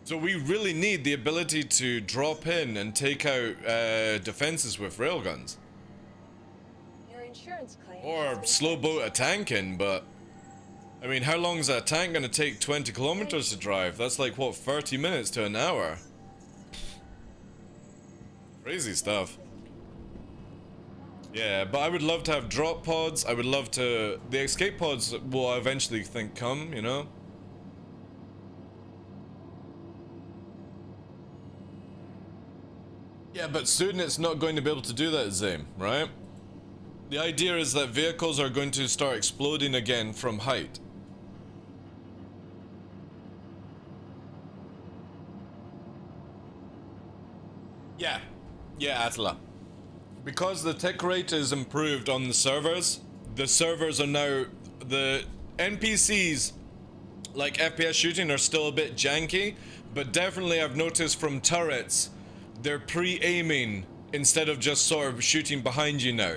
So we really need the ability to drop in and take out defenses with railguns. Your insurance claim. Or slow boat a tank in, but... I mean, how long is that tank gonna take 20 kilometers to drive? That's like, what, 30 minutes to an hour? Crazy stuff. Yeah, but I would love to have drop pods. I would love to... The escape pods will eventually come, you know? Yeah, but soon it's not going to be able to do that, Zame, right? The idea is that vehicles are going to start exploding again from height. Yeah. Yeah, Attila. Because the tick rate is improved on the servers are now... The NPCs, like FPS shooting, are still a bit janky, but definitely I've noticed from turrets, they're pre-aiming instead of just sort of shooting behind you now.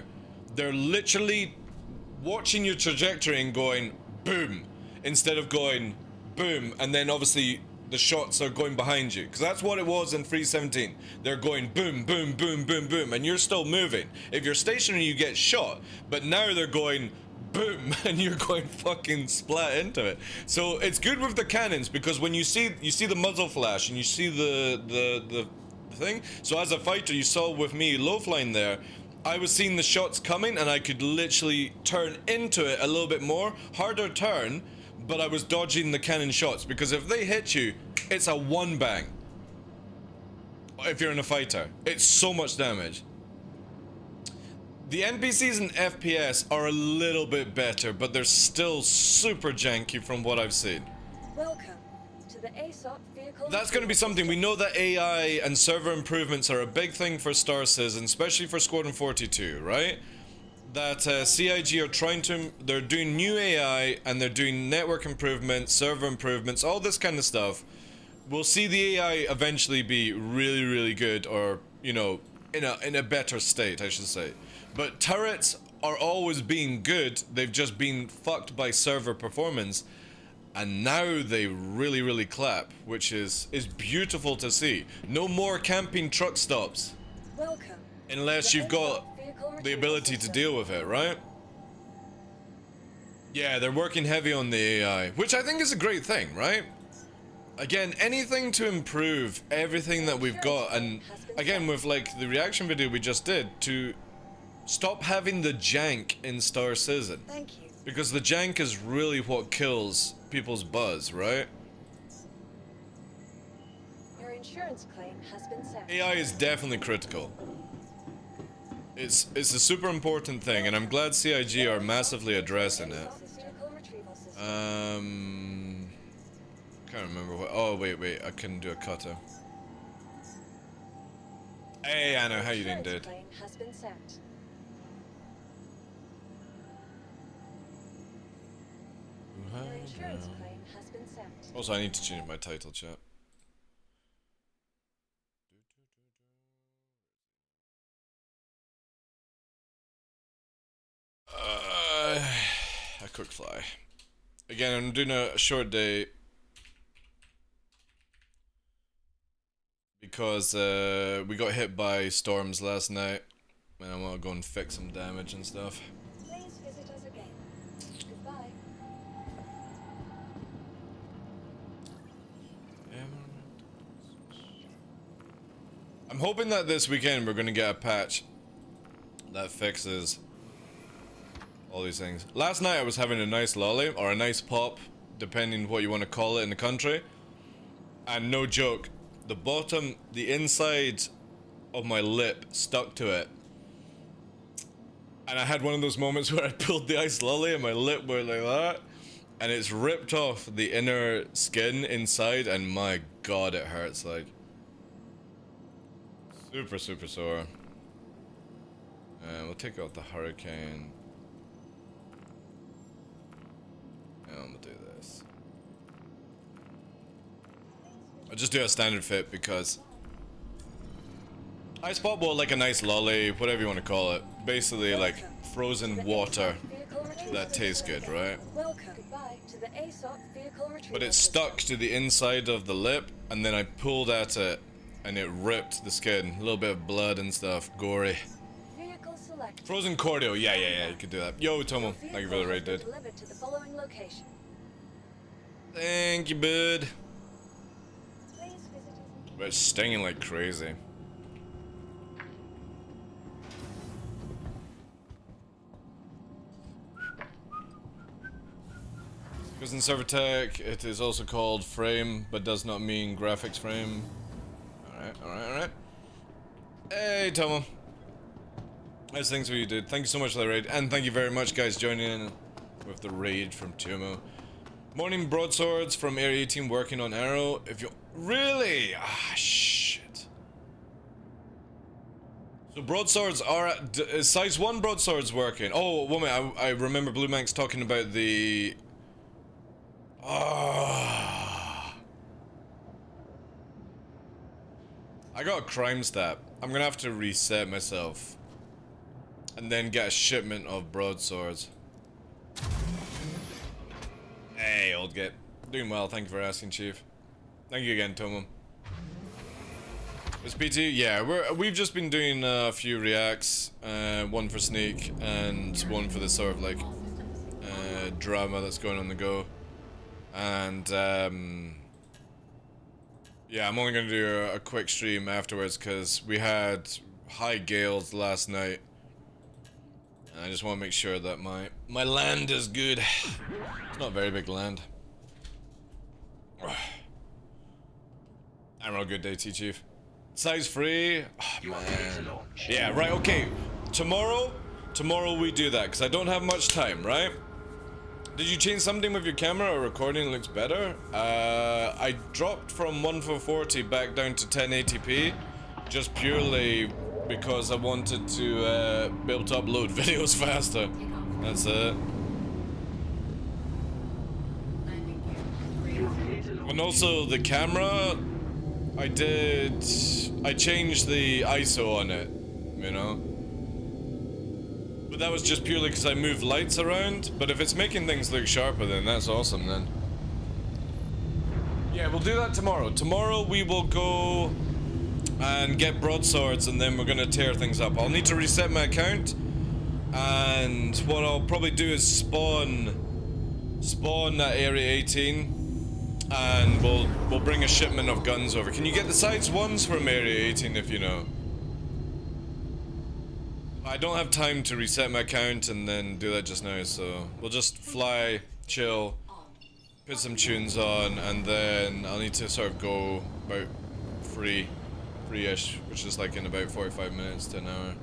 They're literally watching your trajectory and going boom, instead of going boom, and then obviously the shots are going behind you. Because that's what it was in 3.17. They're going boom, boom, boom, boom, boom, and you're still moving. If you're stationary, you get shot, but now they're going boom, and you're going fucking splat into it. So it's good with the cannons, because when you see the muzzle flash and you see the thing. So as a fighter, you saw with me low flying there, I was seeing the shots coming and I could literally turn into it a little bit more. Harder turn, but I was dodging the cannon shots, because if they hit you, it's a one bang. If you're in a fighter, it's so much damage. The NPCs in FPS are a little bit better, but they're still super janky from what I've seen. Welcome to the ASOC vehicle. That's going to be something. We know that AI and server improvements are a big thing for Star Citizen, especially for Squadron 42, right? That CIG are trying to... They're doing new AI, and they're doing network improvements, server improvements, all this kind of stuff. We'll see the AI eventually be really, really good, or, you know, in a better state, I should say. But turrets are always being good. They've just been fucked by server performance. And now they really, really clap, which is beautiful to see. No more camping truck stops. Welcome. Unless you've got the ability to deal with it, right? Yeah, they're working heavy on the AI, which I think is a great thing, right? Again, anything to improve everything that we've got, and again, with like the reaction video we just did, to stop having the jank in Star Citizen. Thank you. Because the jank is really what kills people's buzz, right? Your insurance claim has been set. AI is definitely critical. It's a super important thing, and I'm glad CIG are massively addressing it. Can't remember what. Oh wait, I couldn't do a cutter. Hey Anna, how you doing, dude? Has been set. Your insurance claim has been set. Also, I need to change my title, chat. A quick fly. Again, I'm doing a short day because we got hit by storms last night, and I want to go and fix some damage and stuff. Please visit us again. Goodbye. I'm hoping that this weekend we're going to get a patch that fixes all these things. Last night I was having a nice lolly, or a nice pop, depending what you want to call it in the country. And no joke, the inside of my lip stuck to it. And I had one of those moments where I pulled the ice lolly and my lip went like that. And it's ripped off the inner skin inside, and my god, it hurts, like. Super, super sore. And we'll take out the hurricane. And we'll do this. I'll just do a standard fit because ice pop, well, like a nice lolly, whatever you want to call it. Basically, like frozen water that tastes good, right? But it stuck to the inside of the lip, and then I pulled at it, and it ripped the skin. A little bit of blood and stuff, gory. Frozen cordial, yeah, you could do that. Yo, Tomo, thank you for the raid, dude. Thank you, bud. But it's stinging like crazy. Because in server tech, it is also called frame, but does not mean graphics frame. Alright. Hey, Tomo. Nice things for you, dude. Thank you so much for the raid. And thank you very much, guys, joining in with the raid from Tomo. Morning broadswords from Area 18 working on Arrow. If you... Really? Ah, shit. So broadswords are... Is size 1 broadswords working? Oh, woman, I remember Blue Manx talking about the... Oh. I got a crime stat. I'm gonna have to reset myself. And then get a shipment of broadswords. Hey, old git. Doing well, thank you for asking, Chief. Thank you again, Tomo. Is PT? Yeah, we've just been doing a few reacts. One for Sneak and one for the sort of like drama that's going on the go. And yeah, I'm only gonna do a quick stream afterwards because we had high gales last night. And I just want to make sure that my land is good. It's not a very big land. Admiral, good day, T-Chief. Size free? Oh, man. Yeah, right, okay. Tomorrow we do that, because I don't have much time, right? Did you change something with your camera or recording looks better? I dropped from 1440 back down to 1080p, just purely because I wanted to be able to upload videos faster. That's it. And also the camera, I changed the ISO on it, you know? But that was just purely because I moved lights around. But if it's making things look sharper, then that's awesome then. Yeah, we'll do that tomorrow. Tomorrow we will go and get broadswords, and then we're gonna tear things up. I'll need to reset my account, and what I'll probably do is spawn at Area 18, and we'll bring a shipment of guns over. Can you get the size 1s from Area 18 if you know? I don't have time to reset my account and then do that just now, so we'll just fly, chill, put some tunes on, and then I'll need to sort of go about free-ish, which is like in about 45 minutes to an hour.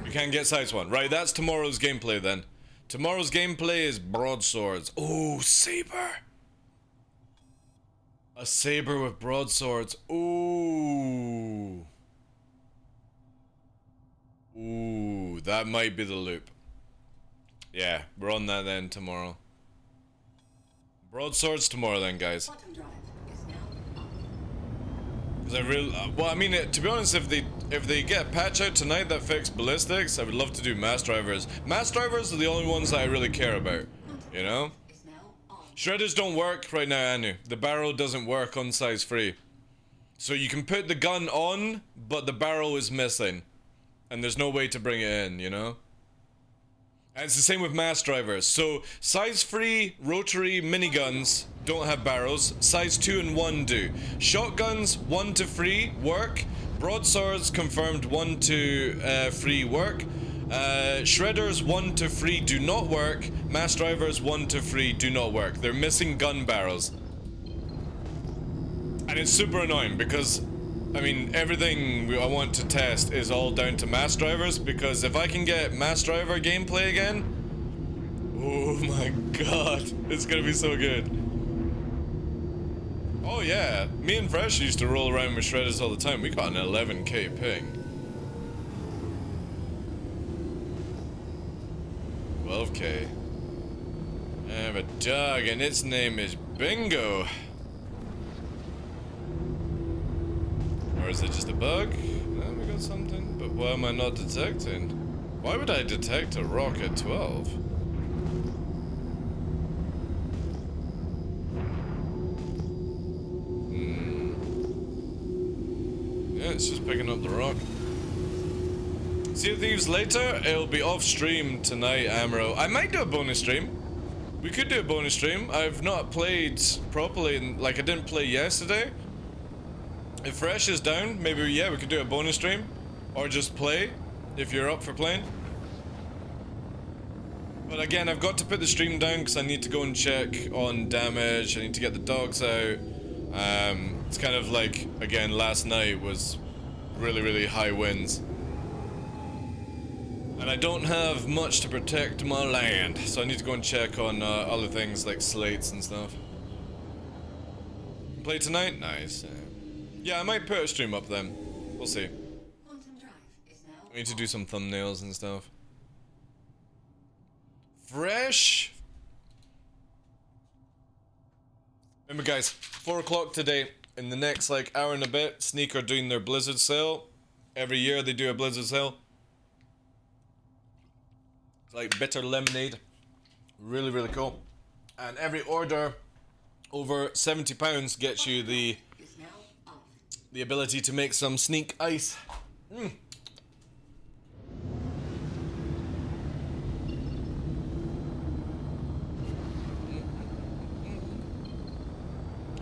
You can't get size 1. Right, that's tomorrow's gameplay then. Tomorrow's gameplay is broadswords. Oh, saber! A saber with broadswords. Ooh. Ooh, that might be the loop. Yeah, we're on that then tomorrow. Broadswords tomorrow then, guys. Because I really, well, I mean, to be honest, if they get a patch out tonight that fixes ballistics, I would love to do mass drivers. Mass drivers are the only ones that I really care about, you know? Shredders don't work right now, Anu. The barrel doesn't work on size 3. So you can put the gun on, but the barrel is missing. And there's no way to bring it in, you know? And it's the same with mass drivers. So size-free rotary miniguns don't have barrels. Size 2 and 1 do. Shotguns 1 to 3 work. Broadswords confirmed 1 to 3 work. Shredders 1 to 3 do not work. Mass drivers 1 to 3 do not work. They're missing gun barrels. And it's super annoying because, I mean, everything I want to test is all down to mass drivers, because if I can get mass driver gameplay again, oh my god, it's gonna be so good. Oh yeah, me and Fresh used to roll around with shredders all the time. We got an 11k ping. 12k. I have a dog and its name is Bingo. Or is it just a bug? No, we got something. But why am I not detecting? Why would I detect a rock at 12? Yeah, it's just picking up the rock. Sea of Thieves later? It'll be off stream tonight, Amro. I might do a bonus stream. We could do a bonus stream. I've not played properly, like I didn't play yesterday. If Fresh is down, maybe, yeah, we could do a bonus stream. Or just play, if you're up for playing. But again, I've got to put the stream down because I need to go and check on damage. I need to get the dogs out. It's kind of like, again, last night was really, really high winds. And I don't have much to protect my land, so I need to go and check on other things like slates and stuff. Play tonight? Nice. Yeah, I might put a stream up then. We'll see. I need to do some thumbnails and stuff. Fresh! Remember guys, 4 o'clock today, in the next like hour and a bit, Sneak are doing their Blizzard sale. Every year they do a Blizzard sale. It's like bitter lemonade. Really, really cool. And every order over £70 gets you the ability to make some Sneak ice.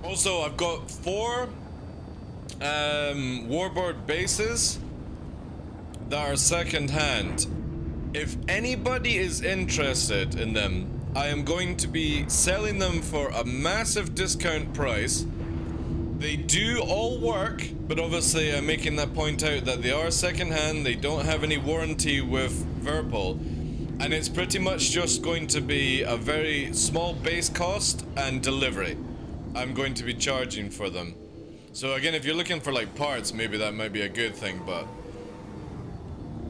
Also, I've got 4 Warbird bases that are second-hand. If anybody is interested in them, I am going to be selling them for a massive discount price. They do all work, but obviously I'm making that point out that they are second-hand, they don't have any warranty with Virpil, and it's pretty much just going to be a very small base cost and delivery. I'm going to be charging for them. So again, if you're looking for like parts, maybe that might be a good thing, but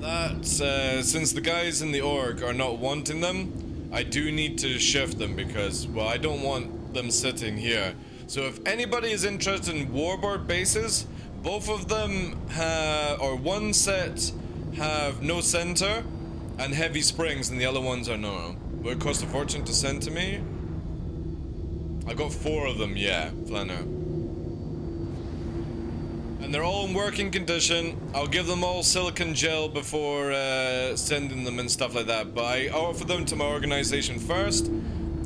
that, since the guys in the org are not wanting them, I do need to shift them because, well, I don't want them sitting here. So if anybody is interested in Warbird bases, both of them have, or one set have no center and heavy springs, and the other ones are no. Will it cost a fortune to send to me? I got 4 of them, yeah, Flanner. And they're all in working condition. I'll give them all silicone gel before sending them and stuff like that. But I offered them to my organization first,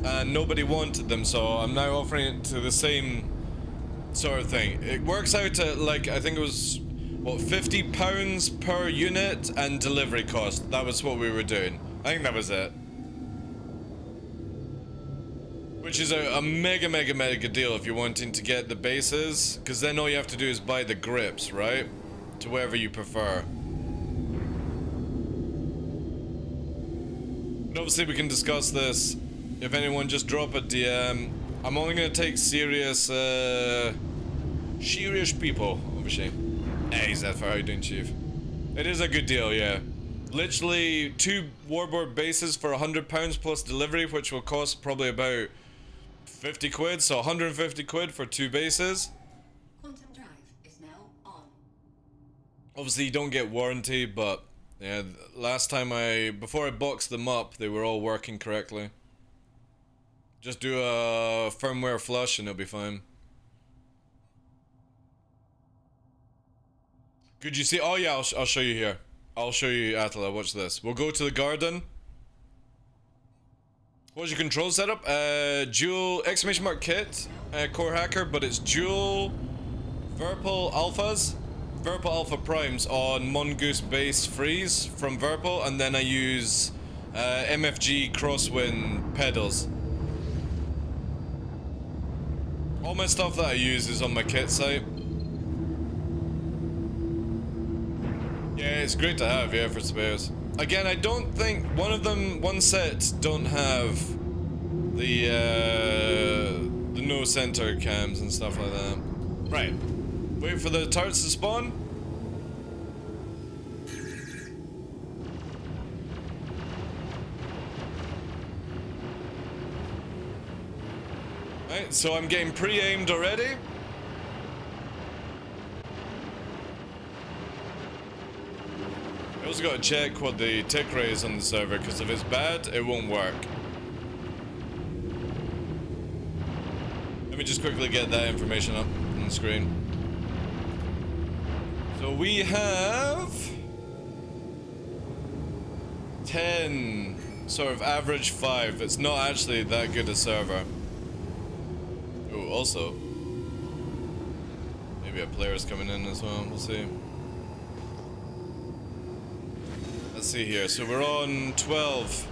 and nobody wanted them, so I'm now offering it to the same sort of thing. It works out at like, I think it was, what, £50 per unit and delivery cost. That was what we were doing. I think that was it. Which is a mega deal if you're wanting to get the bases, because then all you have to do is buy the grips, right? To wherever you prefer. But obviously we can discuss this. If anyone, just drop a DM. I'm only gonna take serious people, obviously. Hey, Zephyr, how you doing, Chief? It is a good deal, yeah. Literally 2 Warbird bases for £100 plus delivery, which will cost probably about 50 quid, so 150 quid for 2 bases. Quantum drive is now on. Obviously you don't get warranty, but yeah, last time before I boxed them up, they were all working correctly. Just do a firmware flush and it'll be fine. Could you see? Oh yeah, I'll show you here. I'll show you, Attila, watch this. We'll go to the garden. What's your control setup? Dual exclamation mark kit, core hacker, but it's dual Verpal alphas, Verpal alpha primes on Mongoose base freeze from Verpal, and then I use MFG crosswind pedals. All my stuff that I use is on my kit site. Yeah, it's great to have, yeah, for spares. Again, I don't think one set don't have the no center cams and stuff like that. Right. Wait for the turrets to spawn. Right, so I'm getting pre-aimed already. I also gotta check what the tick rate is on the server, because if it's bad, it won't work. Let me just quickly get that information up on the screen. So we have 10, sort of average 5. It's not actually that good a server. Oh, also, maybe a player's coming in as well. We'll see. Let's see here. So we're on 12.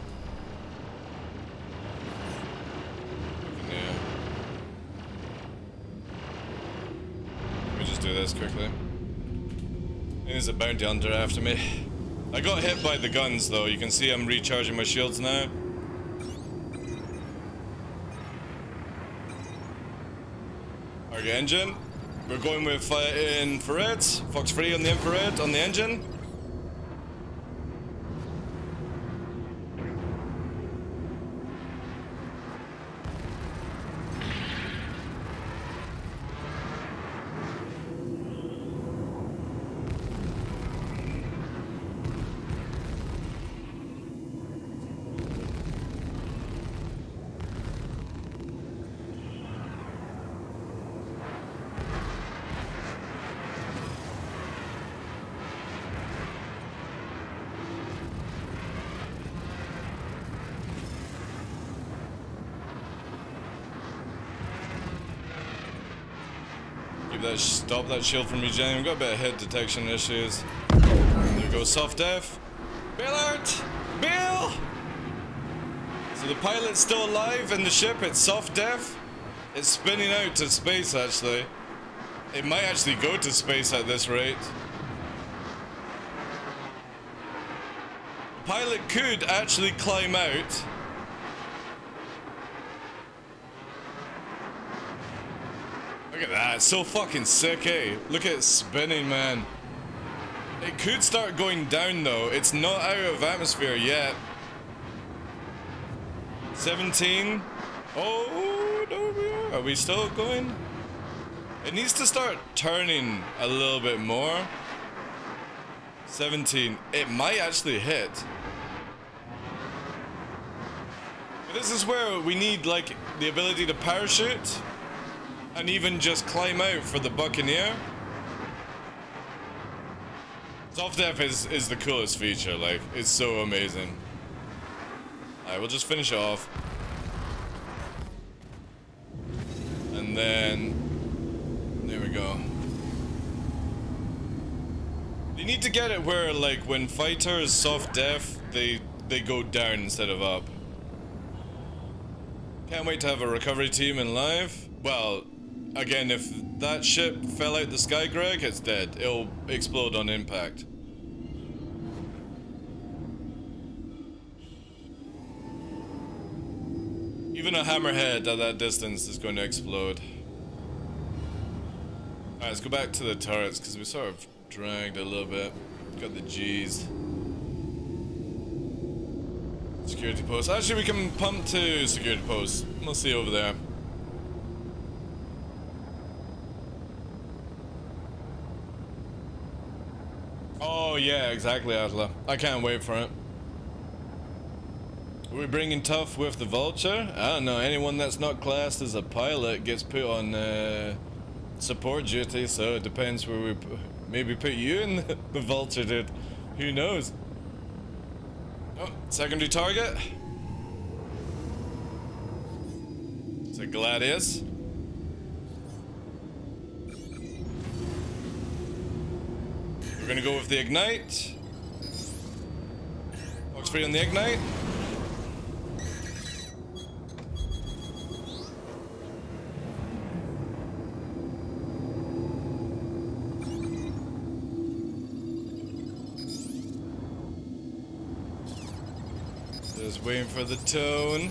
Yeah. Let me just do this quickly. There's a bounty hunter after me. I got hit by the guns though. You can see I'm recharging my shields now. Target engine. We're going with infrareds. Fox 3 on the infrared on the engine. Stop that shield from regenerating. We've got a bit of hit detection issues. There we go, soft def. Bail out! Bail! So the pilot's still alive in the ship, it's soft def. It's spinning out to space actually. It might actually go to space at this rate. The pilot could actually climb out. Look at that, it's so fucking sick, eh? Look at it spinning, man. It could start going down though. It's not out of atmosphere yet. 17. Oh, no, we are. Are we still going? It needs to start turning a little bit more. 17. It might actually hit. But this is where we need, like, the ability to parachute. And even just climb out for the Buccaneer. Soft def is the coolest feature, like, it's so amazing. Alright, we'll just finish it off. And then... there we go. You need to get it where, like, when fighters soft def, they go down instead of up. Can't wait to have a recovery team in live. Well... again, if that ship fell out the sky, Greg, it's dead. It'll explode on impact. Even a hammerhead at that distance is going to explode. Alright, let's go back to the turrets, because we sort of dragged a little bit. Got the G's. Security post. Actually, we can pump to security post. We'll see over there. Oh yeah, exactly, Atla. I can't wait for it. Are we bringing tough with the Vulture? I don't know. Anyone that's not classed as a pilot gets put on support duty, so it depends where we maybe put you in the Vulture, dude. Who knows? Oh, secondary target. Gladius. We're gonna go with the Ignite. Box free on the Ignite. Just waiting for the tone.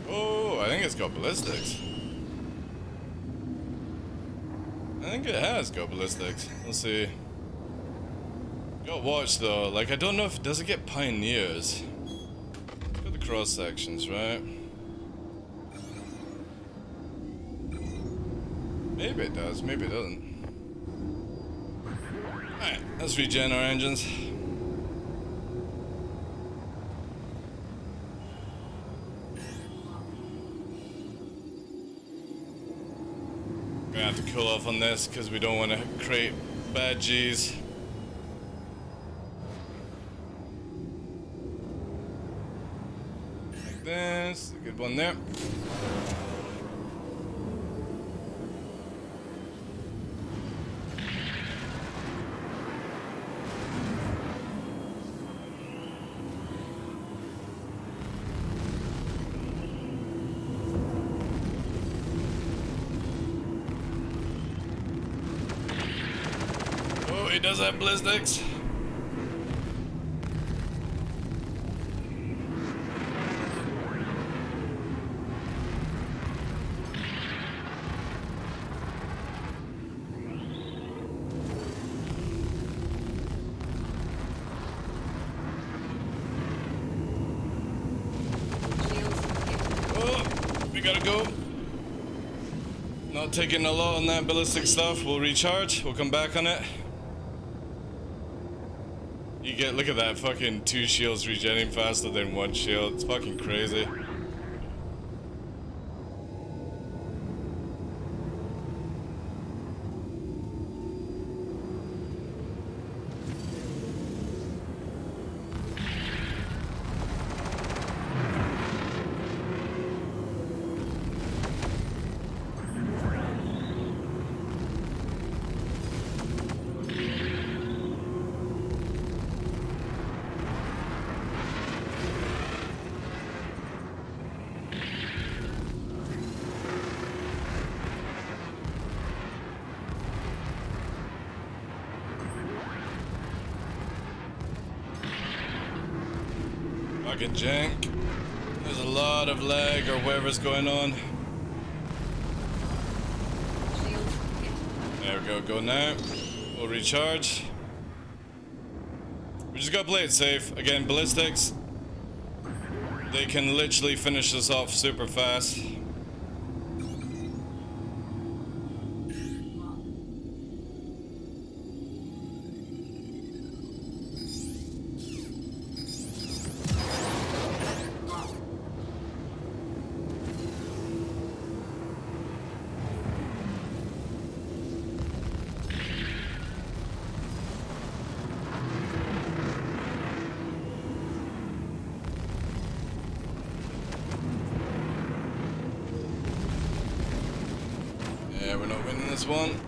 Oh, I think it's got ballistics. I think it has got ballistics. Let's see. Gotta watch though, like I don't know if, does it get pioneers? It's got the cross sections, right? Maybe it does, maybe it doesn't. Alright, let's regen our engines. Gonna have to cool off on this because we don't want to create bad G's. This, a good one there. Oh, he does have ballistics. We gotta go. Not taking a lot on that ballistic stuff. We'll recharge. We'll come back on it. You get, look at that, fucking 2 shields regenerating faster than 1 shield. It's fucking crazy. Fucking jank. There's a lot of lag or whatever's going on. There we go, go now. We'll recharge. We just gotta play it safe. Again, ballistics. They can literally finish this off super fast. Yeah, we're not winning this one.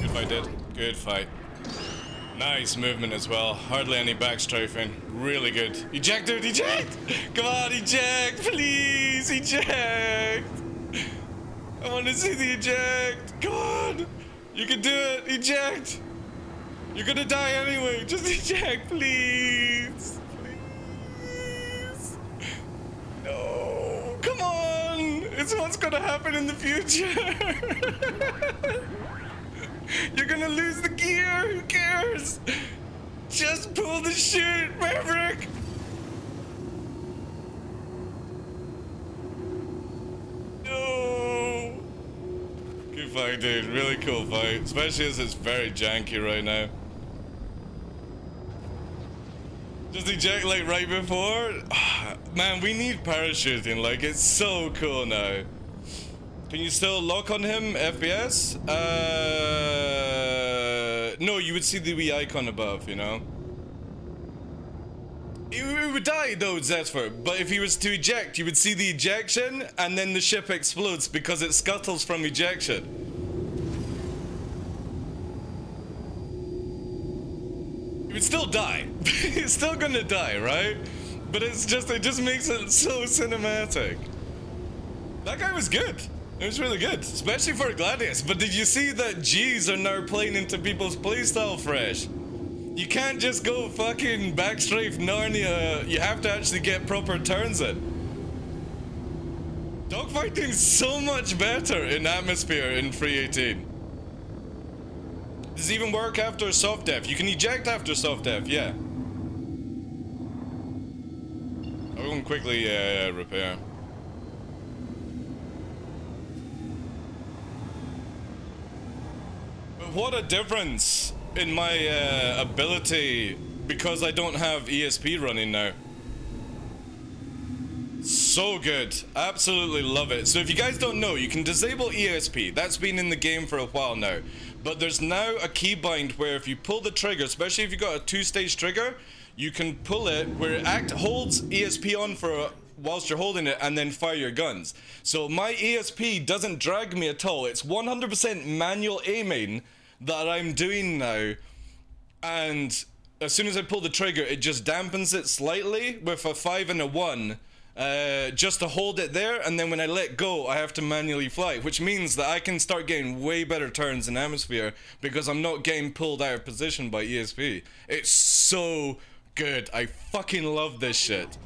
Good fight, dude. Good fight. Nice movement as well. Hardly any back strafing. Really good. Eject, dude, eject! Come on, eject, please, eject! I want to see the eject. Come on! You can do it, eject! You're gonna die anyway. Just eject, please. Please. No. Come on. It's what's gonna happen in the future. You're gonna lose the gear. Who cares? Just pull the shit, Maverick. No. Good fight, dude. Really cool fight. Especially as it's very janky right now. Just eject like right before? Man, we need parachuting, like it's so cool now. Can you still lock on him, FPS? No, you would see the wee icon above, you know? He would die though, Zephyr, but if he was to eject, you would see the ejection, and then the ship explodes because it scuttles from ejection. He would still die. He's still gonna die, right? But it just makes it so cinematic. That guy was good. It was really good, especially for Gladius. But did you see that G's are now playing into people's playstyle fresh? You can't just go fucking backstrafe Narnia. You have to actually get proper turns in. Dogfighting's so much better in Atmosphere in 3.18. Does it even work after soft def? You can eject after soft def, yeah. I'm going to quickly repair. But what a difference in my ability because I don't have ESP running now. So good. Absolutely love it. So if you guys don't know, you can disable ESP. That's been in the game for a while now. But there's now a keybind where if you pull the trigger, especially if you've got a 2-stage trigger, you can pull it where it holds ESP on for whilst you're holding it and then fire your guns. So my ESP doesn't drag me at all. It's 100% manual aiming that I'm doing now, and as soon as I pull the trigger it just dampens it slightly with a 5 and a 1 just to hold it there, and then when I let go I have to manually fly, which means that I can start getting way better turns in Atmosphere because I'm not getting pulled out of position by ESP. It's so good. I fucking love this shit.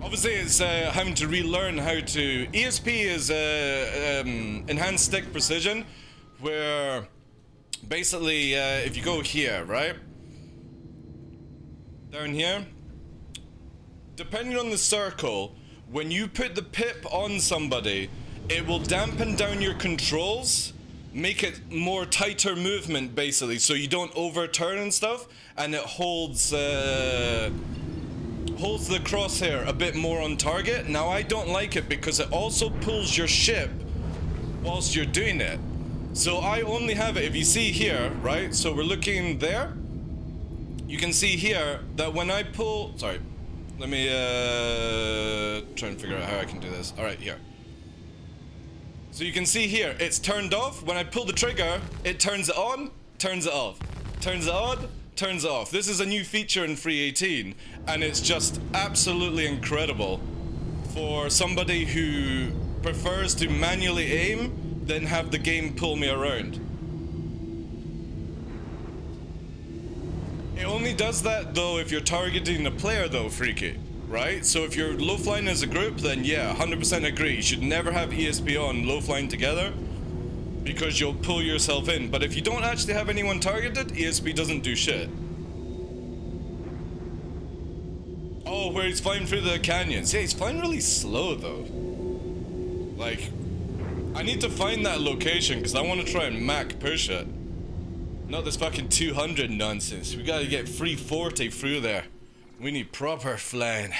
Obviously it's having to relearn how to... ESP is enhanced stick precision, where basically if you go here, right, down here, depending on the circle, when you put the pip on somebody, it will dampen down your controls, make it more tighter movement basically, so you don't overturn and stuff, and it holds the crosshair a bit more on target. Now I don't like it because it also pulls your ship whilst you're doing it. So I only have it, if you see here, right, so we're looking there, you can see here that when I pull, sorry, let me try and figure out how I can do this. Alright, here. So you can see here, it's turned off. When I pull the trigger, it turns it on, turns it off. Turns it on, turns it off. This is a new feature in 3.18, and it's just absolutely incredible for somebody who prefers to manually aim than have the game pull me around. It only does that though if you're targeting a player though, Freaky, right? So if you're low flying as a group, then yeah, 100% agree. You should never have ESP on low flying together because you'll pull yourself in. But if you don't actually have anyone targeted, ESP doesn't do shit. Oh, where he's flying through the canyons. Yeah, he's flying really slow though. Like, I need to find that location because I want to try and Mac push it. Not this fucking 200 nonsense. We gotta get 340 through there. We need proper flying.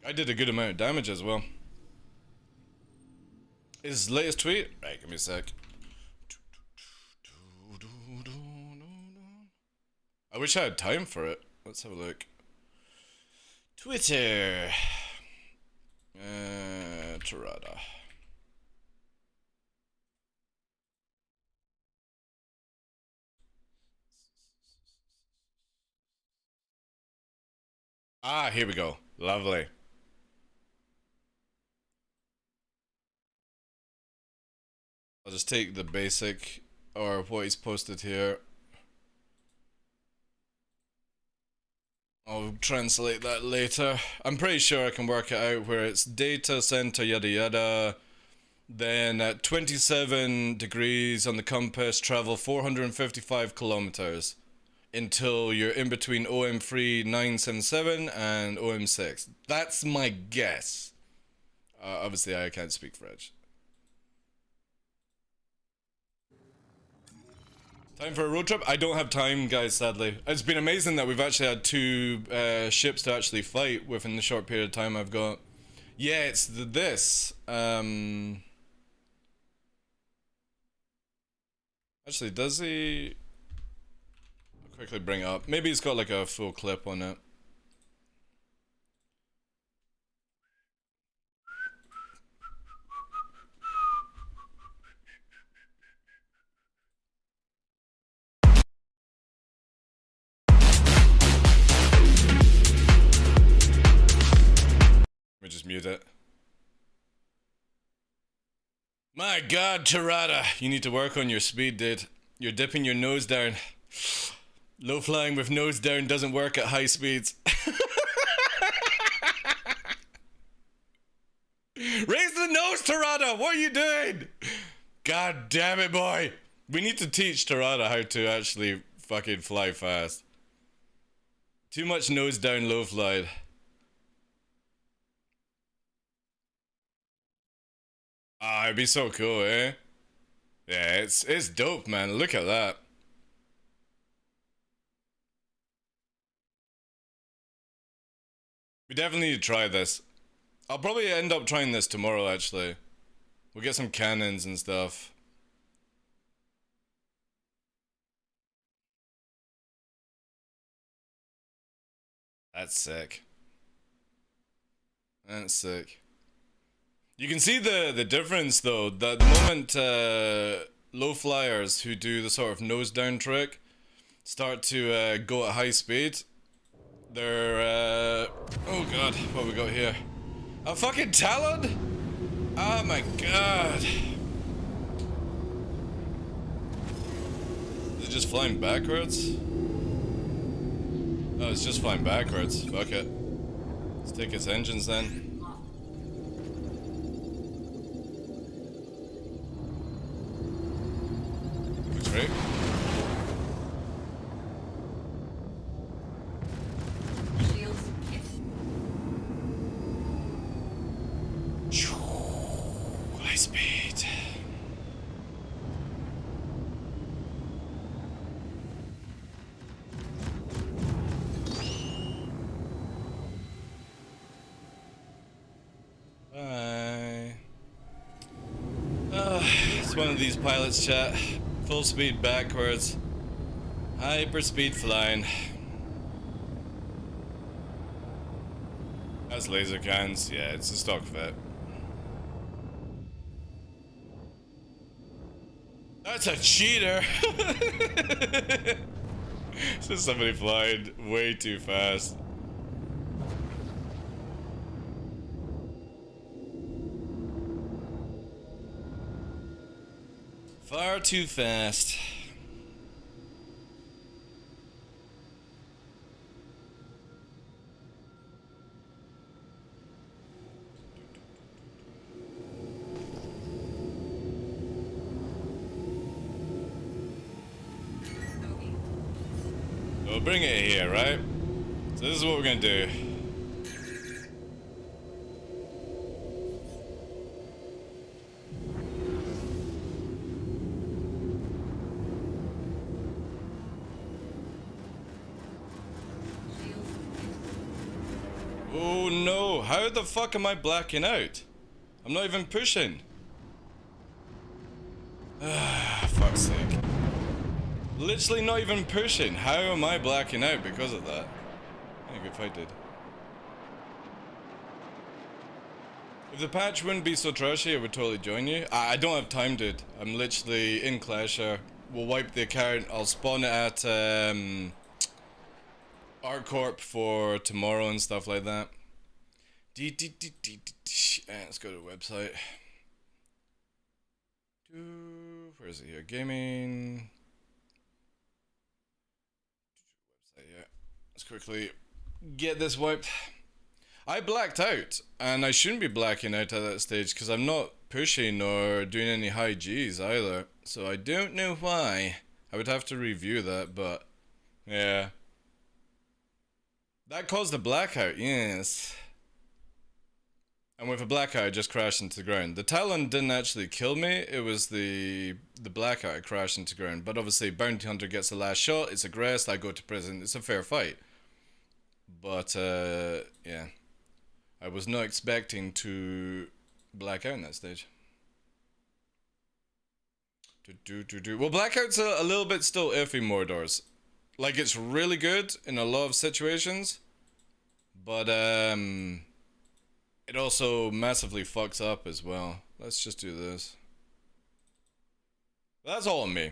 I did a good amount of damage as well. His latest tweet? Right, give me a sec. I wish I had time for it. Let's have a look. Twitter. Tirada. Ah, here we go. Lovely. I'll just take the basic, or what he's posted here. I'll translate that later. I'm pretty sure I can work it out where it's data center yada yada. Then at 27 degrees on the compass, travel 455 kilometers until you're in between OM3 977 and OM6. That's my guess. Obviously I can't speak French. Time for a road trip? I don't have time, guys, sadly. It's been amazing that we've actually had 2 ships to actually fight within the short period of time I've got. Yeah, it's this. Actually, does he... I'll quickly bring it up. Maybe he's got like a full clip on it. Let me just mute it. My god, Tirada, you need to work on your speed, dude. You're dipping your nose down. Low flying with nose down doesn't work at high speeds. Raise the nose, Tirada! What are you doing? God damn it, boy! We need to teach Tirada how to actually fucking fly fast. Too much nose down, low flight. Ah, it'd be so cool, eh? Yeah, it's dope, man. Look at that. We definitely need to try this. I'll probably end up trying this tomorrow, actually. We'll get some cannons and stuff. That's sick. That's sick. You can see the difference though, that the moment low flyers who do the sort of nose down trick start to go at high speed, they're oh god, what we got here? A fucking Talon? Oh my god. Is it just flying backwards? Oh, it's just flying backwards. Fuck it. Let's take its engines then. Right. High speed. Bye. It's one of these pilots, chat. Full speed backwards. Hyper speed flying. That's laser cans. Yeah, it's a stock fit. That's a cheater! It's just somebody flying way too fast. Far too fast. We'll bring it here, right? So this is what we're gonna do. Oh no, how the fuck am I blacking out? I'm not even pushing. Ah, fuck's sake. Literally not even pushing. How am I blacking out because of that? I think if I did. If the patch wouldn't be so trashy, I would totally join you. I don't have time, dude. I'm literally in Clasher. We'll wipe the account. I'll spawn it at ArtCorp for tomorrow and stuff like that. Let's go to the website. Where is it here? Gaming. Website, yeah. Let's quickly get this wiped. I blacked out, and I shouldn't be blacking out at that stage because I'm not pushing or doing any high G's either. So I don't know why. I would have to review that, but yeah. That caused the blackout, yes. And with a blackout, I just crashed into the ground. The Talon didn't actually kill me. It was the blackout I crashed into the ground. But obviously, Bounty Hunter gets the last shot. It's aggressed. I go to prison. It's a fair fight. But, yeah. I was not expecting to black out in that stage. Well, blackout's a little bit still iffy, Mordors. Like, it's really good in a lot of situations. But, it also massively fucks up as well. Let's just do this. That's all on me.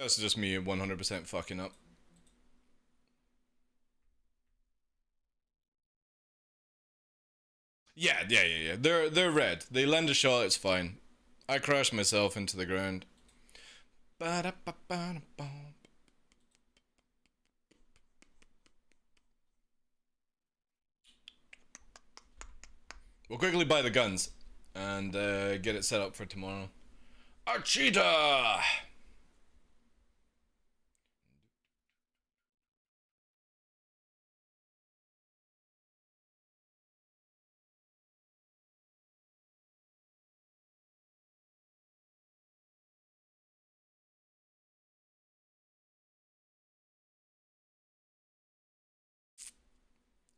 That's just me 100% fucking up. Yeah. They're red. They land a shot, it's fine. I crashed myself into the ground. We'll quickly buy the guns and get it set up for tomorrow. A cheetah!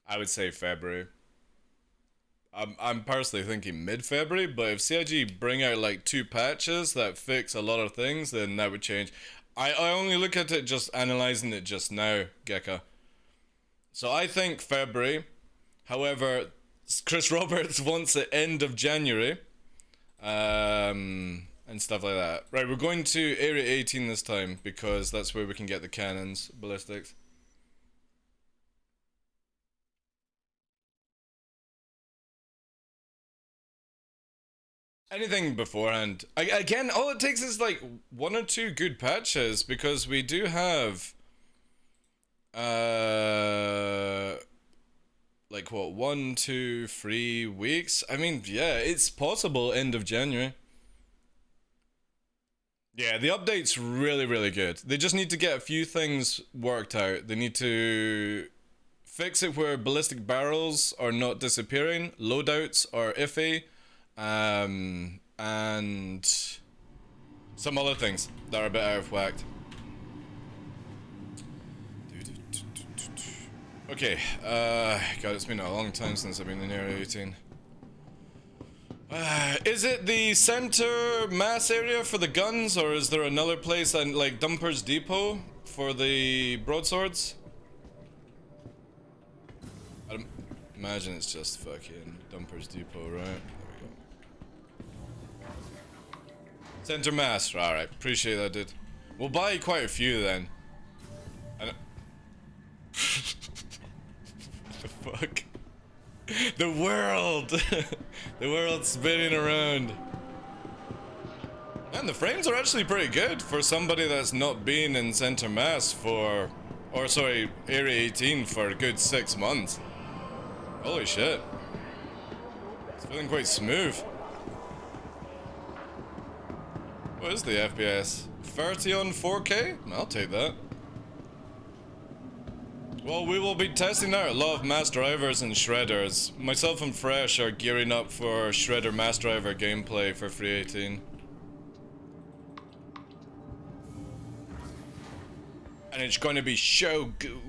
I would say February. I'm personally thinking mid-February, but if CIG bring out like 2 patches that fix a lot of things, then that would change. I only look at it just analyzing it just now, Gekka. So I think February. However, Chris Roberts wants it end of January. And stuff like that. Right, we're going to Area 18 this time because that's where we can get the cannons, ballistics. Anything beforehand. Again, all it takes is like 1 or 2 good patches because we do have like what, 1, 2, 3 weeks? I mean, yeah, it's possible end of January. Yeah, the update's really good. They just need to get a few things worked out. They need to fix it where ballistic barrels are not disappearing, loadouts are iffy. And some other things that are a bit out of whack. Okay, God, it's been a long time since I've been in Area 18. Is it the center mass area for the guns, or is there another place like Dumper's Depot for the broadswords? I imagine it's just fucking Dumper's Depot, right? Center mass, alright, appreciate that, dude. We'll buy quite a few then. What the fuck? The world! The world's spinning around. And the frames are actually pretty good for somebody that's not been in center mass for, or sorry, Area 18 for a good 6 months. Holy shit. It's feeling quite smooth. What is the FPS? 30 on 4K? I'll take that. Well, we will be testing out a lot of mass drivers and shredders. Myself and Fresh are gearing up for shredder mass driver gameplay for 318. And it's gonna be so good.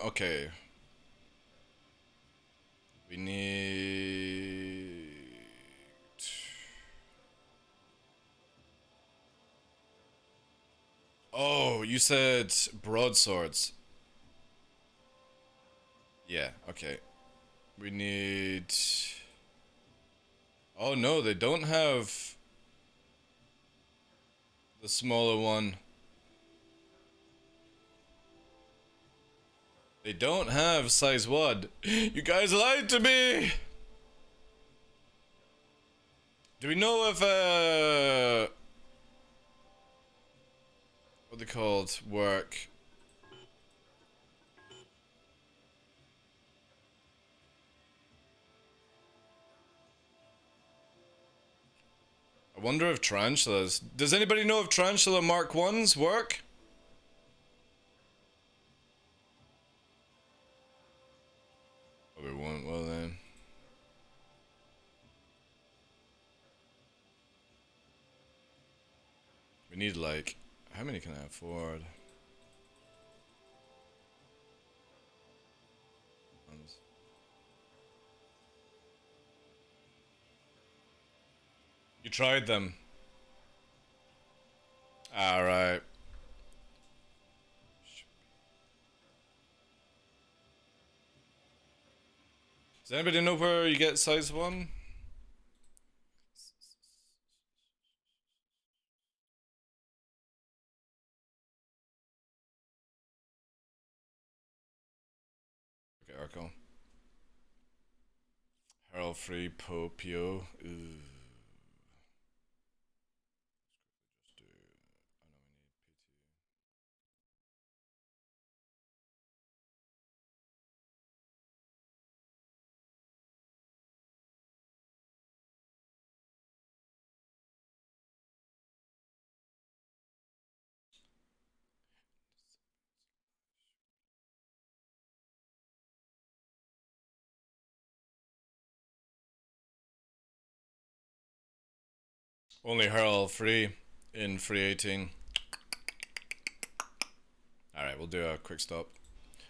Okay. We need... Oh, you said broadswords. Yeah, okay. We need... Oh no, they don't have the smaller one. They don't have size 1. You guys lied to me! Do we know if what they called work? I wonder if tarantulas. Does anybody know if tarantula Mark 1s work? Probably won't. Well then. We need like, how many can I afford? You tried them. Alright. Does anybody know where you get size 1? Okay, Arco. Harold Free Popio. Ooh. Only Hurl free in free 18. Alright, we'll do a quick stop.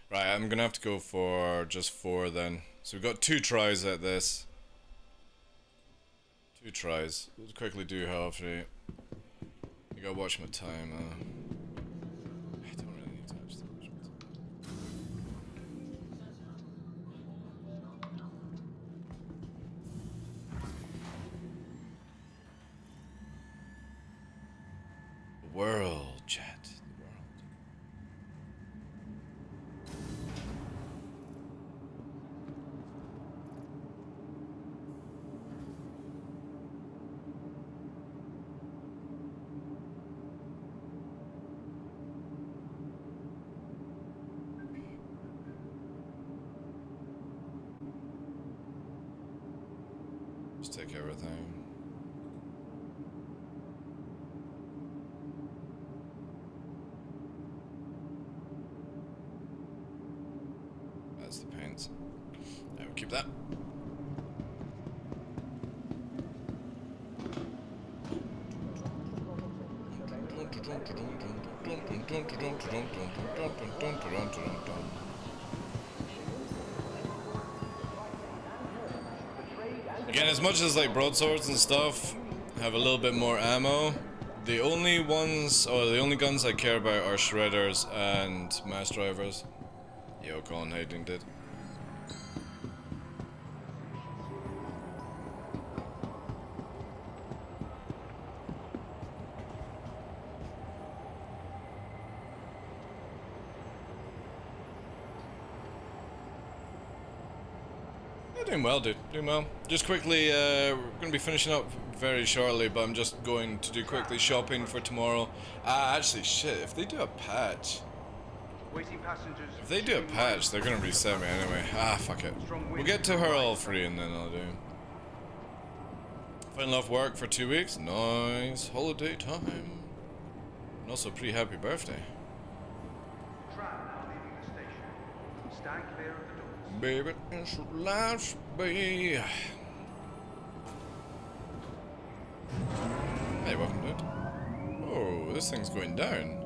Right, I'm gonna have to go for just 4 then. So we've got 2 tries at this. 2 tries. We'll quickly do Hurl free. I gotta watch my time. I don't really need to actually watch my time. The world, chat. The world. Just take everything. That's the paints. Yeah, we'll keep that. Again, as much as like broadswords and stuff have a little bit more ammo, the only ones, or the only guns I care about are shredders and mass drivers. Yo, Colin Hayden did. Doing well, dude. Doing well. Just quickly, we're going to be finishing up very shortly, but I'm just going to do quickly shopping for tomorrow. Actually, shit, if they do a patch... If they do a patch, they're going to reset me anyway. Fuck it. We'll get to her all free and then I'll do. Final off work for 2 weeks. Nice. Holiday time. And also pre-happy birthday. Baby, it's life, baby. Hey, welcome, dude. Oh, this thing's going down.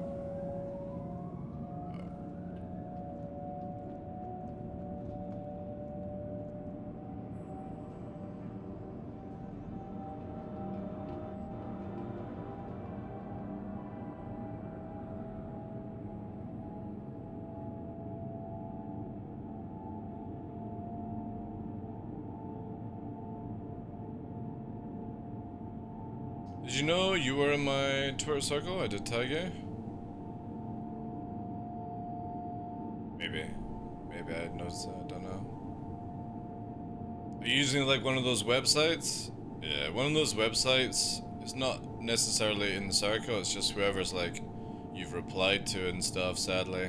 Did you know you were in my Twitter circle? I did tag you. Maybe I had noticed that, I don't know. Are you using like one of those websites? Yeah, one of those websites, it's not necessarily in the circle, it's just whoever's like, you've replied to and stuff, sadly.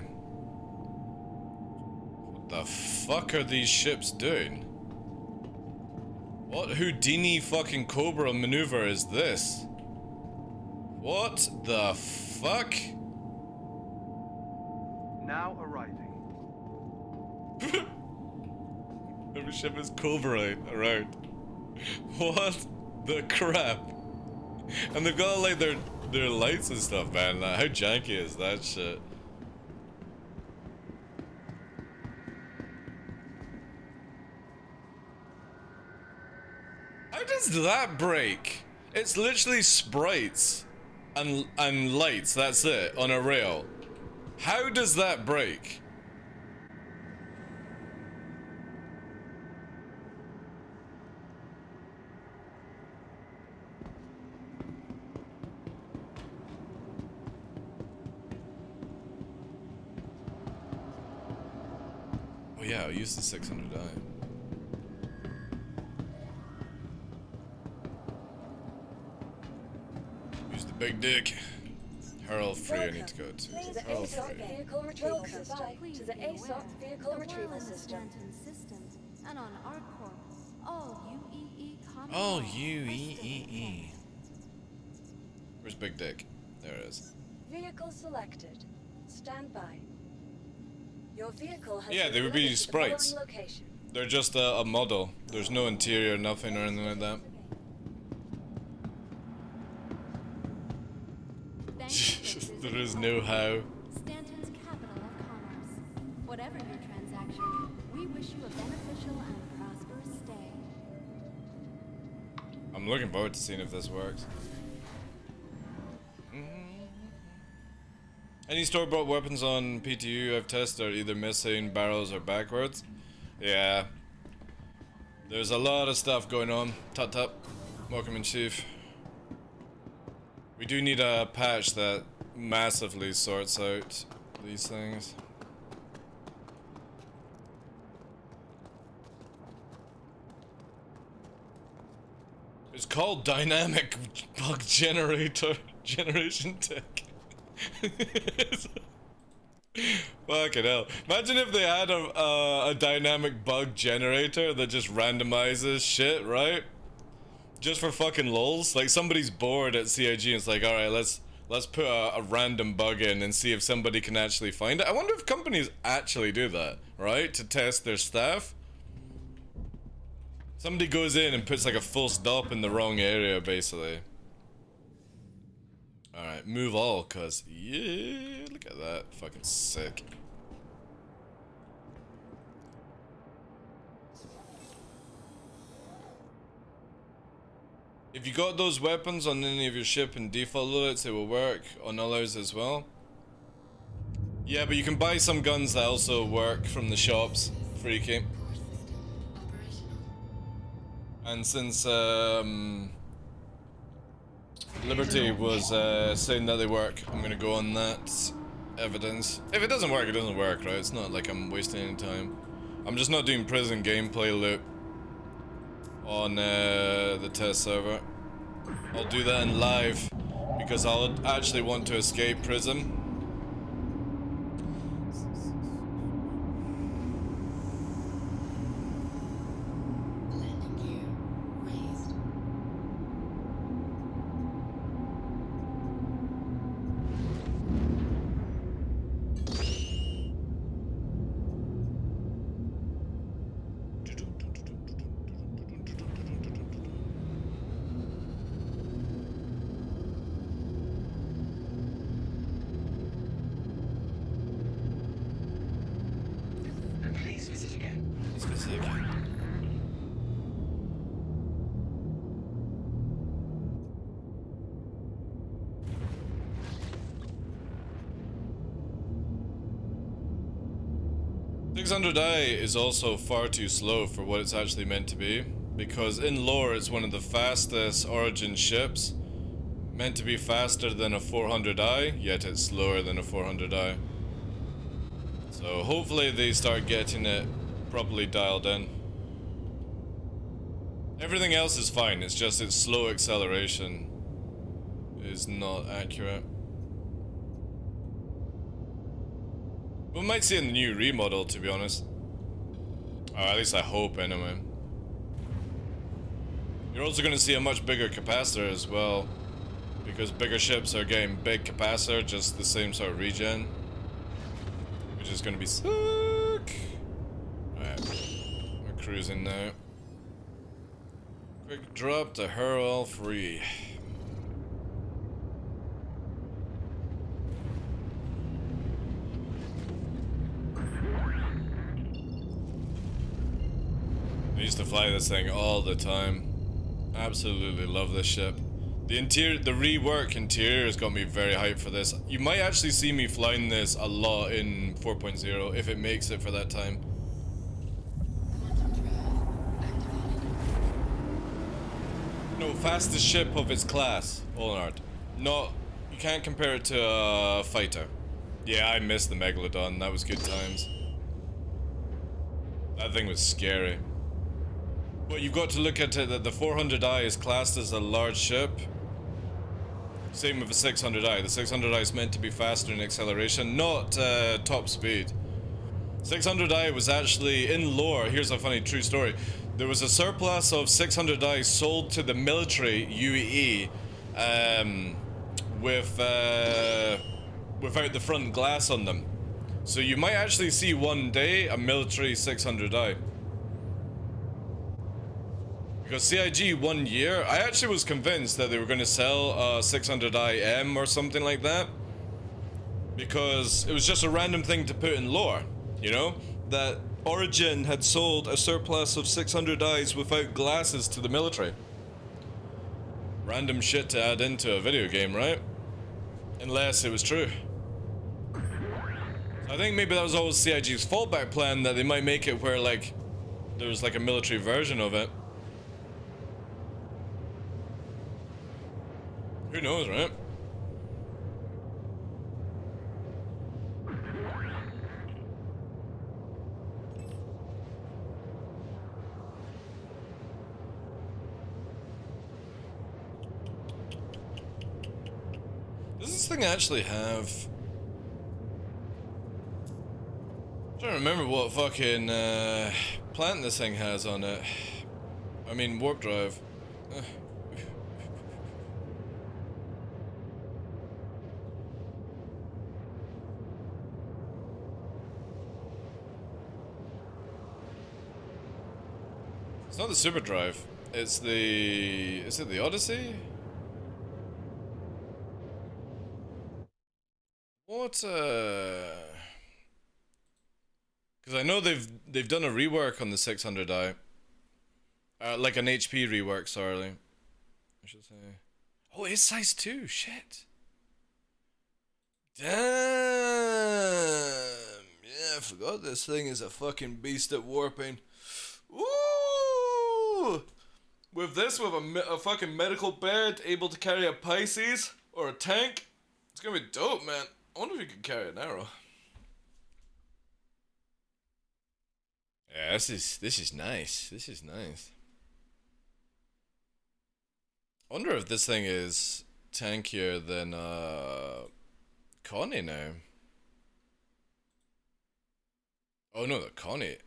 What the fuck are these ships doing? What Houdini fucking Cobra maneuver is this? What the fuck? Now arriving. Every ship is Cobra around. What the crap? And they've got like their lights and stuff, man. Like, how janky is that shit? How does that break? It's literally sprites and lights, that's it, on a rail. How does that break? Oh yeah, I'll use the 600 die. Use the big dick. Hurl free, I need to go to. The ASOC vehicle retrieval system. To the ASOC vehicle retrieval system. And on our core, all UEE Oh, UEE. Where's big dick? There it is. Vehicle selected. Stand by. Your vehicle has Yeah, they would be delivered to the sprites. following location. They're just a model. There's no interior, nothing or anything like that. There is no how. Stanton's capital of commerce. Whatever your transaction, we wish you a beneficial and prosperous stay. I'm looking forward to seeing if this works. Any store-bought weapons on PTU I've tested are either missing barrels or backwards. Yeah. There's a lot of stuff going on. Tut tut. Welcome in, Chief. We do need a patch that massively sorts out these things. It's called Dynamic Bug Generation Tech. Fucking hell. Imagine if they had a dynamic bug generator that just randomizes shit, right? Just for fucking lols. Like somebody's bored at CIG and it's like, alright, let's put a random bug in and see if somebody can actually find it. I wonder if companies actually do that, right? To test their staff. Somebody goes in and puts like a full stop in the wrong area, basically. Alright, move all, cause yeah, look at that. Fucking sick. If you got those weapons on any of your ship and default loadouts, it will work on others as well. Yeah, but you can buy some guns that also work from the shops, freaky. And since Liberty was saying that they work, I'm gonna go on that evidence. If it doesn't work, it doesn't work, right? It's not like I'm wasting any time. I'm just not doing prison gameplay loop on the test server. I'll do that in live because I'll actually want to escape prison. Please visit again. Let's visit again. $600i is also far too slow for what it's actually meant to be, because in lore it's one of the fastest origin ships, meant to be faster than a 400i, yet it's slower than a 400i. So hopefully they start getting it properly dialed in. Everything else is fine, it's just its slow acceleration is not accurate. We might see it in the new remodel, to be honest. Or at least I hope, anyway. You're also going to see a much bigger capacitor as well, because bigger ships are getting big capacitor, just the same sort of regen, which is going to be sick. Alright, we're cruising now. Quick drop to her all free. I used to fly this thing all the time. Absolutely love this ship. The interior, the rework interior has got me very hyped for this. You might actually see me flying this a lot in 4.0 if it makes it for that time. No, fastest ship of its class, Olnard. Not, you can't compare it to a fighter. Yeah, I missed the Megalodon, that was good times. That thing was scary. But you've got to look at it that the 400i is classed as a large ship. Same with the 600i. The 600i is meant to be faster in acceleration, not top speed. 600i was actually, in lore, here's a funny true story. There was a surplus of 600i sold to the military UAE without the front glass on them. So you might actually see one day a military 600i. Because CIG 1 year, I actually was convinced that they were going to sell a 600i-M or something like that. Because it was just a random thing to put in lore, you know? That Origin had sold a surplus of 600i's without glasses to the military. Random shit to add into a video game, right? Unless it was true. So I think maybe that was always CIG's fallback plan, that they might make it where, like, there was like a military version of it. Who knows, right? Does this thing actually have... I'm trying to remember what fucking plant this thing has on it. I mean, warp drive. It's not the super drive. It's the... Is it the Odyssey? What, Because I know they've done a rework on the 600i. Like an HP rework, sorry. I should say. Oh, it's size 2, shit. Damn! Yeah, I forgot this thing is a fucking beast at warping. Ooh! With this, with a fucking medical bed, able to carry a Pisces or a tank, it's gonna be dope, man. I wonder if you can carry an arrow. Yeah, this is nice. This is nice. I wonder if this thing is tankier than Connie now. Oh no, the Connie.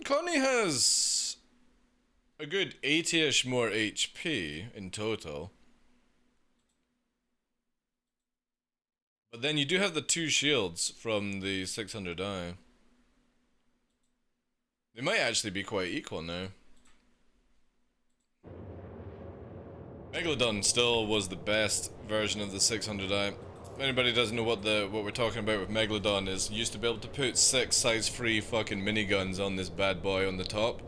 Connie has a good 80-ish more HP in total. But then you do have the 2 shields from the 600i. They might actually be quite equal now. Megalodon still was the best version of the 600i. If anybody doesn't know what we're talking about with Megalodon is, you used to be able to put 6 size-free fucking miniguns on this bad boy on the top.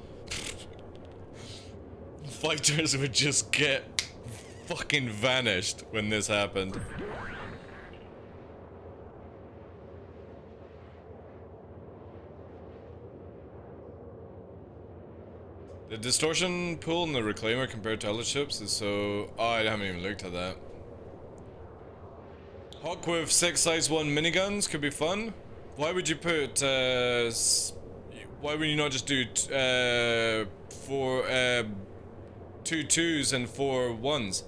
Fighters would just get fucking vanished when this happened. The distortion pool in the Reclaimer compared to other ships is so... Oh, I haven't even looked at that. Hawk with 6 size 1 miniguns could be fun. Why would you put Why would you not just do 2 2s and 4 1s?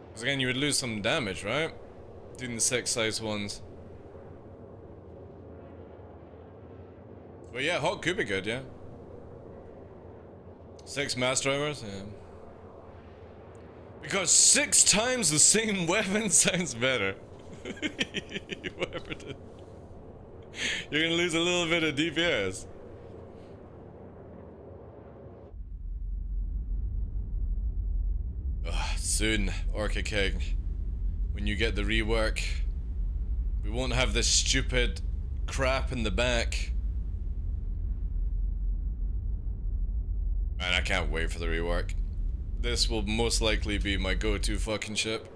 Because again, you would lose some damage, right? Doing the 6 size ones. But yeah, Hawk could be good, yeah. 6 mass drivers, yeah. Because 6 times the same weapon sounds better. Whoever did. You're gonna lose a little bit of DPS. Ugh, soon, Orca King. When you get the rework, we won't have this stupid crap in the back. Man, I can't wait for the rework. This will most likely be my go-to fucking ship.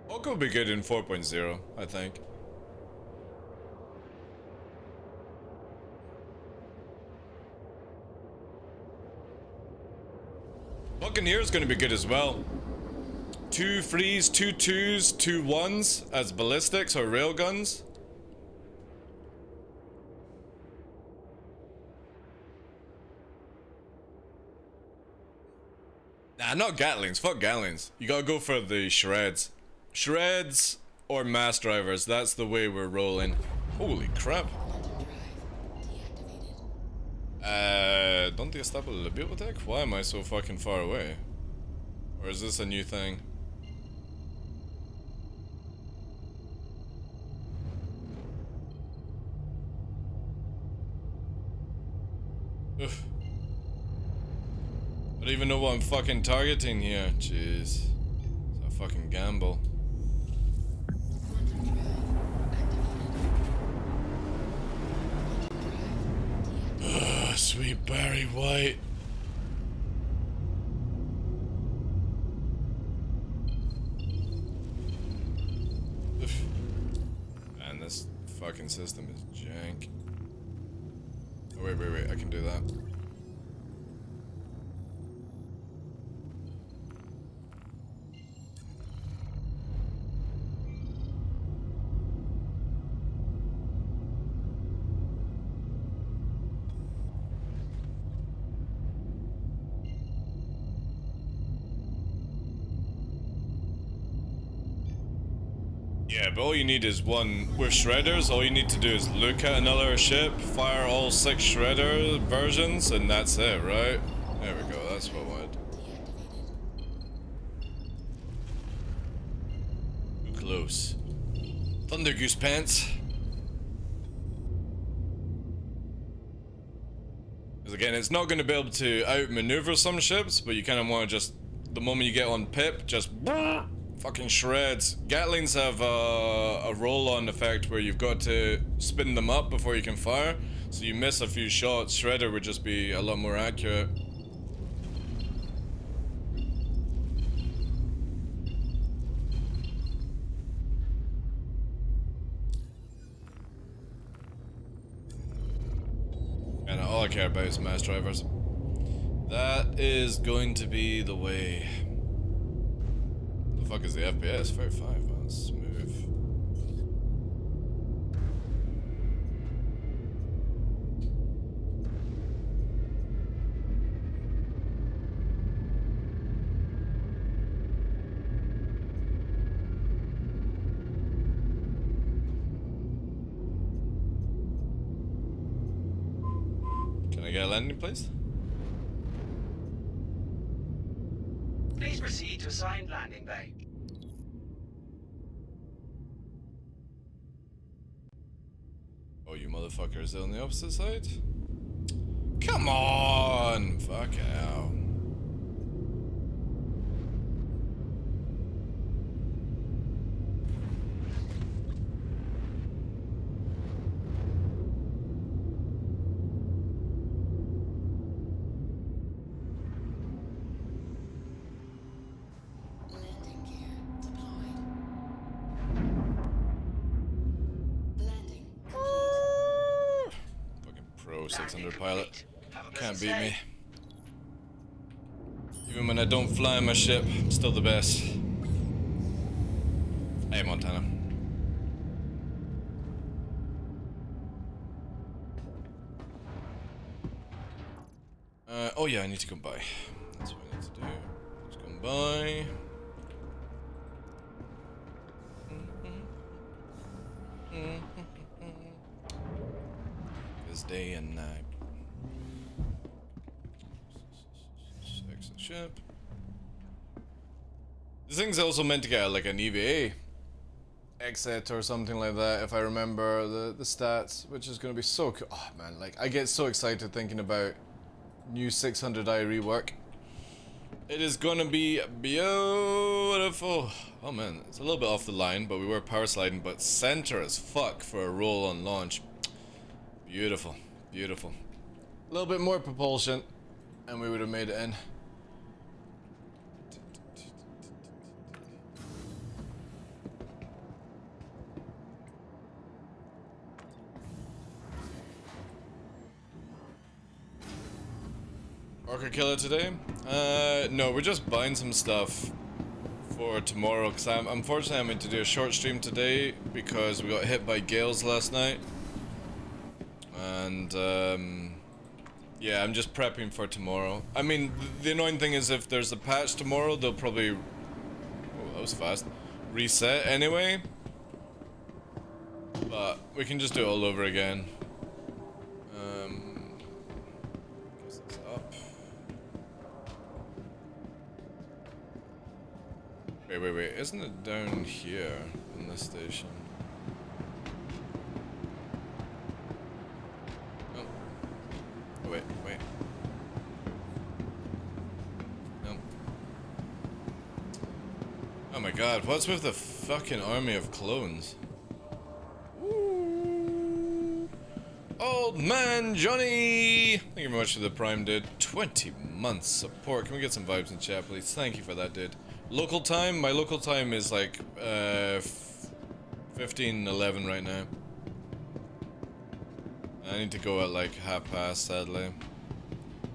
Hawk will be good in 4.0, I think. Buccaneer is going to be good as well. 2 3s, 2 2s, 2 1s as ballistics or railguns. Nah, not Gatlings. Fuck Gatlings. You gotta go for the shreds. Shreds or mass drivers. That's the way we're rolling. Holy crap. Don't establish a bibliothèque? Why am I so fucking far away? Or is this a new thing? Oof. I don't even know what I'm fucking targeting here. Jeez. It's a fucking gamble. Ugh, sweet Barry White. Oof. Man, this fucking system is jank. Oh, wait, I can do that. Yeah, but all you need is one. With shredders, all you need to do is look at another ship, fire all 6 shredder versions, and that's it, right? There we go, that's what I wanted. Too close. Thunder Goose Pants. Because again, it's not going to be able to outmaneuver some ships, but you kind of want to just, the moment you get on pip, just fucking shreds. Gatlings have a roll-on effect where you've got to spin them up before you can fire. So you miss a few shots, Shredder would just be a lot more accurate. And all I care about is mass drivers. That is going to be the way. Fuck is the FPS? 35. Wow, that's smooth. Can I get a landing, please? Please proceed to assigned landing bay. Oh, you motherfuckers on the opposite side? Come on! Fuck out. Pro 600 pilot. Can't beat me. Even when I don't fly my ship, I'm still the best. Hey, Montana. Oh yeah, I need to come by. That's what I need to do. Just come by. It's day and night. Fix the ship. This thing's also meant to get like an EVA exit or something like that, if I remember the stats, which is going to be so cool. Oh man, like I get so excited thinking about new 600i rework. It is gonna be beautiful. Oh man, it's a little bit off the line, but we were power sliding, but center as fuck for a roll on launch. Beautiful, beautiful. A little bit more propulsion, and we would have made it in. Orca killer today? No, we're just buying some stuff for tomorrow, because unfortunately I'm meant to do a short stream today because we got hit by gales last night. And, yeah, I'm just prepping for tomorrow. I mean, the annoying thing is if there's a patch tomorrow, they'll probably... Oh, that was fast. Reset anyway. But we can just do it all over again. Guess it's up. Wait, isn't it down here in this station? Oh. Oh, wait. No. Oh my god, what's with the fucking army of clones? Ooh. Old man Johnny! Thank you very much for the Prime, dude. 20 months support. Can we get some vibes in chat, please? Thank you for that, dude. Local time? My local time is like 15:11 right now. I need to go at like past, sadly.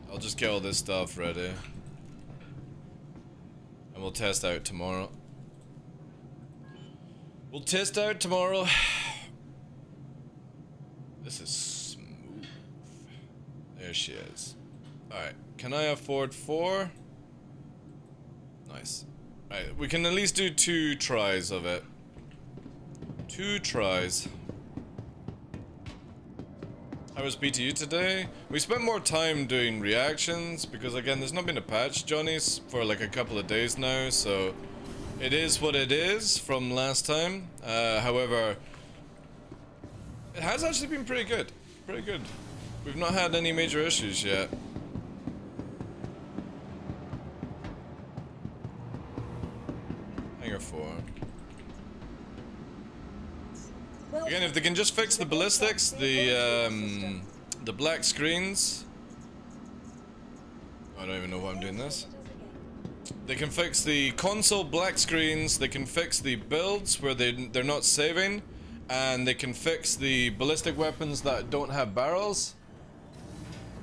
I'll just get all this stuff ready. And we'll test out tomorrow. We'll test out tomorrow. This is smooth. There she is. Alright, can I afford 4? Nice. Alright, we can at least do 2 tries of it. 2 tries. How was BTU today? We spent more time doing reactions because again there's not been a patch, Johnny's, for like a couple of days now, so it is what it is from last time. However, it has actually been pretty good. Pretty good. We've not had any major issues yet. Hangar 4. Again, if they can just fix the ballistics, the black screens. I don't even know why I'm doing this. They can fix the console black screens, they can fix the builds where they're not saving, and they can fix the ballistic weapons that don't have barrels.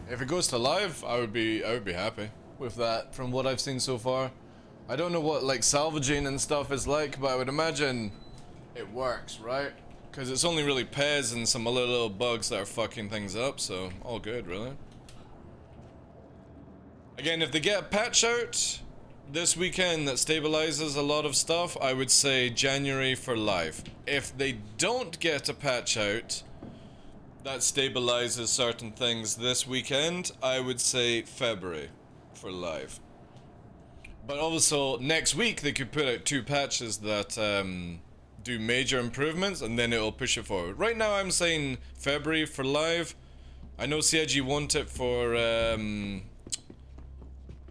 If it goes to live, I would be happy with that from what I've seen so far. I don't know what like salvaging and stuff is like, but I would imagine it works, right? Because it's only really Pez and some other little bugs that are fucking things up, so all good, really. Again, if they get a patch out this weekend that stabilizes a lot of stuff, I would say January for live. If they don't get a patch out that stabilizes certain things this weekend, I would say February for live. But also, next week they could put out 2 patches that do major improvements, and then it'll push it forward. Right now I'm saying February for live. I know CIG want it for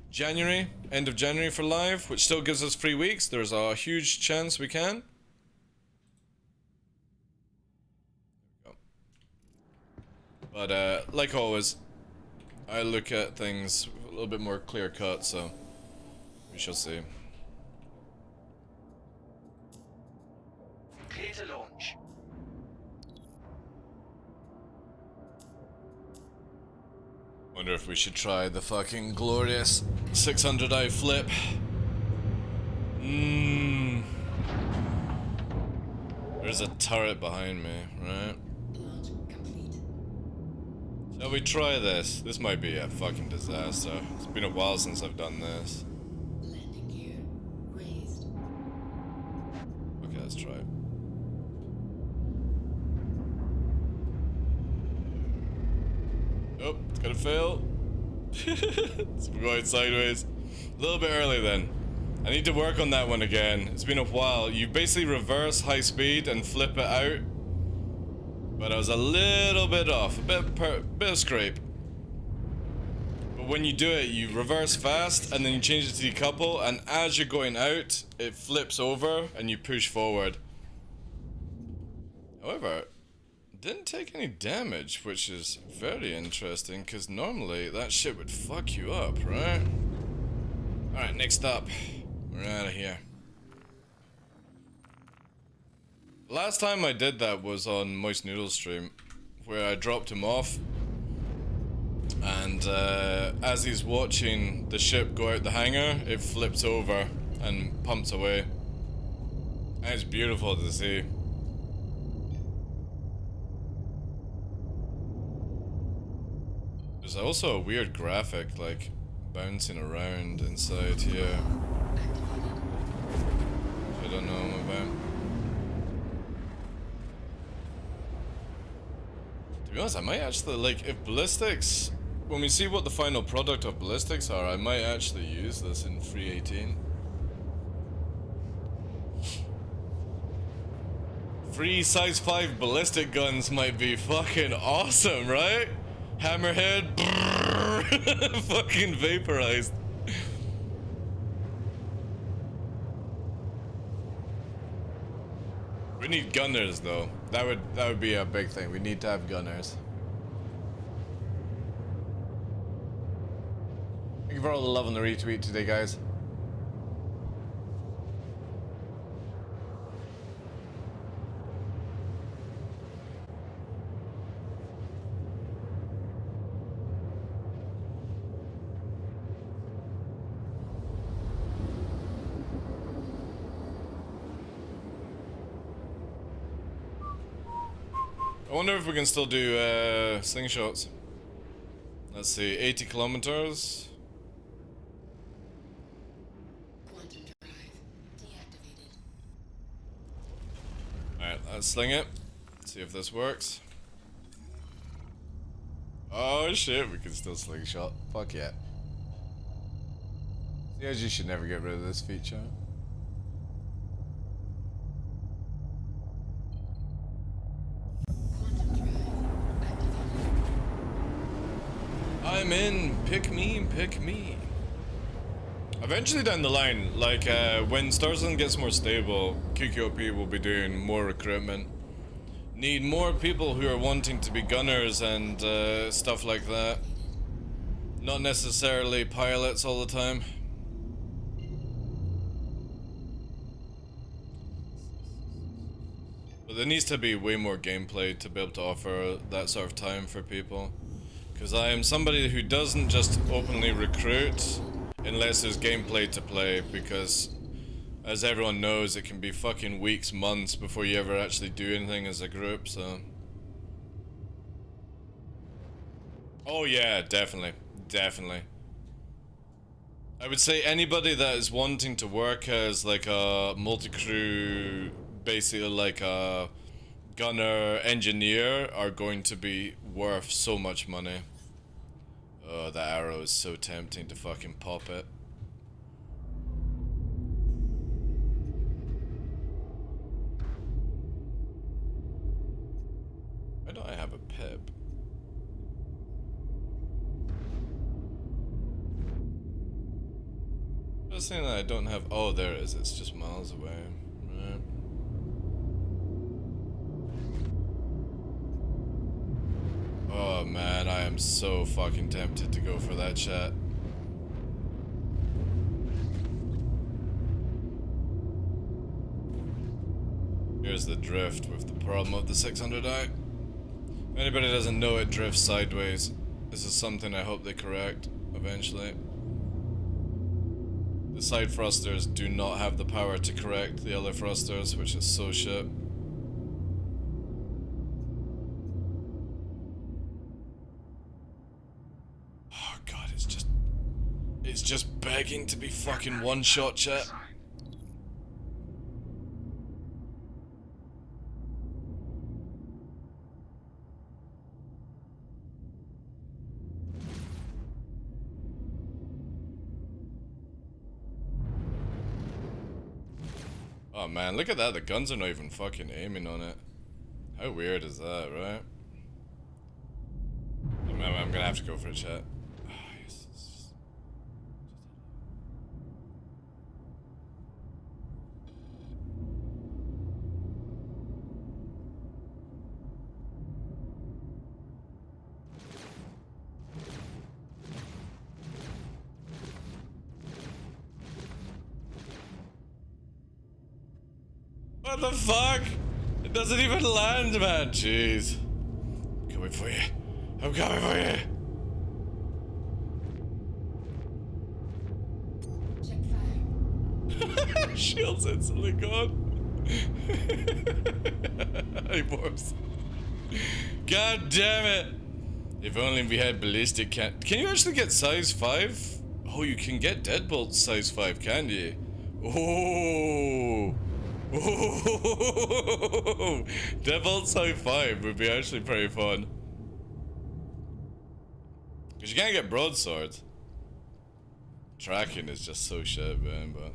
January, end of January for live, which still gives us 3 weeks. There's a huge chance we can. But like always, I look at things a little bit more clear cut, so we shall see. Clear to launch. Wonder if we should try the fucking glorious 600i flip. There's a turret behind me, right? Shall we try this? This might be a fucking disaster. It's been a while since I've done this. Okay, let's try it. Oh, it's gonna fail. It's going sideways. A little bit early then. I need to work on that one again. It's been a while. You basically reverse high speed and flip it out. But I was a little bit off. A bit of scrape. But when you do it, you reverse fast and then you change it to decouple, and as you're going out, it flips over and you push forward. However, didn't take any damage, which is very interesting, because normally that shit would fuck you up, right? Alright, next up. We're out of here. Last time I did that was on Moist Noodle's stream, where I dropped him off, and as he's watching the ship go out the hangar, it flips over and pumps away. And it's beautiful to see. There's also a weird graphic, like, bouncing around inside here. I don't know about. To be honest, I might actually, like, if ballistics, when we see what the final product of ballistics are, I might actually use this in 318. Free size 5 ballistic guns might be fucking awesome, right? Hammerhead, brrr, fucking vaporized. We need gunners though. That would be a big thing. We need to have gunners. Thank you for all the love on the retweet today, guys. I wonder if we can still do slingshots. Let's see, 80 kilometers. Quantum drive deactivated. Alright, let's sling it. See if this works. Oh shit, we can still slingshot. Fuck yeah. CIG should never get rid of this feature. I'm in. Pick me, pick me. Eventually down the line, like when Starsland gets more stable, QQOP will be doing more recruitment. Need more people who are wanting to be gunners and stuff like that. Not necessarily pilots all the time. But there needs to be way more gameplay to be able to offer that sort of time for people. Because I am somebody who doesn't just openly recruit unless there's gameplay to play, because as everyone knows, it can be fucking weeks, months before you ever actually do anything as a group, so. Oh yeah, definitely, definitely. I would say anybody that is wanting to work as like a multi-crew, basically like a gunner engineer, are going to be worth so much money. Oh, the arrow is so tempting to fucking pop it. Why don't I have a pip? Just saying that I don't have. Oh, there it is. It's just miles away. Right. Oh man, I am so fucking tempted to go for that chat. Here's the drift with the problem of the 600i. If anybody doesn't know, it drifts sideways. This is something I hope they correct eventually. The side thrusters do not have the power to correct the other thrusters, which is so shit. Oh god, it's just begging to be fucking one-shot, chat. Oh man, look at that, the guns are not even fucking aiming on it. How weird is that, right? I'm gonna have to go for a chat. Oh, yes. What the fuck? It doesn't even land, man. Jeez. I'm coming for you. I'm coming for you. Shield's instantly gone. Hey, boys. God damn it. If only we had ballistic can you actually get size 5? Oh, you can get deadbolt size 5, can you? Oh. Oh. Deadbolt size 5 would be actually pretty fun. Because you can't get broadswords. Tracking is just so shit, man, but...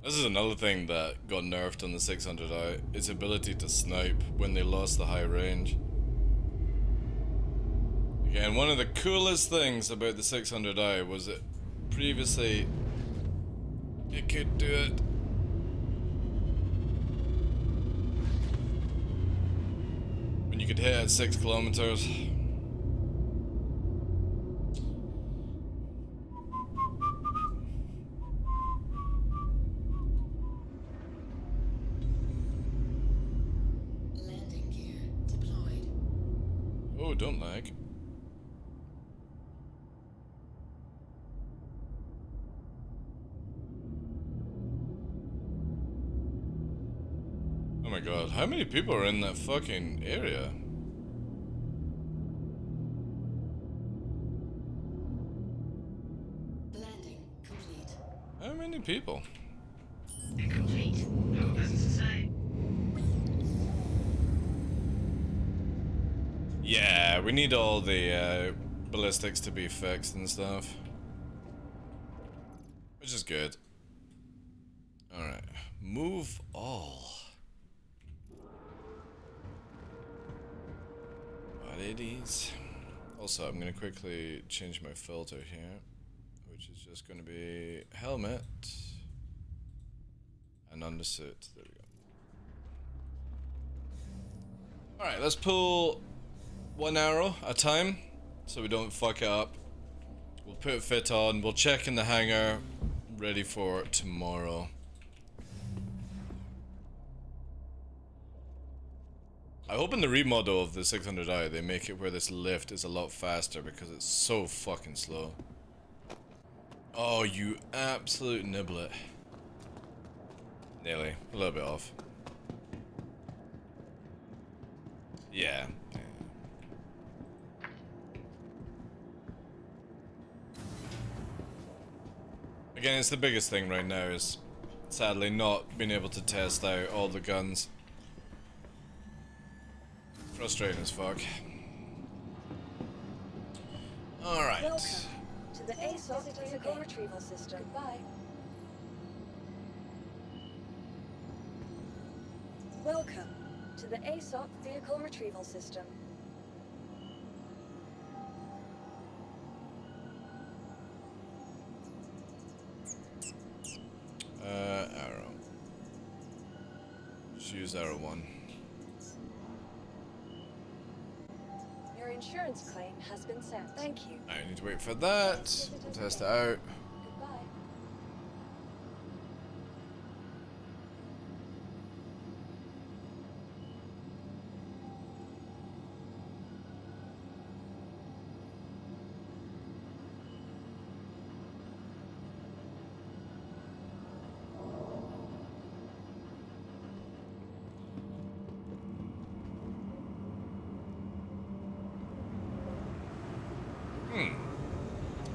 This is another thing that got nerfed on the 600i, its ability to snipe when they lost the high range. Again, one of the coolest things about the 600i was that previously it could do it. When you could hit at 6 kilometers. Oh, don't lag. Oh my god, how many people are in that fucking area? Landing complete. How many people? Incomplete. No business to say. Yeah, we need all the ballistics to be fixed and stuff. Which is good. Alright. Move all. What it is. Also, I'm gonna quickly change my filter here, which is just gonna be helmet and undersuit. There we go. Alright, let's pull one arrow at a time so we don't fuck it up. We'll put fit on, we'll check in the hangar, ready for tomorrow. I hope in the remodel of the 600i they make it where this lift is a lot faster because it's so fucking slow. Oh, you absolute niblet. Nearly. A little bit off. Yeah. Again, it's the biggest thing right now is sadly not being able to test out all the guns. Frustrating as fuck. Alright. Welcome to the ASOS vehicle retrieval system. Goodbye. Welcome to the ASOP vehicle retrieval system. Arrow. Just use arrow 1. Your insurance claim has been sent. Thank you. I need to wait for that. We'll test it out. Goodbye.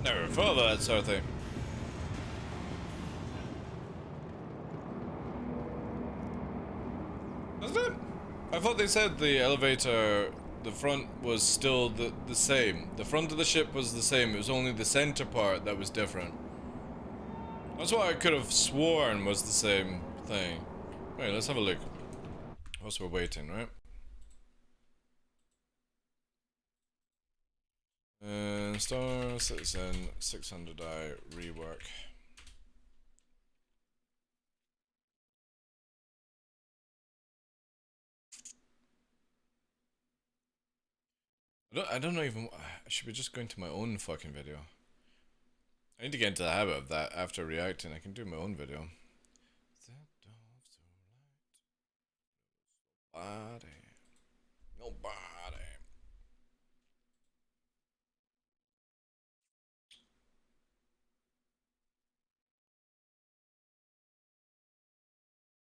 Never thought about that sort of thing. Doesn't it? I thought they said the elevator, the front was still the same. The front of the ship was the same. It was only the center part that was different. That's what I could have sworn was the same thing. Wait, let's have a look. Whilst we're waiting, right? Star Citizen 600i rework. I don't know even. I should be just going to my own fucking video. I need to get into the habit of that. After reacting, I can do my own video. Nobody.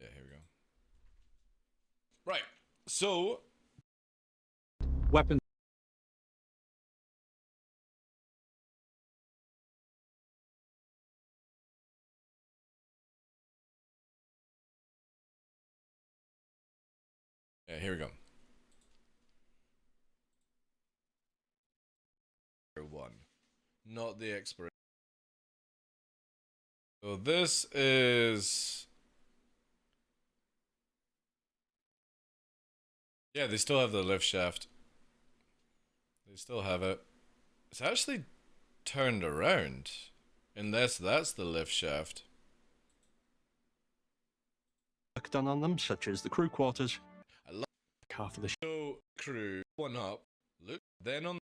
Yeah, here we go. Right. So. Weapons. Yeah, here we go. One, not the expiration. So this is. Yeah, they still have the lift shaft. They still have it. It's actually turned around. Unless that's the lift shaft. Work done on them, such as the crew quarters. I love half of the show crew. One up. Look, then on.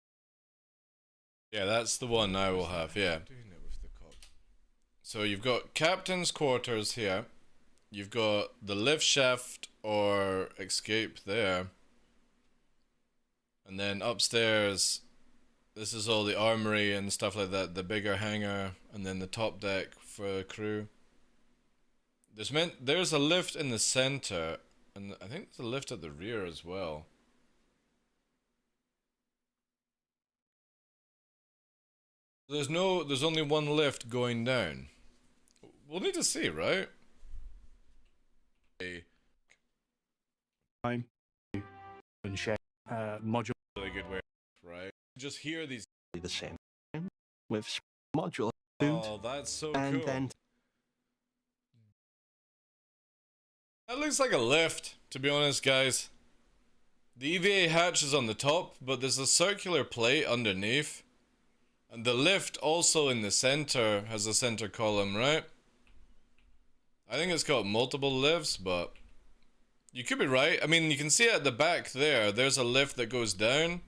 Yeah, that's the one I will have, yeah. So you've got captain's quarters here. You've got the lift shaft or escape there. And then upstairs, this is all the armory and stuff like that, the bigger hangar, and then the top deck for crew. There's a lift in the center, and I think there's a lift at the rear as well. There's only one lift going down. We'll need to see, right? Time and share module. Really good way, right? Just hear these. The same with module. Oh, that's so and cool. Then that looks like a lift, to be honest, guys. The EVA hatch is on the top, but there's a circular plate underneath. And the lift also in the center has a center column, right? I think it's got multiple lifts, but you could be right. I mean, you can see at the back there, there's a lift that goes down.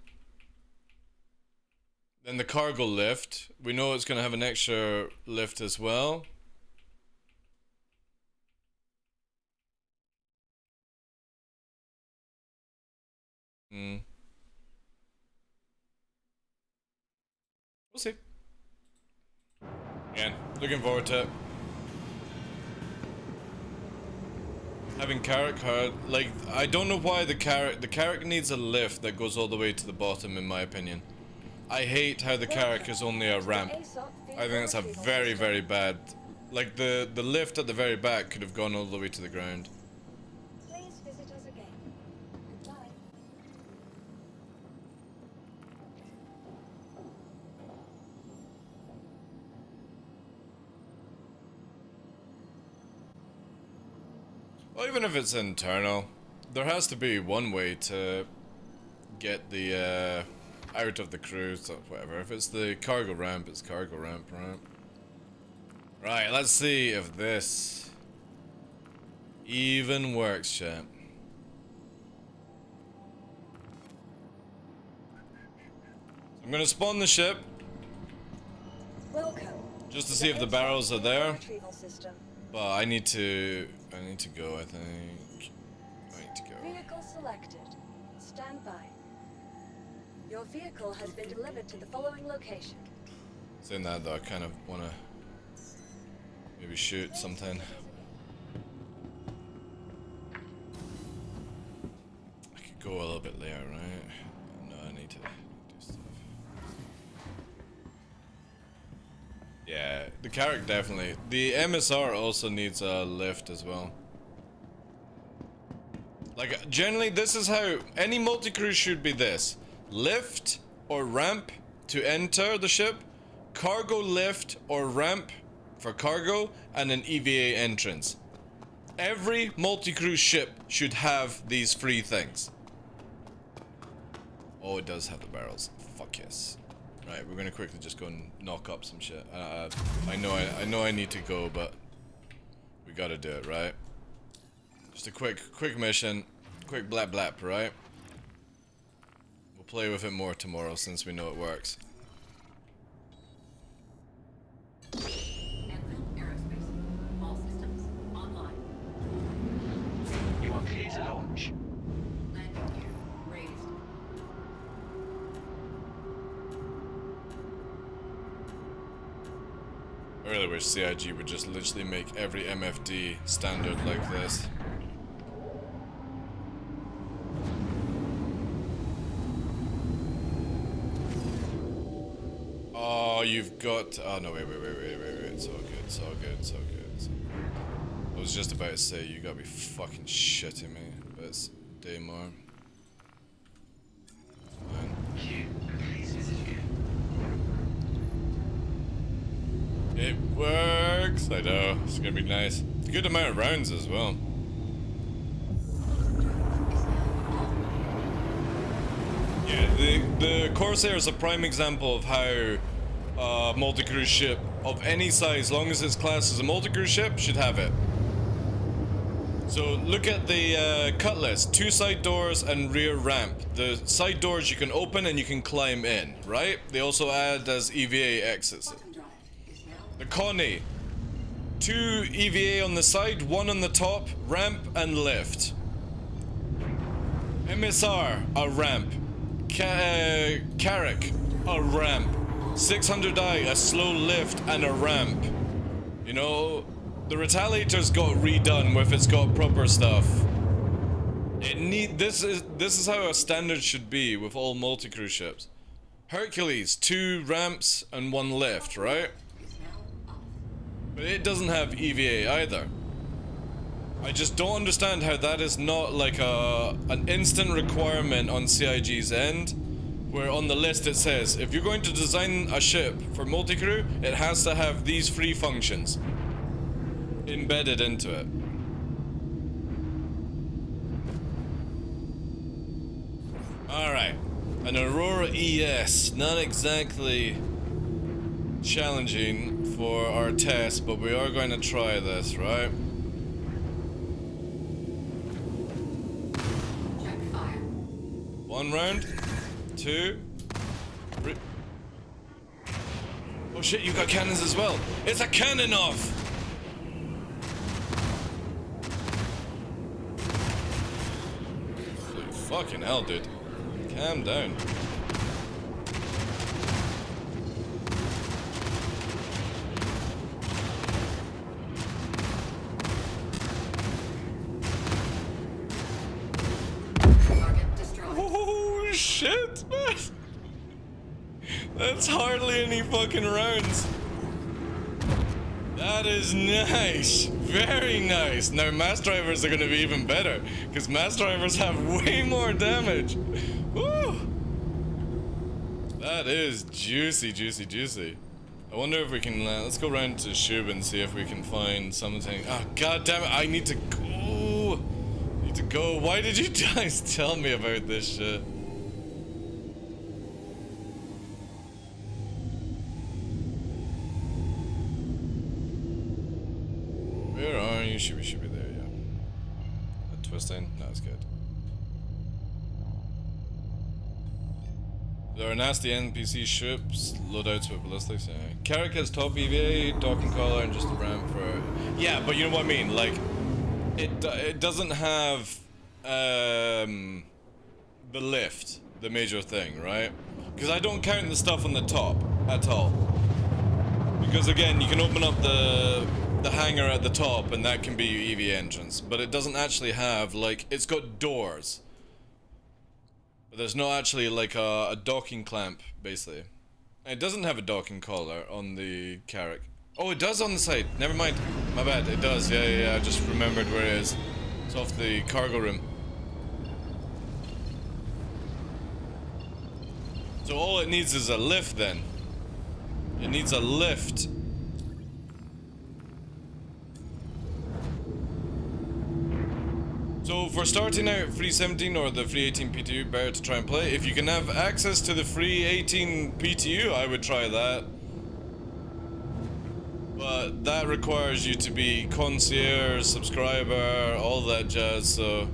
Then the cargo lift. We know it's going to have an extra lift as well. We'll see. Again, looking forward to it. Having Carrick hard, like, I don't know why the Carrick needs a lift that goes all the way to the bottom, in my opinion. I hate how the Carrick is only a ramp. I think that's a very, very bad. Like, the lift at the very back could have gone all the way to the ground. Please visit us again. Goodbye. Well, even if it's internal, there has to be one way to get the out of the crew, so whatever. If it's the cargo ramp, it's cargo ramp, right? Right, let's see if this even works, chat. I'm gonna spawn the ship. Welcome. Just to see if the barrels are there. Retrieval system. But I need to go, I think. I need to go. Vehicle selected. Stand by. Your vehicle has been delivered to the following location. Saying that though, I kind of wanna maybe shoot something. I could go a little bit later, right? No, I need to do stuff. The Carrack definitely. The MSR also needs a lift as well. Like, generally, this is how any multi-crew should be this. Lift or ramp to enter the ship, cargo lift or ramp for cargo, and an EVA entrance. Every multi-crew ship should have these three things. Oh, it does have the barrels. Fuck yes. Right, we're gonna quickly just go and knock up some shit. I know I need to go, but we gotta do it, right? Just a quick mission, quick blap blap, right? We'll play with it more tomorrow since we know it works. All systems online. You are clear to launch. Landing gear raised. I really wish CIG would just literally make every MFD standard like this. Oh, you've got... Oh, no, wait. It's all good, so good. I was just about to say, you gotta be fucking shitting me, but it's Daymar. It works! I know, it's gonna be nice. A good amount of rounds as well. Yeah, the Corsair is a prime example of how a multi-crew ship of any size, as long as its class is a multi-crew ship, should have it. So look at the cut list. 2 side doors and rear ramp. The side doors you can open and you can climb in, right? They also add as EVA exits. The Connie. 2 EVA on the side, 1 on the top, ramp and lift. MSR, a ramp. Carrack, a ramp. 600i, a slow lift and a ramp. You know, the Retaliator's got redone with it's got proper stuff. This is how a standard should be with all multi-crew ships. Hercules, 2 ramps and 1 lift, right? But it doesn't have EVA either. I just don't understand how that is not like an instant requirement on CIG's end, where on the list it says, if you're going to design a ship for multi-crew, it has to have these 3 functions embedded into it. Alright, an Aurora ES, not exactly challenging for our test, but we are going to try this, right? Check fire. 1 round, 2, 3. Oh shit, you got cannons as well. It's a cannon off! Holy fucking hell, dude. Calm down. Oh shit, man! That's hardly any fucking rounds. That is nice. Very nice. Now mass drivers are gonna be even better, because mass drivers have way more damage. Woo! That is juicy. I wonder if we can, let's go round to Shub and see if we can find something. Oh, god damn it, I need to go. Why did you guys tell me about this shit? Where are you? Should be there, yeah. That twisting? No, it's good. There are nasty NPC ships, loadouts with ballistics, yeah. Carrack has top EVA, docking collar, and just a ramp for... Yeah, but you know what I mean, like... It doesn't have... the lift, the major thing, right? Because I don't count the stuff on the top, at all. Because again, you can open up the hangar at the top, and that can be your EVA entrance. But it doesn't actually have, like... It's got doors. But there's not actually like a docking clamp, basically. And it doesn't have a docking collar on the Carrack. Oh, it does on the side. Never mind. My bad. It does. Yeah, yeah, yeah. I just remembered where it is. It's off the cargo room. So all it needs is a lift then. It needs a lift. So for starting out free 17 or the free 18 PTU, better to try and play. If you can have access to the free 18 PTU, I would try that. But that requires you to be concierge, subscriber, all that jazz, so...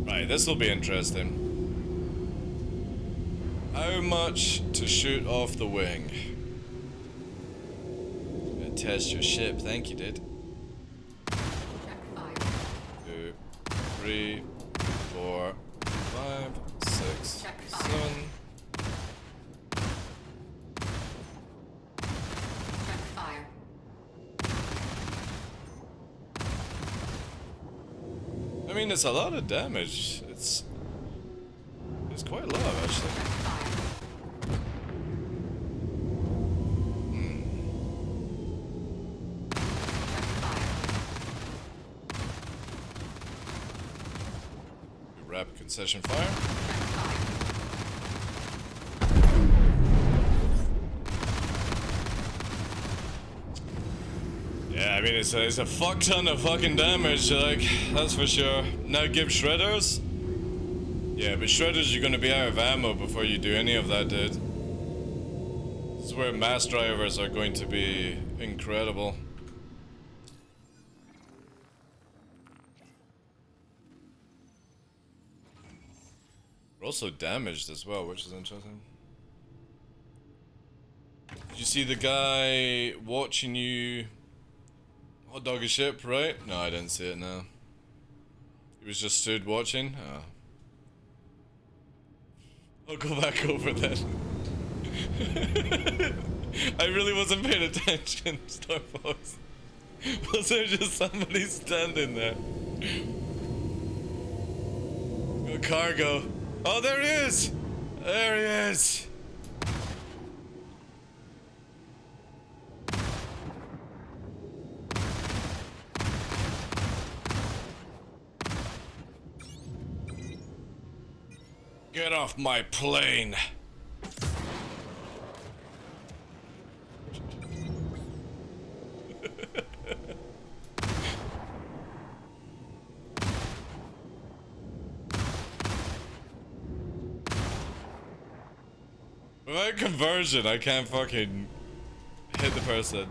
Right, this will be interesting. How much to shoot off the wing? Gonna test your ship, thank you, dude. 2, 3, 4, 5, 6, 7. I mean, it's a lot of damage. It's quite a lot, actually. Rapid concession fire. Yeah, I mean, it's a fuck ton of fucking damage, like, that's for sure. Now give shredders? Yeah, but shredders, you're gonna be out of ammo before you do any of that, dude. This is where mass drivers are going to be incredible. We're also damaged as well, which is interesting. Did you see the guy watching you hot dog a ship, right? No, I didn't see it, no. He was just stood watching? Oh. I'll go back over then. I really wasn't paying attention, Star Fox. Was there just somebody standing there? Got cargo. Oh, there he is! There he is! Get off my plane! Without conversion, I can't fucking hit the person.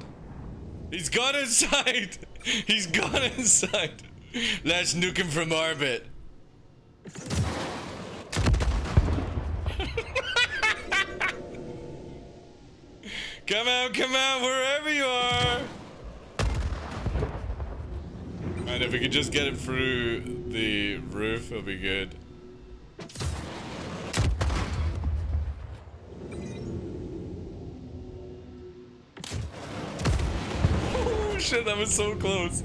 He's gone inside! He's gone inside! Let's nuke him from orbit. Come out, wherever you are! And if we could just get it through the roof, it'll be good. Oh shit, that was so close.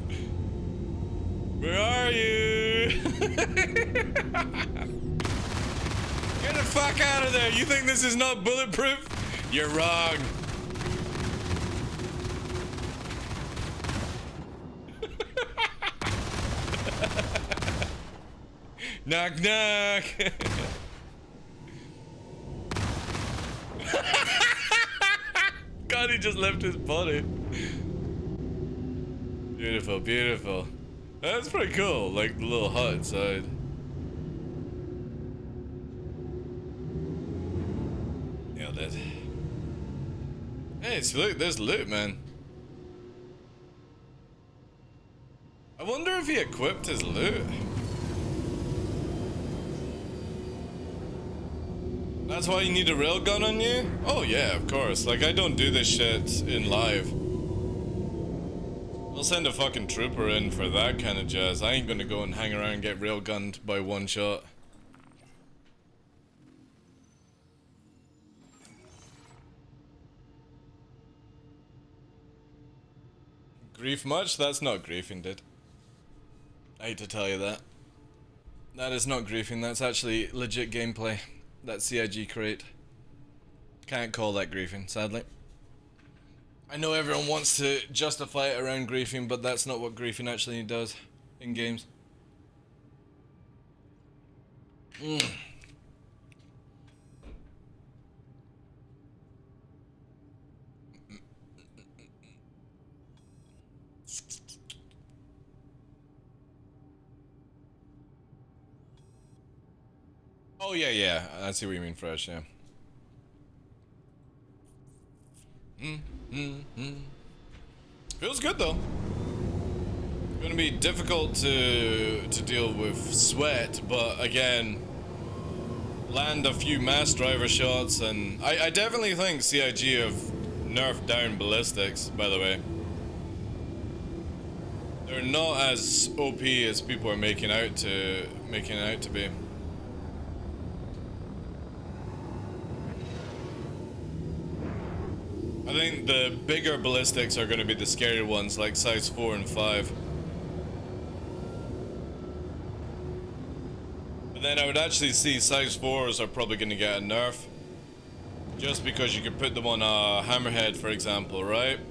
Where are you? Get the fuck out of there! You think this is not bulletproof? You're wrong. Knock knock. God, he just left his body. Beautiful, beautiful. That's pretty cool, like the little hut inside. Nailed it. Hey, so look, there's loot, man. I wonder if he equipped his loot. That's why you need a railgun on you? Oh yeah, of course. Like, I don't do this shit in live. I'll send a fucking trooper in for that kind of jazz. I ain't gonna go and hang around and get railgunned by one shot. Grief much? That's not griefing, dude. I hate to tell you that. That is not griefing, that's actually legit gameplay. That CIG crate. Can't call that griefing, sadly. I know everyone wants to justify it around griefing, but that's not what griefing actually does in games. Oh yeah, yeah. I see what you mean, fresh. Yeah. Feels good though. Gonna be difficult to deal with sweat, but again, land a few mass driver shots, and I definitely think CIG have nerfed down ballistics. By the way, they're not as OP as people are making out to be. I think the bigger ballistics are going to be the scary ones, like size 4 and 5. But then I would actually see size 4s are probably going to get a nerf. Just because you could put them on a hammerhead, for example, right?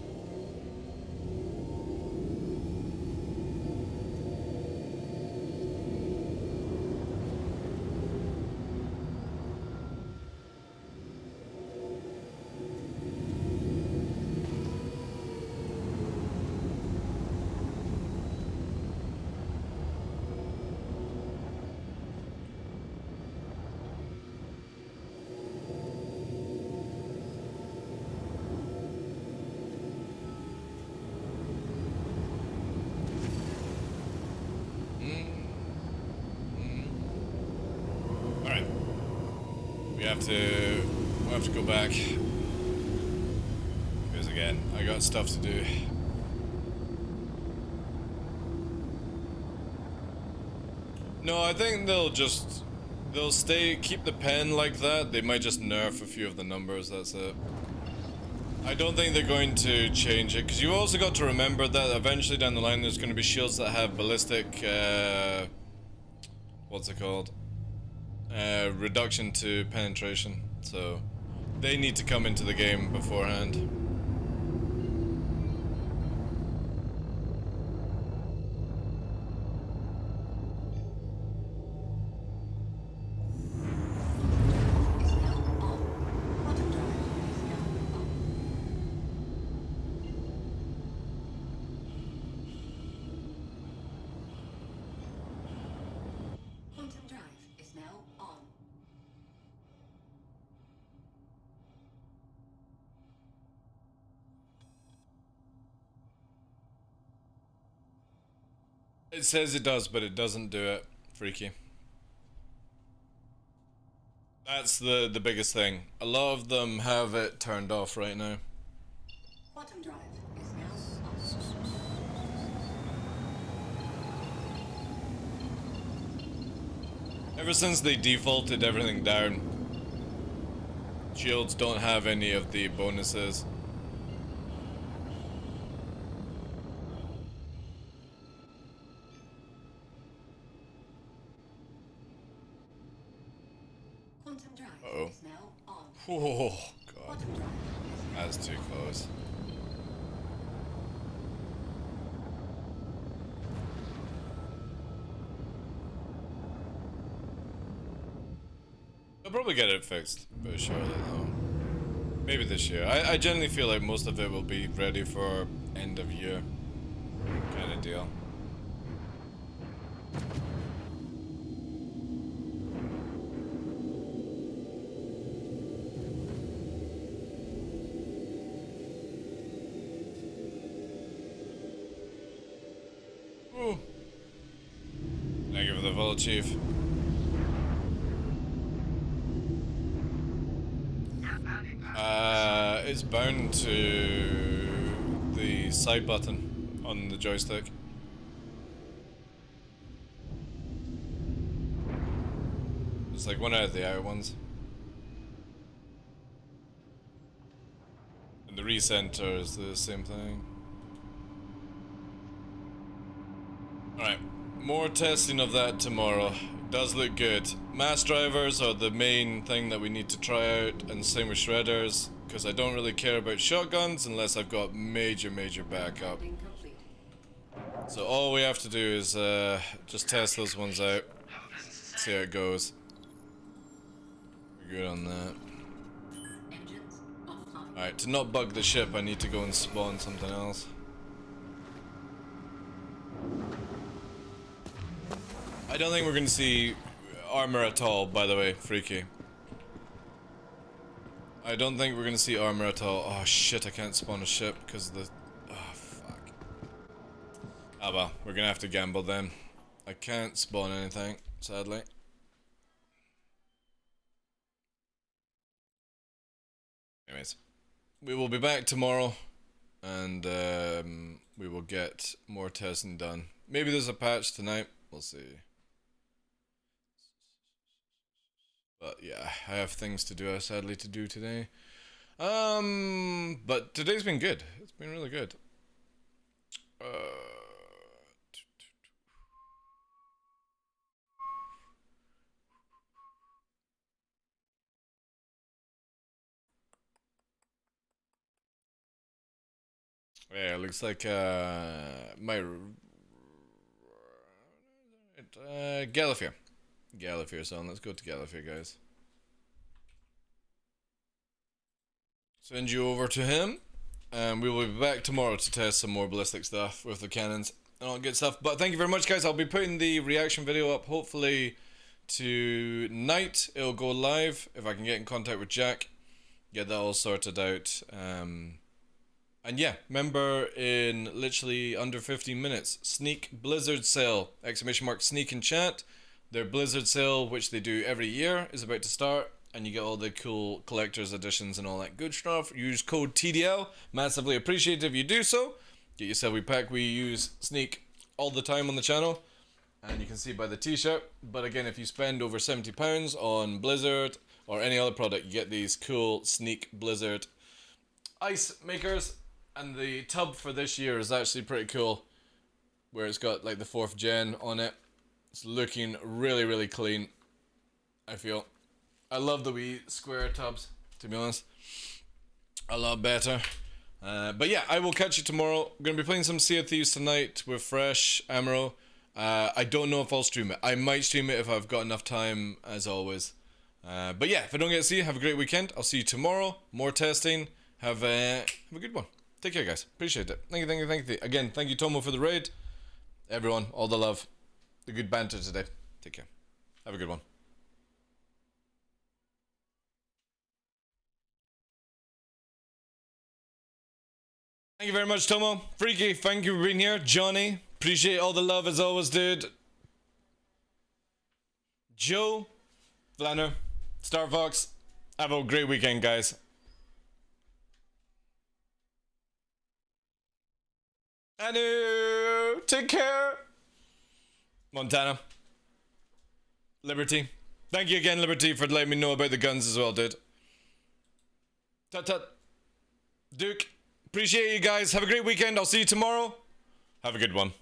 We'll have to go back. Because again, I got stuff to do. No, I think they'll keep the pen like that. They might just nerf a few of the numbers, that's it. I don't think they're going to change it, because you've also got to remember that eventually down the line there's going to be shields that have ballistic, what's it called? Reduction to penetration, so they need to come into the game beforehand. It says it does, but it doesn't do it. Freaky. That's the biggest thing. A lot of them have it turned off right now. Quantum drive is now on. Ever since they defaulted everything down, shields don't have any of the bonuses. Uh-oh. Oh, God. That's too close. I'll probably get it fixed, but surely though. Maybe this year. I generally feel like most of it will be ready for end of year kind of deal. Ooh. Thank you for the follow, Chief. It's bound to the side button on the joystick. It's like one out of the outer ones. And the recenter is the same thing. Alright, more testing of that tomorrow. Does look good. Mass drivers are the main thing that we need to try out, and same with shredders, because I don't really care about shotguns unless I've got major backup. So all we have to do is just test those ones out, see how it goes. We're good on that. Alright, to not bug the ship, I need to go and spawn something else. I don't think we're gonna see armor at all, by the way, Freaky. I don't think we're gonna see armor at all. Oh shit, I can't spawn a ship because of the... Oh fuck. Ah well, we're gonna have to gamble then. I can't spawn anything, sadly. Anyways. We will be back tomorrow, and we will get more testing done. Maybe there's a patch tonight, we'll see. But yeah, I have things to do, sadly, to do today. But today's been good. It's been really good. Yeah, it looks like my Gallifear. Gallifear son. Let's go to Gallifear, guys. Send you over to him, and we will be back tomorrow to test some more ballistic stuff with the cannons and all good stuff. But thank you very much, guys. I'll be putting the reaction video up hopefully tonight. It'll go live if I can get in contact with Jack, get that all sorted out. And yeah, remember, in literally under 15 minutes, Sneak Blizzard Sale, ! Sneak in chat. Their Blizzard Sale, which they do every year, is about to start, and you get all the cool collector's editions and all that good stuff. Use code TDL, massively appreciated if you do so. Get yourself a pack. We use Sneak all the time on the channel, and you can see by the t-shirt. But again, if you spend over £70 on Blizzard or any other product, you get these cool Sneak Blizzard ice makers. And the tub for this year is actually pretty cool, where it's got like the 4th gen on it. It's looking really clean, I feel. I love the wee square tubs, to be honest. A lot better. But yeah, I will catch you tomorrow. I'm going to be playing some Sea of Thieves tonight with Fresh Amaro. I don't know if I'll stream it. I might stream it if I've got enough time, as always. But yeah, if I don't get to see you, have a great weekend. I'll see you tomorrow. More testing. Have a good one. Take care, guys. Appreciate it. Thank you. Again, thank you, Tomo, for the raid. Everyone, all the love. The good banter today. Take care. Have a good one. Thank you very much, Tomo. Freaky, thank you for being here. Johnny, appreciate all the love as always, dude. Joe, Flanner, Star Fox. Have a great weekend, guys. Anu, take care. Montana. Liberty. Thank you again, Liberty, for letting me know about the guns as well, dude. Tut. Duke, appreciate you guys. Have a great weekend. I'll see you tomorrow. Have a good one.